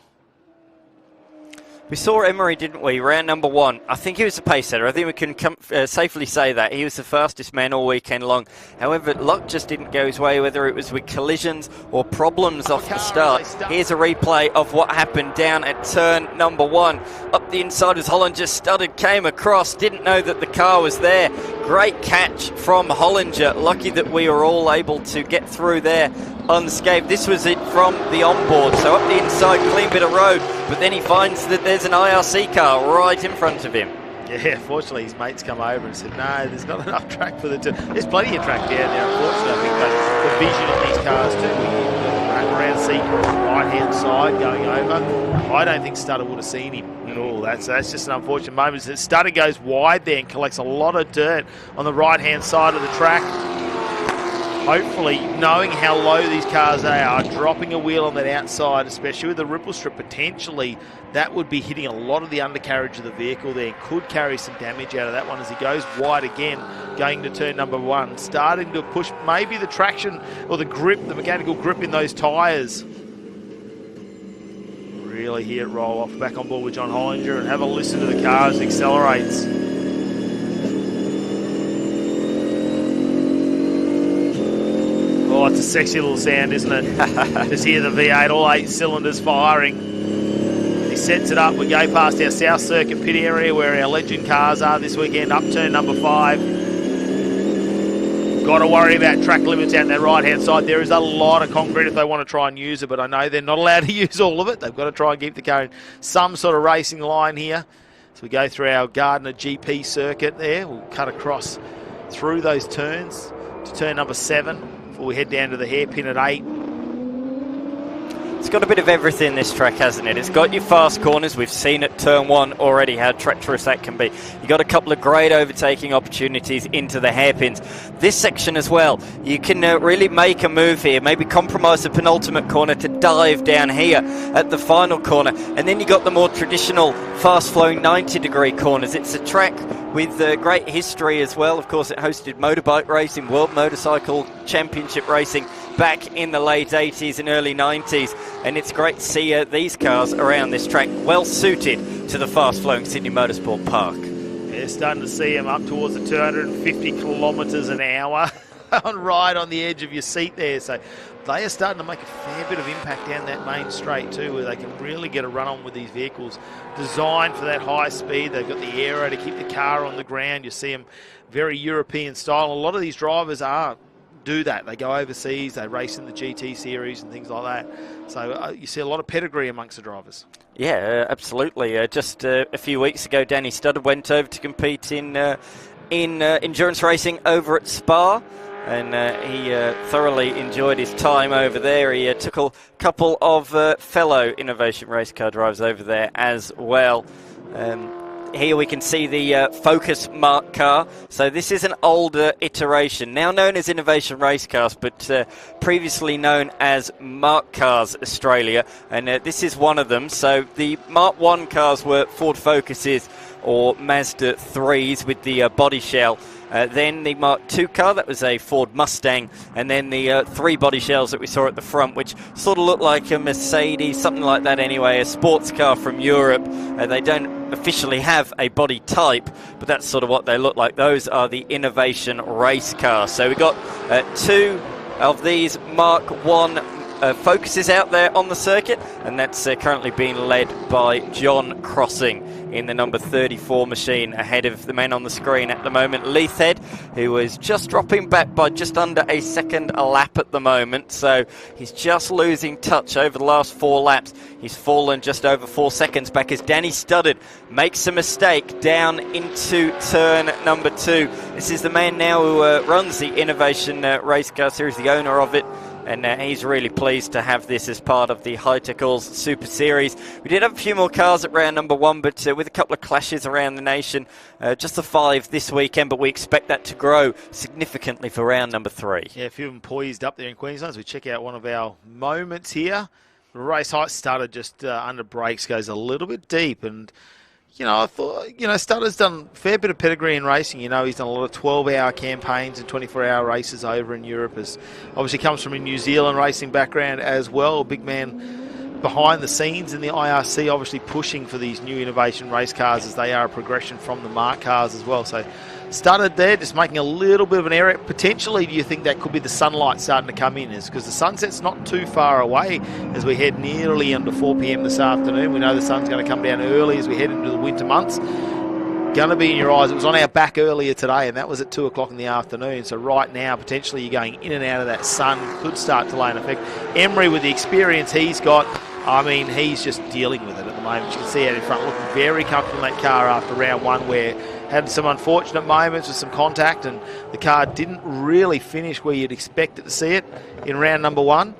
We saw Emery, didn't we? Round number 1. I think he was the pace setter. I think we can safely say that. He was the fastest man all weekend long. However, luck just didn't go his way, whether it was with collisions or problems off the start. Here's a replay of what happened down at turn number 1. Up the inside was Hollinger. Studdard came across, didn't know that the car was there. Great catch from Hollinger. Lucky that we were all able to get through there unscathed. This was it from the onboard. So up the inside, clean bit of road, but then he finds that there's an IRC car right in front of him. Yeah, fortunately his mates come over and said, no, there's not enough track for the two. There's plenty of track down there, unfortunately. I think the vision on these cars too, the wrap-around seat on the right-hand side going over, I don't think Studdard would have seen him at all. So that's just an unfortunate moment. Studdard goes wide there and collects a lot of dirt on the right-hand side of the track. Hopefully, knowing how low these cars are, dropping a wheel on that outside, especially with the ripple strip, potentially that would be hitting a lot of the undercarriage of the vehicle there and could carry some damage out of that one as he goes wide again, going to turn number 1, starting to push maybe the traction or the grip, the mechanical grip in those tyres. Really hear it roll off. Back on board with John Hollinger and have a listen to the car as it accelerates. Oh, it's a sexy little sound, isn't it? Just hear the V8, all 8 cylinders firing. He sets it up. We go past our South Circuit pit area where our legend cars are this weekend, up turn number 5. Got to worry about track limits out that right-hand side. There is a lot of concrete if they want to try and use it, but I know they're not allowed to use all of it. They've got to try and keep the car in some sort of racing line here. So we go through our Gardner GP circuit there. We'll cut across through those turns to turn number 7. Before we head down to the hairpin at 8. It's got a bit of everything, this track, hasn't it? It's got your fast corners. We've seen at turn 1 already how treacherous that can be. You've got a couple of great overtaking opportunities into the hairpins. This section as well, you can really make a move here, maybe compromise the penultimate corner to dive down here at the final corner. And then you got the more traditional fast-flowing 90-degree corners. It's a track with great history as well. Of course, it hosted motorbike racing, World Motorcycle Championship racing back in the late 80s and early 90s. And it's great to see these cars around this track, well suited to the fast-flowing Sydney Motorsport Park. Yeah, starting to see them up towards the 250 kilometres an hour right on the edge of your seat there. So they are starting to make a fair bit of impact down that main straight too, where they can really get a run on with these vehicles. Designed for that high speed. They've got the aero to keep the car on the ground. You see them very European style. A lot of these drivers are do that. They go overseas, they race in the GT series and things like that. So you see a lot of pedigree amongst the drivers. Yeah, absolutely. Just a few weeks ago, Danny Studdard went over to compete in endurance racing over at Spa, and he thoroughly enjoyed his time over there. He took a couple of fellow Innovation Race Car drivers over there as well. Here we can see the Focus Mark car. So this is an older iteration, now known as Innovation Race Cars, but previously known as Mark Cars Australia. And this is one of them. So the Mark 1 cars were Ford Focuses or Mazda 3s with the body shell. Then the Mark II car, that was a Ford Mustang, and then the 3 body shells that we saw at the front, which sort of looked like a Mercedes, something like that anyway, a sports car from Europe. They don't officially have a body type, but that's sort of what they look like. Those are the Innovation Race Cars. So we've got 2 of these Mark 1 Focuses out there on the circuit, and that's currently being led by John Crossing in the number 34 machine, ahead of the man on the screen at the moment, Leithhead, who is just dropping back by just under a second a lap at the moment. So he's just losing touch over the last 4 laps. He's fallen just over 4 seconds back as Danny Studdard makes a mistake down into turn number 2. This is the man now who runs the Innovation Race Car Series, the owner of it. And he's really pleased to have this as part of the Hi-Tec Super Series. We did have a few more cars at round number 1, but with a couple of clashes around the nation, just the 5 this weekend, but we expect that to grow significantly for round number 3. Yeah, a few of them poised up there in Queensland as we check out one of our moments here. The race height started just under brakes, goes a little bit deep, and I thought, Studdar's done a fair bit of pedigree in racing. He's done a lot of 12-hour campaigns and 24-hour races over in Europe. Obviously comes from a New Zealand racing background as well. A big man behind the scenes in the IRC, obviously pushing for these new Innovation Race Cars as they are a progression from the Mark cars as well. So Studdard there, just making a little bit of an error. Potentially, do you think that could be the sunlight starting to come in? Because the sunset's not too far away as we head nearly into 4 p.m. this afternoon. We know the sun's going to come down early as we head into the winter months. Going to be in your eyes. It was on our back earlier today, and that was at 2 o'clock in the afternoon. So right now, potentially you're going in and out of that sun. Could start to lay an effect. Emery, with the experience he's got, he's just dealing with it at the moment. You can see out in front, looking very comfortable in that car after round 1, where had some unfortunate moments with some contact, and the car didn't really finish where you'd expect it to see it in round number 1.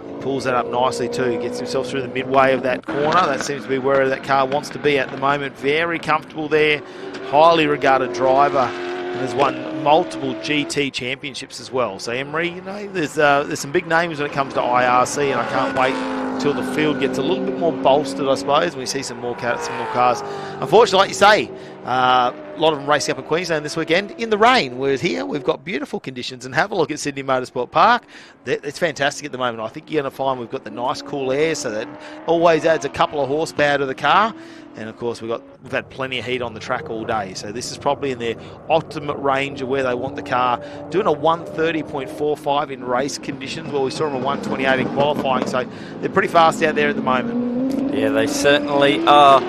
He pulls that up nicely too, gets himself through the midway of that corner. That seems to be where that car wants to be at the moment. Very comfortable there, highly regarded driver, and has won multiple GT championships as well. So Emery, there's some big names when it comes to IRC, and I can't wait until the field gets a little bit more bolstered, I suppose, and we see some more cars. Unfortunately, like you say, a lot of them racing up in Queensland this weekend in the rain, whereas here we've got beautiful conditions. And have a look at Sydney Motorsport Park. It's fantastic at the moment. I think you're going to find we've got the nice cool air, so that always adds a couple of horsepower to the car. And of course, we've had plenty of heat on the track all day. So this is probably in their ultimate range of where they want the car. Doing a 130.45 in race conditions. Well, we saw them a 128 in qualifying. So they're pretty fast out there at the moment. Yeah, they certainly are.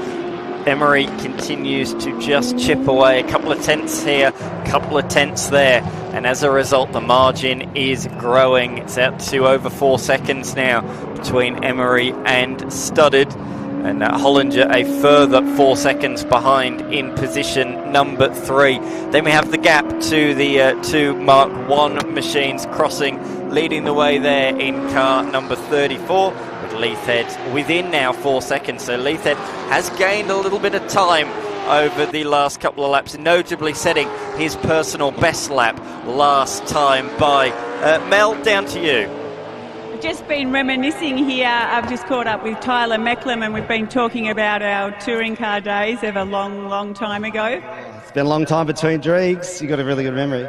Emery continues to just chip away. A couple of tenths here, a couple of tenths there. And as a result, the margin is growing. It's out to over 4 seconds now between Emery and Studdard. And Hollinger a further 4 seconds behind in position number 3. Then we have the gap to the 2 Mark 1 machines. Crossing leading the way there in car number 34. With Leithhead within now 4 seconds. So Leithhead has gained a little bit of time over the last couple of laps, notably setting his personal best lap last time by. Mel, down to you. Just been reminiscing here. I've just caught up with Tyler Mecklem, and we've been talking about our touring car days of a long, long time ago. It's been a long time between dregs. You've got a really good memory.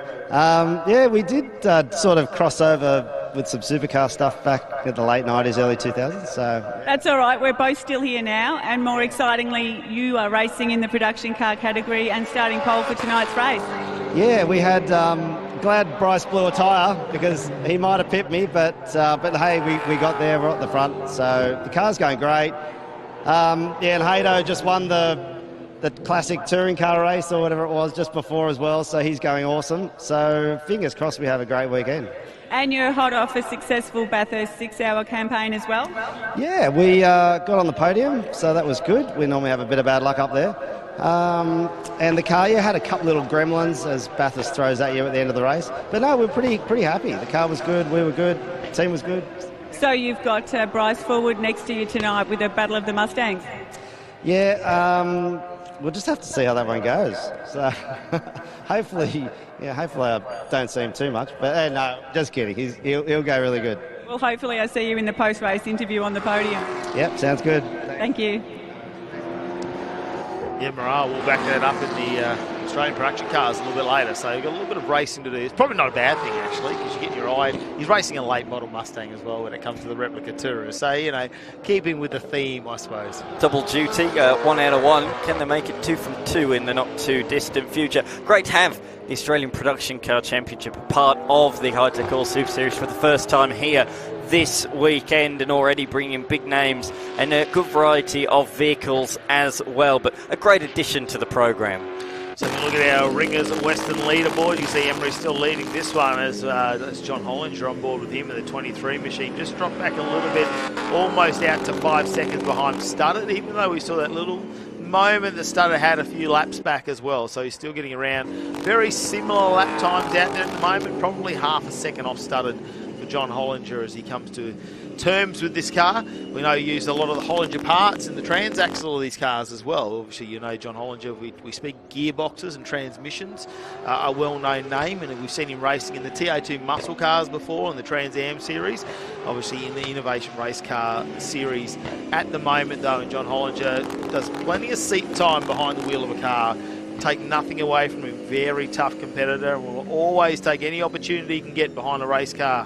We did sort of cross over with some supercar stuff back in the late 90s, early 2000s. So that's all right. We're both still here now, and more excitingly, you are racing in the production car category and starting pole for tonight's race. Yeah, we had... glad Bryce blew a tyre because he might have pipped me, but hey, we got there, we're at the front, so the car's going great. And Haydo just won the the classic touring car race or whatever it was just before as well, so he's going awesome. So fingers crossed we have a great weekend. And you're hot off a successful Bathurst 6-hour campaign as well? Yeah, we got on the podium, so that was good. We normally have a bit of bad luck up there. And the car, had a couple little gremlins as Bathurst throws at you at the end of the race. But no, we're pretty happy. The car was good, we were good, the team was good. So you've got Bryce Forward next to you tonight with a battle of the Mustangs? Yeah, we'll just have to see how that one goes. So hopefully I don't see him too much. But no, just kidding. He'll go really good. Well, hopefully I see you in the post-race interview on the podium. Yep, sounds good. Thank you. Yeah, Marras will back that up in the Australian production cars a little bit later, so you've got a little bit of racing to do. It's probably not a bad thing, actually, because you get your eye. He's racing a late model Mustang as well when it comes to the Replica Tourist, so, keeping with the theme, I suppose. Double duty, 1 out of 1. Can they make it 2 from 2 in the not too distant future? Great to have the Australian Production Car Championship a part of the Hi-Tec All Super Series for the first time here this weekend, and already bringing big names and a good variety of vehicles as well, but a great addition to the program. So if you look at our ringers at Western leaderboard, you see Emery still leading this one as John Hollinger on board with him in the 23 machine. Just dropped back a little bit, almost out to 5 seconds behind Studdard, even though we saw that little moment that Studdard had a few laps back as well. So he's still getting around. Very similar lap times out there at the moment, probably half a second off Studdard for John Hollinger as he comes to terms with this car. We know he used a lot of the Hollinger parts in the transaxle of these cars as well. Obviously, John Hollinger, we speak gearboxes and transmissions, a well-known name, and we've seen him racing in the TO2 muscle cars before in the Trans Am series, obviously in the Innovation Race Car series at the moment though, and John Hollinger does plenty of seat time behind the wheel of a car. Take nothing away from him, very tough competitor, and will always take any opportunity he can get behind a race car.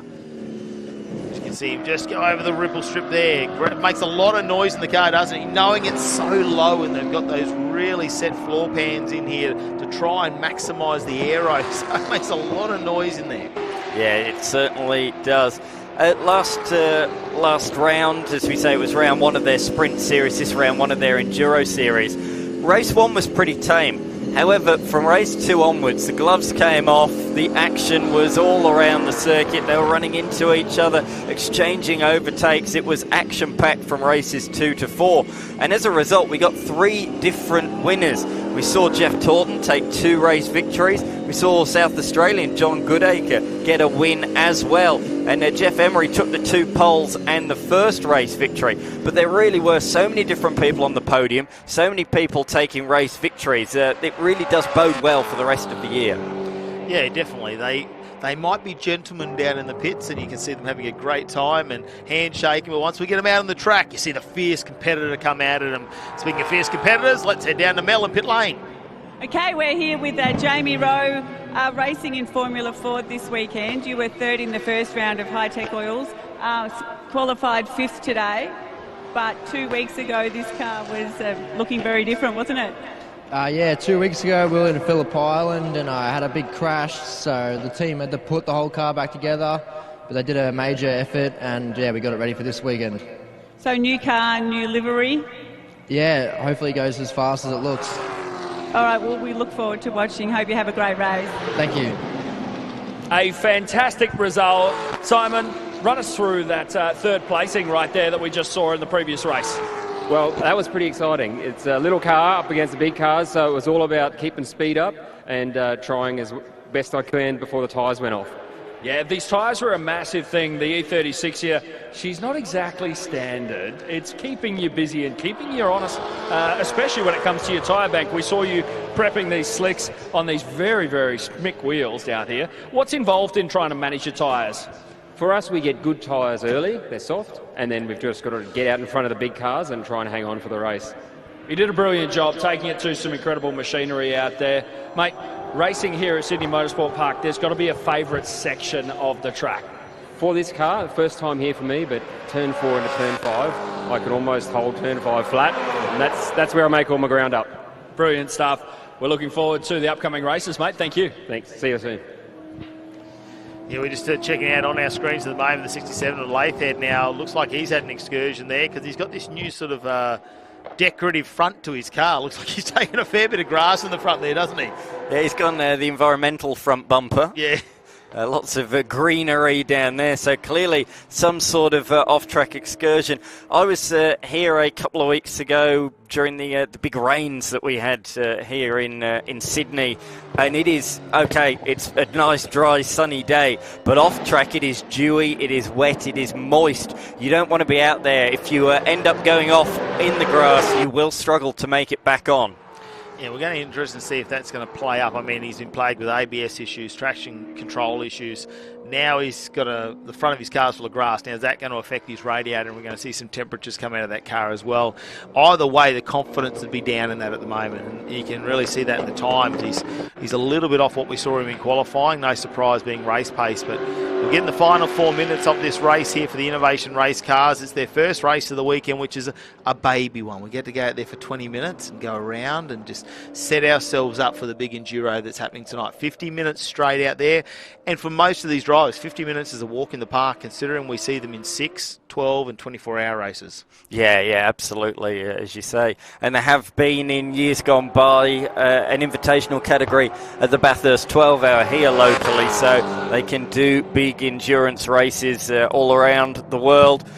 You can see him just go over the ripple strip there. It makes a lot of noise in the car, doesn't it? Knowing it's so low and they've got those really set floor pans in here to try and maximise the aero. So it makes a lot of noise in there. Yeah, it certainly does. Last round, as we say, it was round 1 of their sprint series, this round 1 of their enduro series. Race 1 was pretty tame. However, from race 2 onwards, the gloves came off, the action was all around the circuit, they were running into each other, exchanging overtakes. It was action-packed from races 2 to 4, and as a result we got 3 different winners. We saw Jeff Taunton take 2 race victories. We saw South Australian John Goodacre get a win as well. And Jeff Emery took the 2 poles and the first race victory. But there really were so many different people on the podium, so many people taking race victories. It really does bode well for the rest of the year. Yeah, definitely. They might be gentlemen down in the pits, and you can see them having a great time and handshaking. But once we get them out on the track, you see the fierce competitor come out at them. Speaking of fierce competitors, let's head down to Mel and pit lane. Okay, we're here with Jamie Rowe racing in Formula Ford this weekend. You were 3rd in the first round of Hi-Tec Oils, qualified 5th today. But 2 weeks ago, this car was looking very different, wasn't it? Yeah, 2 weeks ago we were in Phillip Island and I had a big crash, so the team had to put the whole car back together, but they did a major effort and yeah, we got it ready for this weekend. So new car, new livery? Yeah, hopefully it goes as fast as it looks. All right, well, we look forward to watching. Hope you have a great race. Thank you. A fantastic result. Simon, run us through that 3rd placing right there that we just saw in the previous race. Well, that was pretty exciting. It's a little car up against the big cars, so it was all about keeping speed up and trying as best I can before the tyres went off. Yeah, these tyres are a massive thing. The E36 here, she's not exactly standard. It's keeping you busy and keeping you honest, especially when it comes to your tyre bank. We saw you prepping these slicks on these very, very smick wheels down here. What's involved in trying to manage your tyres? For us, we get good tyres early, they're soft, and then we've just got to get out in front of the big cars and try and hang on for the race. You did a brilliant job taking it to some incredible machinery out there. Mate, racing here at Sydney Motorsport Park, there's got to be a favourite section of the track. For this car, the first time here for me, but turn 4 into turn 5, I could almost hold turn 5 flat, and that's where I make all my ground up. Brilliant stuff. We're looking forward to the upcoming races, mate. Thank you. Thanks. See you soon. Yeah, we're just checking out on our screens at the moment the 67 of Lathead now. Looks like he's had an excursion there because he's got this new sort of decorative front to his car. Looks like he's taken a fair bit of grass in the front there, doesn't he? Yeah, he's gone the environmental front bumper. Yeah. Lots of greenery down there, so clearly some sort of off-track excursion. I was here a couple of weeks ago during the big rains that we had here in Sydney, and it is, okay, it's a nice, dry, sunny day, but off-track it is dewy, it is wet, it is moist. You don't want to be out there. If you end up going off in the grass, you will struggle to make it back on. Yeah, we're going to be interested to see if that's going to play up. I mean, he's been plagued with ABS issues, traction control issues. Now he's got the front of his car's full of grass. Now, is that going to affect his radiator? And we're going to see some temperatures come out of that car as well. Either way, the confidence would be down in that at the moment. And you can really see that in the times. He's a little bit off what we saw him in qualifying. No surprise being race pace. But we're getting the final 4 minutes of this race here for the Innovation Race cars. It's their first race of the weekend, which is a baby one. We get to go out there for 20 minutes and go around and just set ourselves up for the big enduro that's happening tonight. 50 minutes straight out there. And for most of these drivers, 50 minutes is a walk in the park, considering we see them in 6, 12 and 24-hour races. Yeah, absolutely, as you say. And there have been in years gone by an invitational category at the Bathurst 12-hour here locally, so they can do big endurance races all around the world.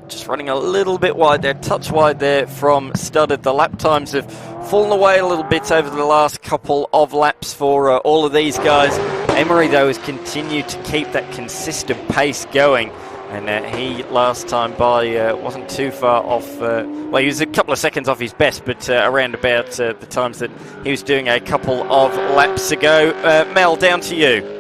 Just running a little bit wide there, touch wide there from Studdard. The lap times have fallen away a little bit over the last couple of laps for all of these guys. Emery, though, has continued to keep that consistent pace going. And he, last time by, wasn't too far off. Well, he was a couple of seconds off his best, but around about the times that he was doing a couple of laps ago. Mel, down to you.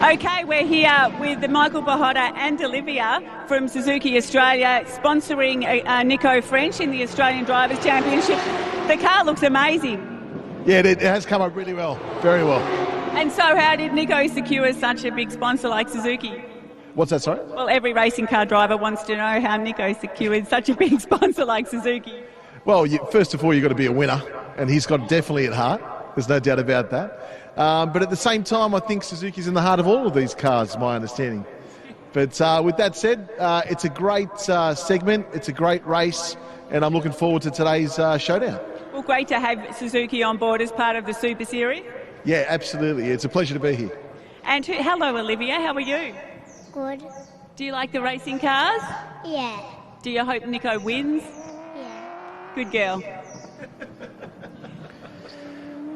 Okay, we're here with Michael Bahotta and Olivia from Suzuki Australia, sponsoring Nico French in the Australian Drivers' Championship. The car looks amazing. Yeah, it has come up really well, very well. And so how did Nico secure such a big sponsor like Suzuki? What's that, sorry? Well, every racing car driver wants to know how Nico secured such a big sponsor like Suzuki. Well, first of all, you've got to be a winner, and he's got definitely at heart. There's no doubt about that. But at the same time, I think Suzuki's in the heart of all of these cars, is my understanding. But with that said, it's a great segment, it's a great race, and I'm looking forward to today's showdown. Well, great to have Suzuki on board as part of the Super Series. Yeah, absolutely. It's a pleasure to be here. And hello, Olivia. How are you? Good. Do you like the racing cars? Yeah. Do you hope Nico wins? Yeah. Good girl.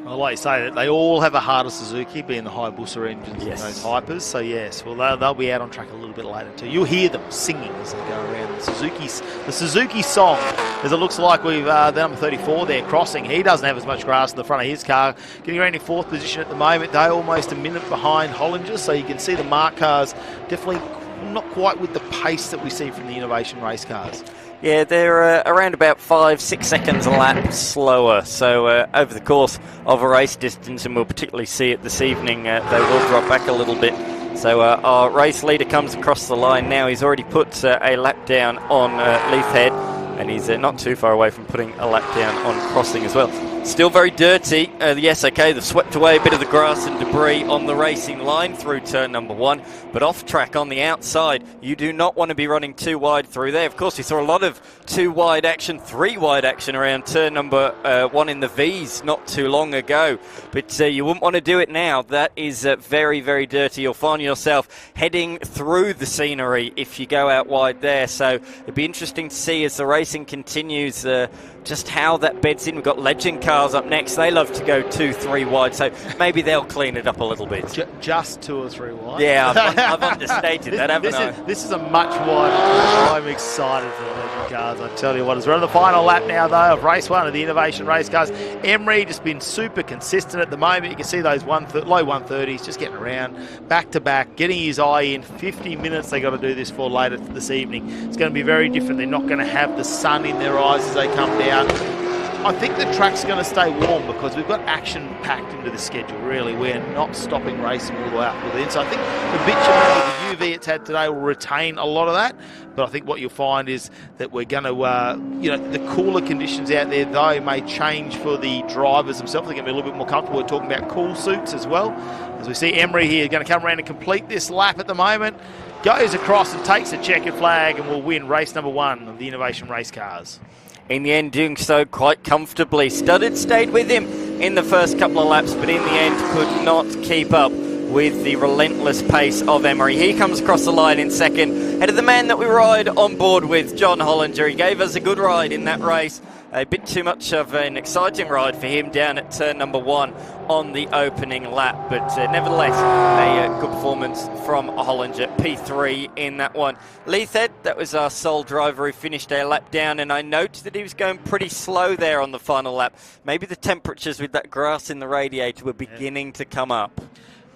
I like to say that they all have a heart of Suzuki, being the Hayabusa engines and those Hypers. So yes, well they'll be out on track a little bit later too. You'll hear them singing as they go around the Suzuki song. As it looks like we've the number 34 there crossing. He doesn't have as much grass in the front of his car. Getting around in 4th position at the moment. They're almost a minute behind Hollinger. So you can see the Mark cars definitely not quite with the pace that we see from the Innovation Race cars. Yeah, they're around about 5-6 seconds a lap slower. So over the course of a race distance, and we'll particularly see it this evening, they will drop back a little bit. So our race leader comes across the line now. He's already put a lap down on Leithhead, and he's not too far away from putting a lap down on Crossing as well. Still very dirty. Yes, okay, they've swept away a bit of the grass and debris on the racing line through turn number 1, but off track on the outside, you do not want to be running too wide through there. Of course, we saw a lot of 2 wide action, 3 wide action around turn number 1 in the V's not too long ago, but you wouldn't want to do it now. That is very, very dirty. You'll find yourself heading through the scenery if you go out wide there, so it'd be interesting to see as the racing continues just how that beds in. We've got Legend cars up next. They love to go 2-3 wide, so maybe they'll clean it up a little bit. Just 2 or 3 wide? Yeah, I've understated that, haven't I? This is a much wider. I'm excited for the Legend cars, I tell you what. As we're on the final lap now, though, of race 1 of the Innovation Race cars. Emery just been super consistent at the moment. You can see those low 130s just getting around, back to back, getting his eye in. 50 minutes they got to do this for later this evening. It's going to be very different. They're not going to have the sun in their eyes as they come down. I think the track's going to stay warm because we've got action packed into the schedule, really. We're not stopping racing all the way up to the end. So I think the bit you UV it's had today will retain a lot of that. But I think what you'll find is that we're going to, the cooler conditions out there, though, may change for the drivers themselves. They're going to be a little bit more comfortable. We're talking about cool suits as well. As we see Emery here, going to come around and complete this lap at the moment. Goes across and takes a checkered flag and will win race number 1 of the Innovation Race Cars. In the end, doing so quite comfortably. Studdard stayed with him in the first couple of laps, but in the end could not keep up with the relentless pace of Emery. He comes across the line in second, ahead of the man that we ride on board with, John Hollinger. He gave us a good ride in that race. A bit too much of an exciting ride for him down at turn number 1 on the opening lap. But nevertheless, a good performance from Hollinger. P3 in that one. Leithhead, that was our sole driver who finished a lap down, and I noticed that he was going pretty slow there on the final lap. Maybe the temperatures with that grass in the radiator were beginning to come up.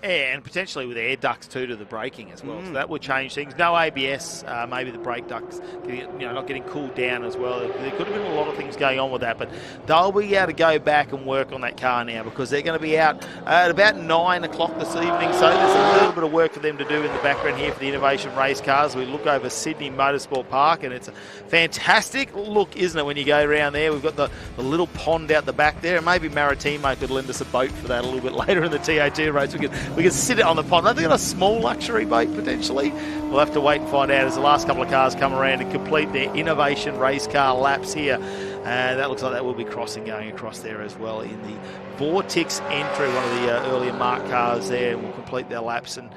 And potentially with air ducts too to the braking as well. So that would change things. No ABS, maybe the brake ducts not getting cooled down as well. There could have been a lot of things going on with that, but they'll be able to go back and work on that car now because they're going to be out at about 9 o'clock this evening. So there's a little bit of work for them to do in the background here for the Innovation Race Cars. We look over Sydney Motorsport Park and it's a fantastic look, isn't it, when you go around there. We've got the little pond out the back there, and maybe Maritimo could lend us a boat for that a little bit later in the TA2 race. We can sit it on the pond. I think on a small luxury boat potentially. We'll have to wait and find out as the last couple of cars come around and complete their Innovation Race Car laps here. And that looks like that will be going across there as well in the Vortex entry, one of the earlier marked cars there, and will complete their laps. And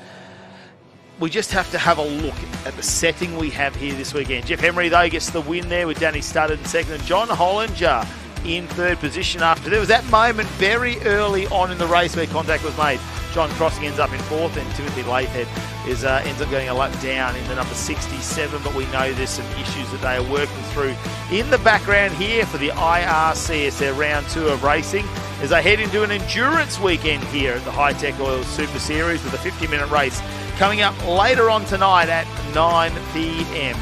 we just have to have a look at the setting we have here this weekend. Jeff Emery, though, gets the win there with Danny Studdard in second, and John Hollinger in third position after. There was that moment very early on in the race where contact was made. John Crossing ends up in fourth, and Timothy Leithhead ends up going a lap down in the number 67, but we know there's some issues that they are working through in the background here for the IRC as their round 2 of racing as they head into an endurance weekend here at the Hi-Tec Oil Super Series with a 50-minute race coming up later on tonight at 9 p.m.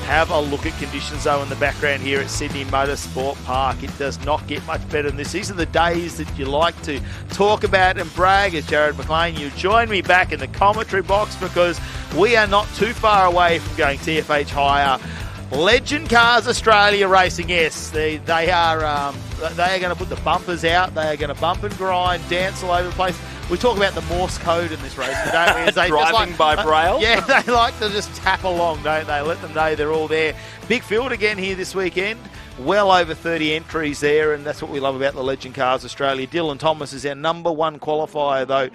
Have a look at conditions, though, in the background here at Sydney Motorsport Park. It does not get much better than this. These are the days that you like to talk about and brag. As Jared McLean, you join me back in the commentary box because we are not too far away from going TFH higher. Legend Cars Australia Racing, yes, they are going to put the bumpers out. They are going to bump and grind, dance all over the place. We talk about the Morse code in this race, don't we? As they driving by braille? Yeah, they like to just tap along, don't they? Let them know they're all there. Big field again here this weekend. Well over 30 entries there, and that's what we love about the Legend Cars Australia. Dylan Thomas is our number 1 qualifier, though,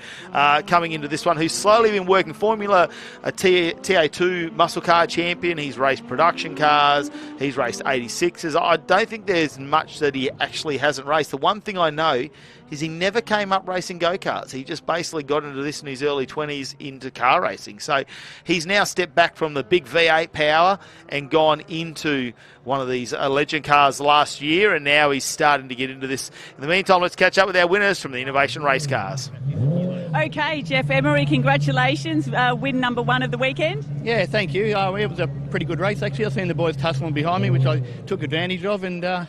coming into this one, who's slowly been working Formula TA2 muscle car champion. He's raced production cars. He's raced 86s. I don't think there's much that he actually hasn't raced. The one thing I know is he never came up racing go-karts. He just basically got into this in his early 20s into car racing. So he's now stepped back from the big V8 power and gone into one of these Legend cars last year, and now he's starting to get into this. In the meantime, let's catch up with our winners from the Innovation Race Cars. Okay, Jeff Emery, congratulations. Win number 1 of the weekend. Yeah, thank you. It was a pretty good race, actually. I've seen the boys tussling behind me, which I took advantage of, and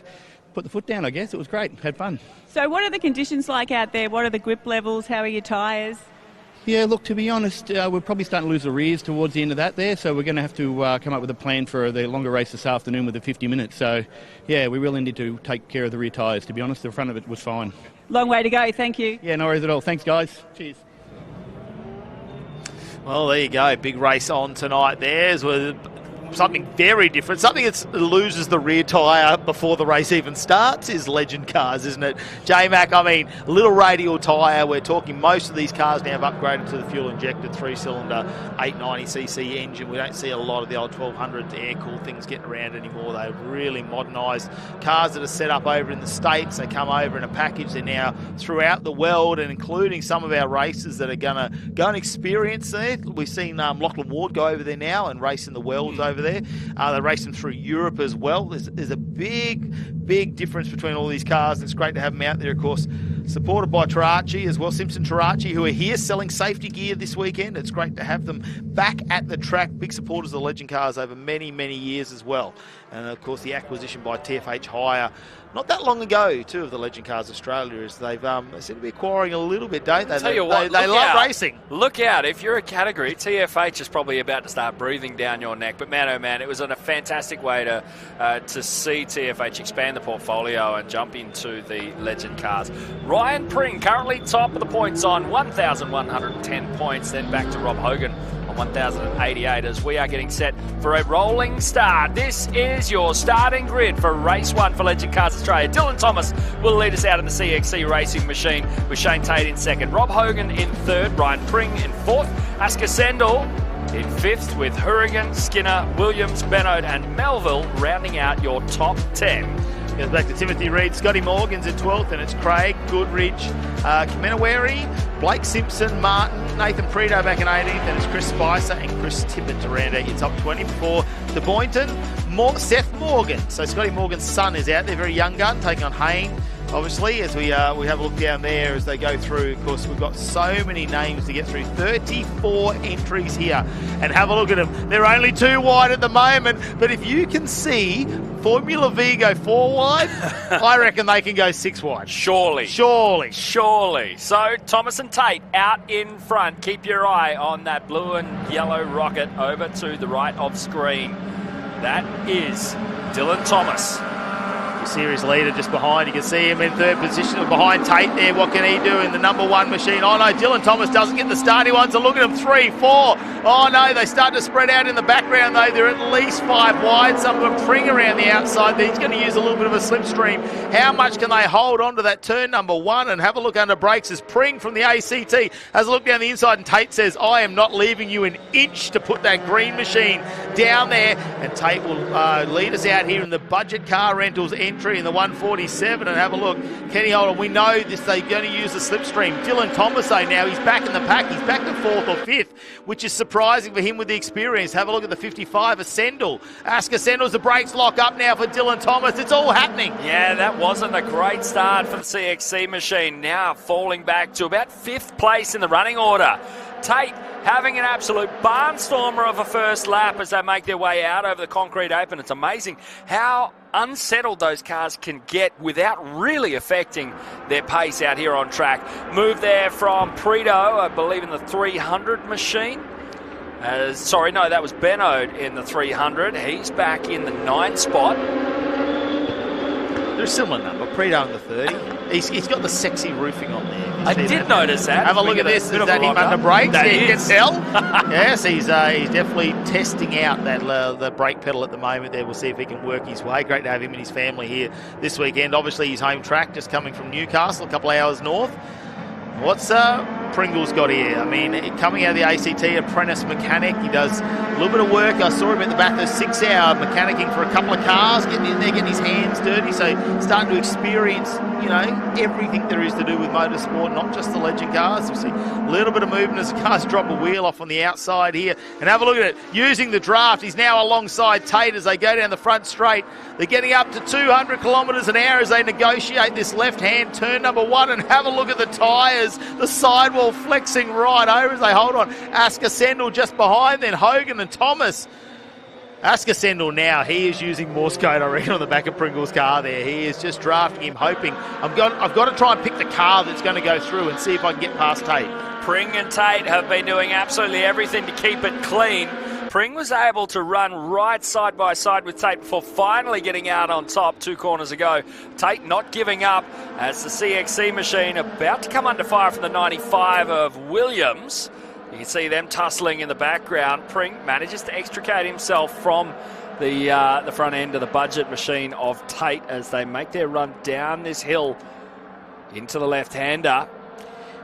put the foot down, I guess. It was great. Had fun. So what are the conditions like out there? What are the grip levels? How are your tyres? Yeah, look, to be honest, we're probably starting to lose the rears towards the end of that there, so we're going to have to come up with a plan for the longer race this afternoon with the 50 minutes. So, yeah, we really need to take care of the rear tyres, to be honest. The front of it was fine. Long way to go. Thank you. Yeah, no worries at all. Thanks, guys. Cheers. Well, there you go. Big race on tonight there. Something very different, something that loses the rear tyre before the race even starts is Legend Cars, isn't it? J-Mac, I mean, little radial tyre. We're talking most of these cars now have upgraded to the fuel-injected 3-cylinder 890cc engine. We don't see a lot of the old 1200 air-cooled things getting around anymore. They've really modernised cars that are set up over in the States. They come over in a package. They're now throughout the world, and including some of our races that are going to go and experience there. We've seen Lachlan Ward go over there now and race in the Worlds over there. They're racing through Europe as well. There's a big difference between all these cars. It's great to have them out there, of course. supported by Tarachi as well, Simpson Tarachi, who are here selling safety gear this weekend. It's great to have them back at the track. Big supporters of the Legend cars over many, many years as well. And of course, the acquisition by TFH Hire not that long ago, too, of the Legend Cars Australia, is they seem to be acquiring a little bit, don't they? Tell you what, they love racing. Look out. If you're a category, TFH is probably about to start breathing down your neck. But man, oh man, it was a fantastic way to see TFH expand the portfolio and jump into the Legend cars. Ryan Pring currently top of the points on 1,110 points. Then back to Rob Hogan on 1,088 as we are getting set for a rolling start. This is your starting grid for race 1 for Legend Cars Australia. Dylan Thomas will lead us out in the CXC racing machine with Shane Tate in second, Rob Hogan in third, Ryan Pring in fourth, Asker Sendel in fifth with Hurrigan, Skinner, Williams, Bennode and Melville rounding out your top 10. Goes back to Timothy Reid, Scotty Morgan's in 12th, and it's Craig, Goodridge, Kamenawari, Blake Simpson, Martin, Nathan Prito back in 18th, and it's Chris Spicer and Chris Tippett to round out your top 20 before De Boynton, Seth Morgan. So Scotty Morgan's son is out there, very young gun, taking on Hayne. Obviously, as we have a look down there as they go through, of course, we've got so many names to get through. 34 entries here. And have a look at them. They're only 2 wide at the moment, but if you can see Formula V go 4 wide, I reckon they can go 6 wide. Surely. So, Thomas and Tate out in front. Keep your eye on that blue and yellow rocket over to the right of screen. That is Dylan Thomas. Series leader just behind. You can see him in third position behind Tate there. What can he do in the number 1 machine? Oh no, Dylan Thomas doesn't get the start he wants. So look at him, 3, 4. Oh no, they start to spread out in the background though. They're at least 5 wide. Some of them Pring around the outside. He's going to use a little bit of a slipstream. How much can they hold on to that turn number 1? And have a look under brakes as Pring from the ACT has a look down the inside, and Tate says, I am not leaving you an inch to put that green machine down there. And Tate will lead us out here in the budget car rentals entry in the 147, and have a look. Kenny Holden, we know this, they're going to use the slipstream. Dylan Thomas, though, now he's back in the pack. He's back to 4th or 5th, which is surprising for him with the experience. Have a look at the 55 of Sendel. Asker Sendel's the brakes lock up now for Dylan Thomas. It's all happening. Yeah, that wasn't a great start for the CXC machine. Now falling back to about 5th place in the running order. Tate having an absolute barnstormer of a first lap as they make their way out over the concrete apron. It's amazing how unsettled those cars can get without really affecting their pace out here on track. Move there from Prito, I believe in the 300 machine. Sorry, no, that was Bennode in the 300. He's back in the 9th spot. They're a similar number. Prito in the 30. He's got the sexy roofing on there. I did notice that. Have a look at this. Is that him under brakes? Yeah, you can tell. Yes, he's definitely testing out that the brake pedal at the moment there. We'll see if he can work his way. Great to have him and his family here this weekend. Obviously, his home track, just coming from Newcastle, a couple of hours north. What's Pringle's got here? I mean, coming out of the ACT, apprentice mechanic. He does a little bit of work. I saw him at the back of the 6-hour mechanicking for a couple of cars, getting in there, getting his hands dirty. So starting to experience, everything there is to do with motorsport, not just the Legend cars. We see a little bit of movement as the cars drop a wheel off on the outside here. And have a look at it. Using the draft, he's now alongside Tate as they go down the front straight. They're getting up to 200 kilometres an hour as they negotiate this left-hand turn number 1. And have a look at the tyres. The sidewall flexing right over as they hold on. Asker Sendel just behind, then Hogan and Thomas. Asker Sendel now, he is using Morse code, I reckon, on the back of Pringle's car there. He is just drafting him, hoping. I've got to try and pick the car that's going to go through and see if I can get past Tate. Pring and Tate have been doing absolutely everything to keep it clean. Pring was able to run right side by side with Tate before finally getting out on top 2 corners ago. Tate not giving up as the CXC machine about to come under fire from the 95 of Williams. You can see them tussling in the background. Pring manages to extricate himself from the front end of the budget machine of Tate as they make their run down this hill into the left-hander.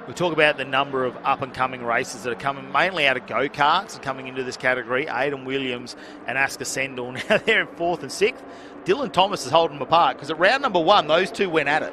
We talk about the number of up-and-coming races that are coming mainly out of go-karts and coming into this category. Aidan Williams and Asker Sendel. Now they're in 4th and 6th. Dylan Thomas is holding them apart because at round number 1, those two went at it.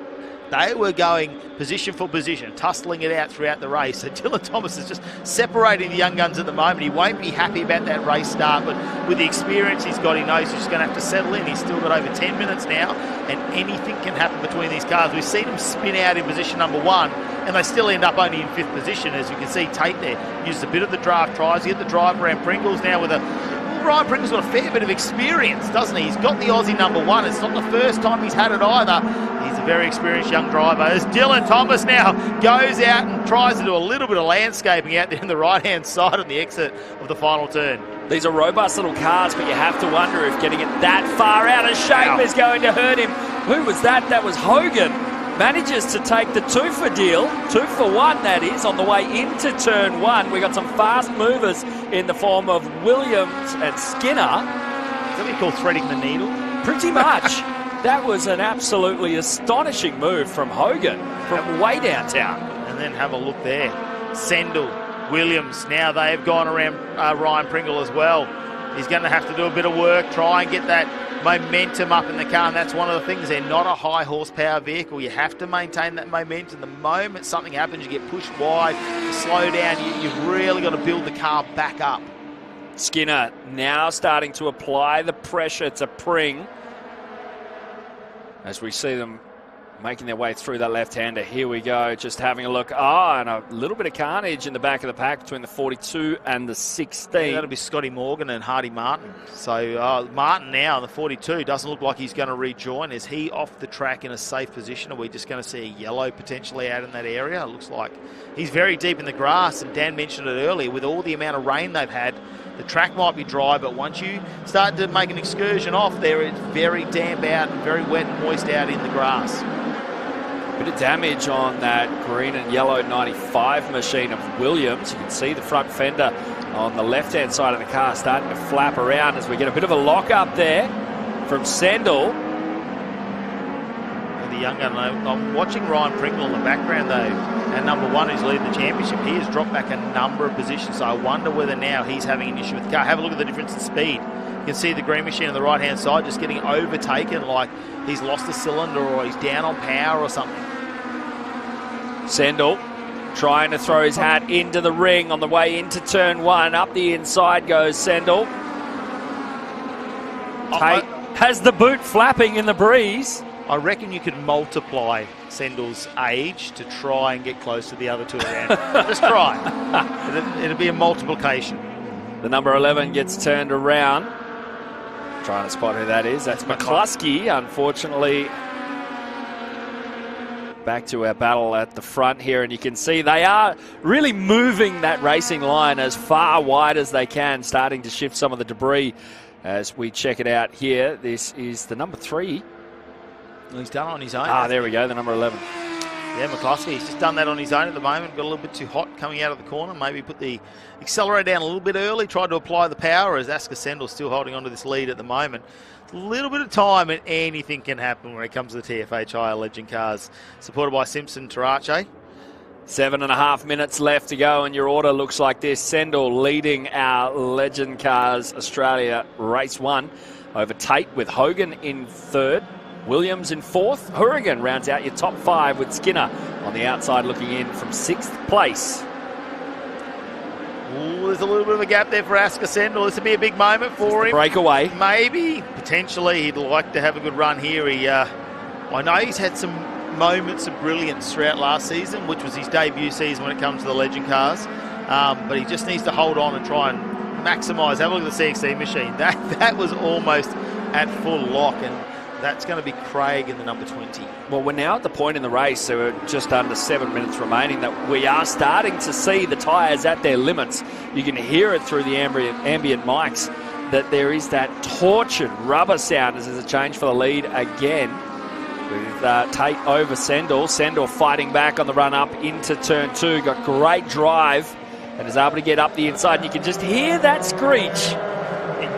They were going position for position, tussling it out throughout the race. So Dylan Thomas is just separating the young guns at the moment. He won't be happy about that race start, but with the experience he's got, he knows he's just going to have to settle in. He's still got over 10 minutes now, and anything can happen between these cars. We've seen him spin out in position number 1, and they still end up only in 5th position. As you can see, Tate there uses a bit of the draft tries. He hit the drive around Pringles now with a... Ryan Pringle's got a fair bit of experience, doesn't he? He's got the Aussie number 1. It's not the first time he's had it either. He's a very experienced young driver. As Dylan Thomas now goes out and tries to do a little bit of landscaping out there in the right-hand side on the exit of the final turn. These are robust little cars, but you have to wonder if getting it that far out of shape is going to hurt him. Who was that? That was Hogan. Manages to take the 2 for deal, 2 for 1 that is, on the way into turn 1. We got some fast movers in the form of Williams and Skinner. Is that what you call threading the needle? Pretty much. That was an absolutely astonishing move from Hogan from way downtown. And then have a look there. Sendel, Williams, now they've gone around Ryan Pringle as well. He's going to have to do a bit of work, try and get that momentum up in the car, and that's one of the things. They're not a high horsepower vehicle. You have to maintain that momentum. The moment something happens, you get pushed wide, you slow down, you've really got to build the car back up. Skinner now starting to apply the pressure to Pring as we see them making their way through that left-hander. Here we go, just having a look. And a little bit of carnage in the back of the pack between the 42 and the 16. Yeah, that'll be Scotty Morgan and Hardy Martin. So Martin now, the 42, doesn't look like he's going to rejoin. Is he off the track in a safe position? Are we just going to see a yellow potentially out in that area? It looks like he's very deep in the grass, and Dan mentioned it earlier, with all the amount of rain they've had, the track might be dry, but once you start to make an excursion off there, it's very damp out and very wet and moist out in the grass. Bit of damage on that green and yellow 95 machine of Williams. You can see the front fender on the left-hand side of the car starting to flap around as we get a bit of a lock-up there from Sendel. The young gun, I'm watching Ryan Pringle in the background, though, and number 1 who's leading the championship. He has dropped back a number of positions, so I wonder whether now he's having an issue with the car. Have a look at the difference in speed. You can see the green machine on the right-hand side just getting overtaken, like he's lost a cylinder or he's down on power or something. Sendel trying to throw his hat into the ring on the way into turn 1. Up the inside goes Sendel. Tate has the boot flapping in the breeze. I reckon you could multiply Sendel's age to try and get close to the other two around. Just try. It'll be a multiplication. The number 11 gets turned around. Trying to spot who that is. That's McCluskey, unfortunately. Back to our battle at the front here, and you can see they are really moving that racing line as far wide as they can, starting to shift some of the debris as we check it out here. This is the number 3. Well, he's done it on his own. There we go, the number 11. Yeah, McCluskey, he's just done that on his own at the moment. Got a little bit too hot coming out of the corner. Maybe put the accelerator down a little bit early, tried to apply the power, as Asker Sendel's still holding on to this lead at the moment. A little bit of time and anything can happen when it comes to the TFH Hire Legend cars. Supported by Simpson Tarache. 7.5 minutes left to go, and your order looks like this. Sendel leading our Legend Cars Australia Race 1 over Tate, with Hogan in 3rd. Williams in 4th. Hourigan rounds out your top 5 with Skinner on the outside looking in from 6th place. Ooh, there's a little bit of a gap there for Asker Sendel. This would be a big moment for him. Breakaway. Maybe, potentially, he'd like to have a good run here. I know he's had some moments of brilliance throughout last season, which was his debut season when it comes to the Legend cars. But he just needs to hold on and try and maximise. Have a look at the CXC machine. That was almost at full lock, and that's going to be Craig in the number 20. Well, we're now at the point in the race, so we're just under 7 minutes remaining, that we are starting to see the tyres at their limits. You can hear it through the ambient mics that there is that tortured rubber sound as there's a change for the lead again with Tate over Sendel. Sendel fighting back on the run up into turn 2. Got great drive and is able to get up the inside. And you can just hear that screech.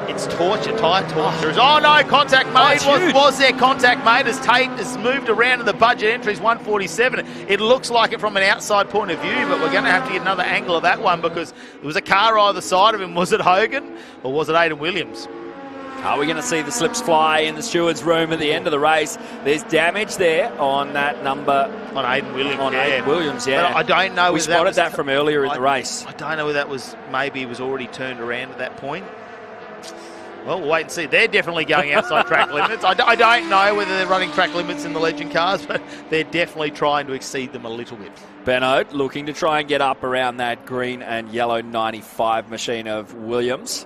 It's torture, tyre torture. Oh no, contact made. Was there contact made as Tate has moved around in the budget entries 147. It looks like it from an outside point of view, but we're going to have to get another angle of that one because there was a car either side of him. Was it Hogan or was it Aidan Williams? Are we going to see the slips fly in the steward's room at the end of the race? There's damage there on that number. On Aiden Williams, Aiden Williams, yeah. But I don't know. We spotted that from earlier in the race. I don't know whether that was, maybe it was already turned around at that point. Well, we'll wait and see. They're definitely going outside track limits. I don't know whether they're running track limits in the Legend cars, but they're definitely trying to exceed them a little bit. Benno looking to try and get up around that green and yellow 95 machine of Williams.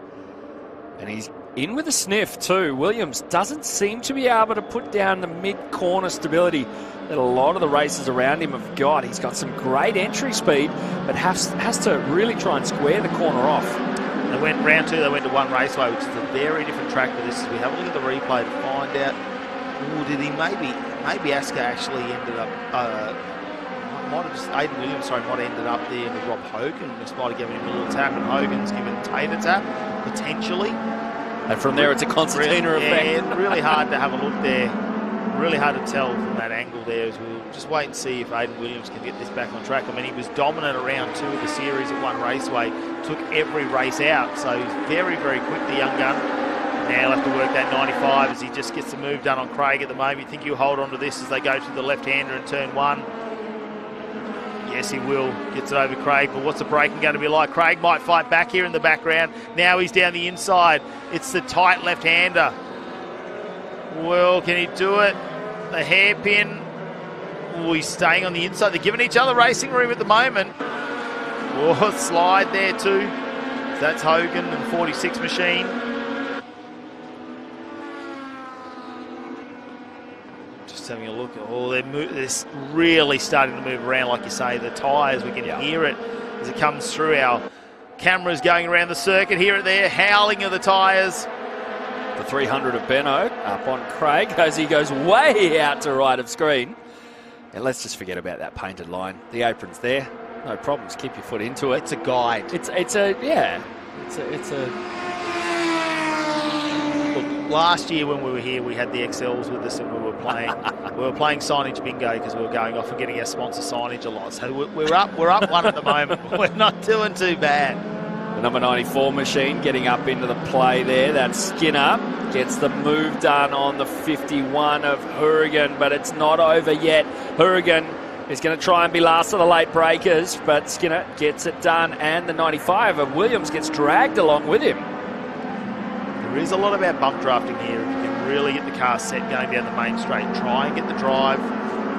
And he's in with a sniff too. Williams doesn't seem to be able to put down the mid-corner stability that a lot of the races around him have got. He's got some great entry speed, but has to really try and square the corner off. They went round 2, they went to One Raceway, which is a very different track to this. As we have a look at the replay to find out, did he maybe Asker actually ended up, Aiden Williams, might have ended up there with Rob Hogan. Just might have given him a little tap, and Hogan's given Tate a tap, potentially. And from there, it's a concertina effect. Yeah, really hard to have a look there. Really hard to tell from that angle there, as we'll just wait and see if Aiden Williams can get this back on track. I mean, he was dominant around 2 of the series at One Raceway, took every race out, so he's very, very quick, the young gun. Now he'll have to work that 95 as he just gets the move done on Craig at the moment. You think he'll hold on to this as they go to the left-hander in turn 1. Yes, he will. Gets it over Craig, but what's the braking going to be like? Craig might fight back here in the background. Now he's down the inside. It's the tight left-hander. Well, can he do it? The hairpin. Oh, he's staying on the inside. They're giving each other racing room at the moment. Oh, slide there too. That's Hogan and 46 machine. Just having a look. Oh, they're really starting to move around, like you say. The tyres, we can hear it as it comes through. Our cameras going around the circuit here and there, howling of the tyres. The 300 of Benno up on Craig as he goes way out to right of screen. And let's just forget about that painted line. The apron's there. No problems. Keep your foot into it. It's a guide. It's a. Look, last year when we were here, we had the XLs with us and we were playing signage bingo because we were going off and getting our sponsor signage a lot. So we're up one at the moment. We're not doing too bad. The number 94 machine getting up into the play there. That's Skinner. Gets the move done on the 51 of Hurrigan, but it's not over yet. Hurrigan is going to try and be last of the late breakers, but Skinner gets it done, and the 95 of Williams gets dragged along with him. There is a lot about bump drafting here. If you can really get the car set going down the main straight, try and get the drive,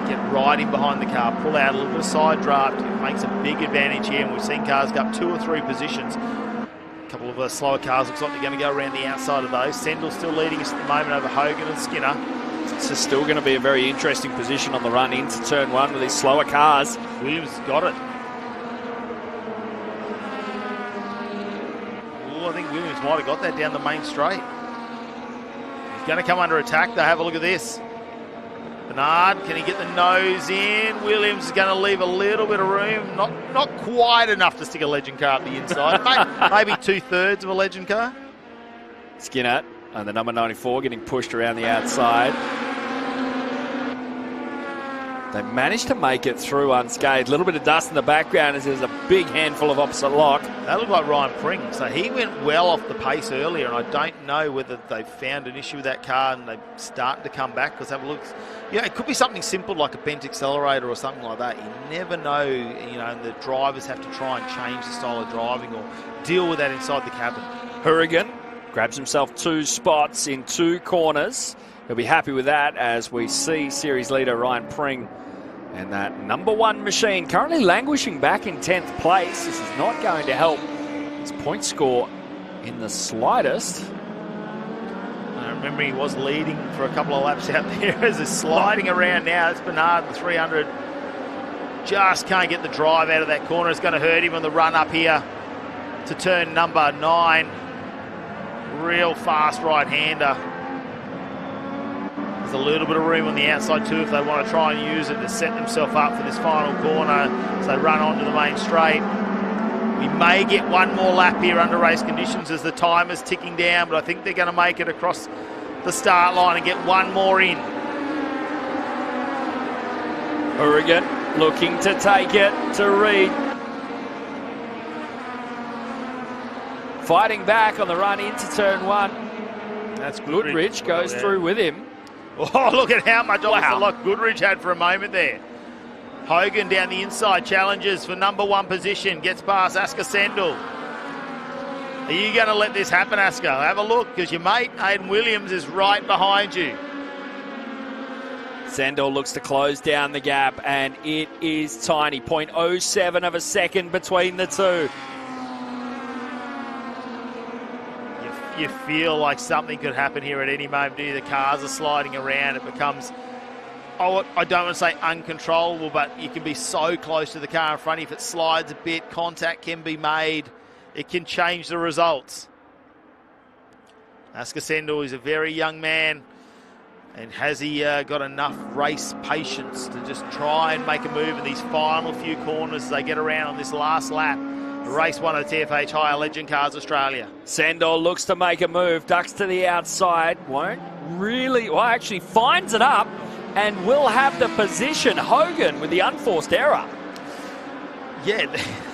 get right in behind the car, pull out a little bit of side draft. It makes a big advantage here, and we've seen cars go up 2 or 3 positions. A couple of slower cars looks like they're going to go around the outside of those. Sendel's still leading us at the moment over Hogan and Skinner. This is still going to be a very interesting position on the run into turn 1 with these slower cars. Williams has got it. Oh, I think Williams might have got that down the main straight. He's going to come under attack, though. Have a look at this. Bernard, can he get the nose in? Williams is going to leave a little bit of room. Not quite enough to stick a Legend car up the inside. Maybe 2/3 of a Legend car. Skinner and the number 94 getting pushed around the outside. They managed to make it through unscathed. A little bit of dust in the background as there's a big handful of opposite lock. That looked like Ryan Pring. So he went well off the pace earlier, and I don't know whether they've found an issue with that car and they're starting to come back. Because have a look. Yeah, it could be something simple like a bent accelerator or something like that. You never know, and the drivers have to try and change the style of driving or deal with that inside the cabin. Hurrigan grabs himself 2 spots in 2 corners. He'll be happy with that as we see series leader Ryan Pring and that number 1 machine currently languishing back in 10th place. This is not going to help his point score in the slightest. I remember he was leading for a couple of laps out there as he's sliding around now. It's Bernard, the 300. Just can't get the drive out of that corner. It's going to hurt him on the run up here to turn number 9. Real fast right-hander. There's a little bit of room on the outside too if they want to try and use it to set themselves up for this final corner as they run onto the main straight. We may get one more lap here under race conditions as the timer's ticking down, but I think they're going to make it across the start line and get one more in. Hurrigan looking to take it to Reed. Fighting back on the run into turn 1. That's Goodrich goes through with him. Oh, look at how much a lot Goodrich had for a moment there. Hogan down the inside, challenges for number 1 position, gets past Asker Sendel. Are you going to let this happen, Asker? Have a look, because your mate, Aidan Williams, is right behind you. Sendel looks to close down the gap, and it is tiny. 0.07 of a second between the two. You feel like something could happen here at any moment, do you? The cars are sliding around. It becomes, I don't want to say uncontrollable, but you can be so close to the car in front of you. If it slides a bit, contact can be made. It can change the results. Asker Sendel is a very young man. And has he got enough race patience to just try and make a move in these final few corners as they get around on this last lap? Race 1 of the TFH Hire Legend Cars Australia. Sendel looks to make a move, ducks to the outside, actually finds it up and will have the position. Hogan with the unforced error. Yeah,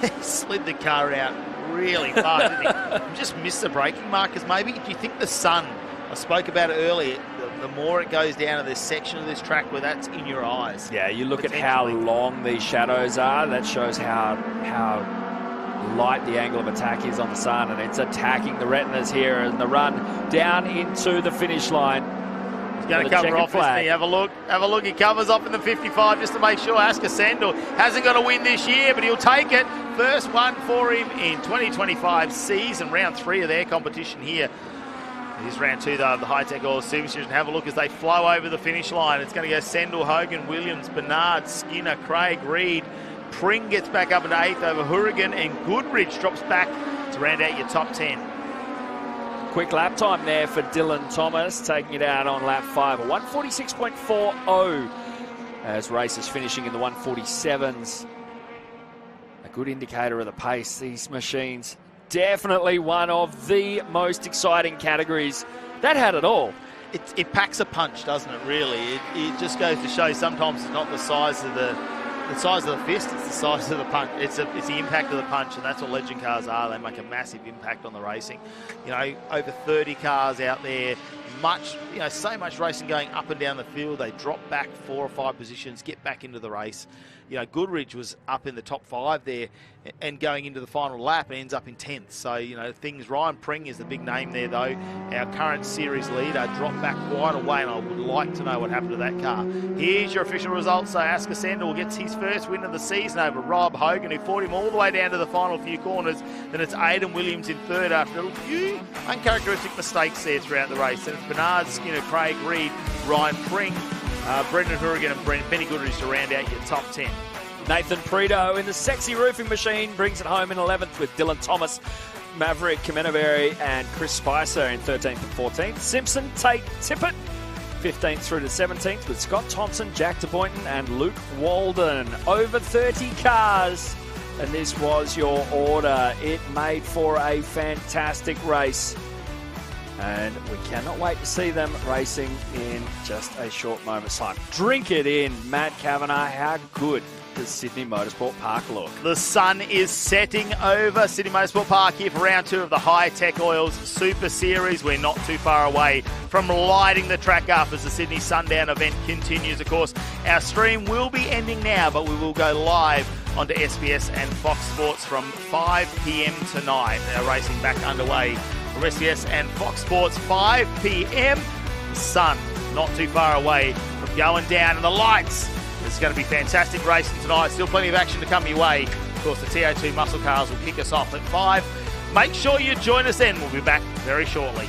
they slid the car out really far, didn't he? Just missed the braking markers maybe. Do you think the sun, I spoke about it earlier, the more it goes down to this section of this track where that's in your eyes. Yeah, you look at how long these shadows are, that shows how light the angle of attack is on the sun, and it's attacking the retinas here, and the run down into the finish line. He's going to cover off, isn't he? Have a look. He covers off in the 55 just to make sure. Asker Sendel hasn't got a win this year, but he'll take it. First one for him in 2025 season, round 3 of their competition here. It is round 2 though of the Hi-Tec Oil Super Series, and have a look as they flow over the finish line. It's going to go Sendel, Hogan, Williams, Bernard, Skinner, Craig, Reed. Pring gets back up into 8th over Hourigan, and Goodrich drops back to round out your top 10. Quick lap time there for Dylan Thomas, taking it out on lap 5, a 146.40 as races finishing in the 147s. A good indicator of the pace. These machines, definitely one of the most exciting categories. That had it all. It packs a punch, doesn't it, really? It just goes to show sometimes it's not the size of the fist, it's the size of the punch. It's the impact of the punch, and that's what legend cars are. They make a massive impact on the racing. You know, over 30 cars out there, so much racing going up and down the field. They drop back 4 or 5 positions, get back into the race. You know, Goodrich was up in the top 5 there and going into the final lap and ends up in 10th. So, you know, Ryan Pring is the big name there, though. Our current series leader dropped back quite a way, and I would like to know what happened to that car. Here's your official results. So Asker Sendel gets his first win of the season over Rob Hogan, who fought him all the way down to the final few corners. Then it's Aidan Williams in 3rd after a few uncharacteristic mistakes there throughout the race. Then it's Bernard, Skinner, Craig, Reed, Ryan Pring, Brendan Hourigan and Benny Goodrich to round out your top 10. Nathan Preto in the sexy roofing machine brings it home in 11th with Dylan Thomas, Maverick Kamenaberry and Chris Spicer in 13th and 14th. Simpson, Tate Tippett, 15th through to 17th with Scott Thompson, Jack DeBoynton and Luke Walden. Over 30 cars, and this was your order. It made for a fantastic race, and we cannot wait to see them racing in just a short moment's time. Drink it in, Matt Kavanagh. How good does Sydney Motorsport Park look? The sun is setting over Sydney Motorsport Park here for round 2 of the Hi-Tec Oils Super Series. We're not too far away from lighting the track up as the Sydney Sundown event continues. Of course, our stream will be ending now, but we will go live onto SBS and Fox Sports from 5 p.m. tonight. Our racing back underway from SBS and Fox Sports, 5 p.m. The sun not too far away from going down, and the lights. It's going to be fantastic racing tonight. Still plenty of action to come your way. Of course, the TO2 muscle cars will kick us off at 5. Make sure you join us then. We'll be back very shortly.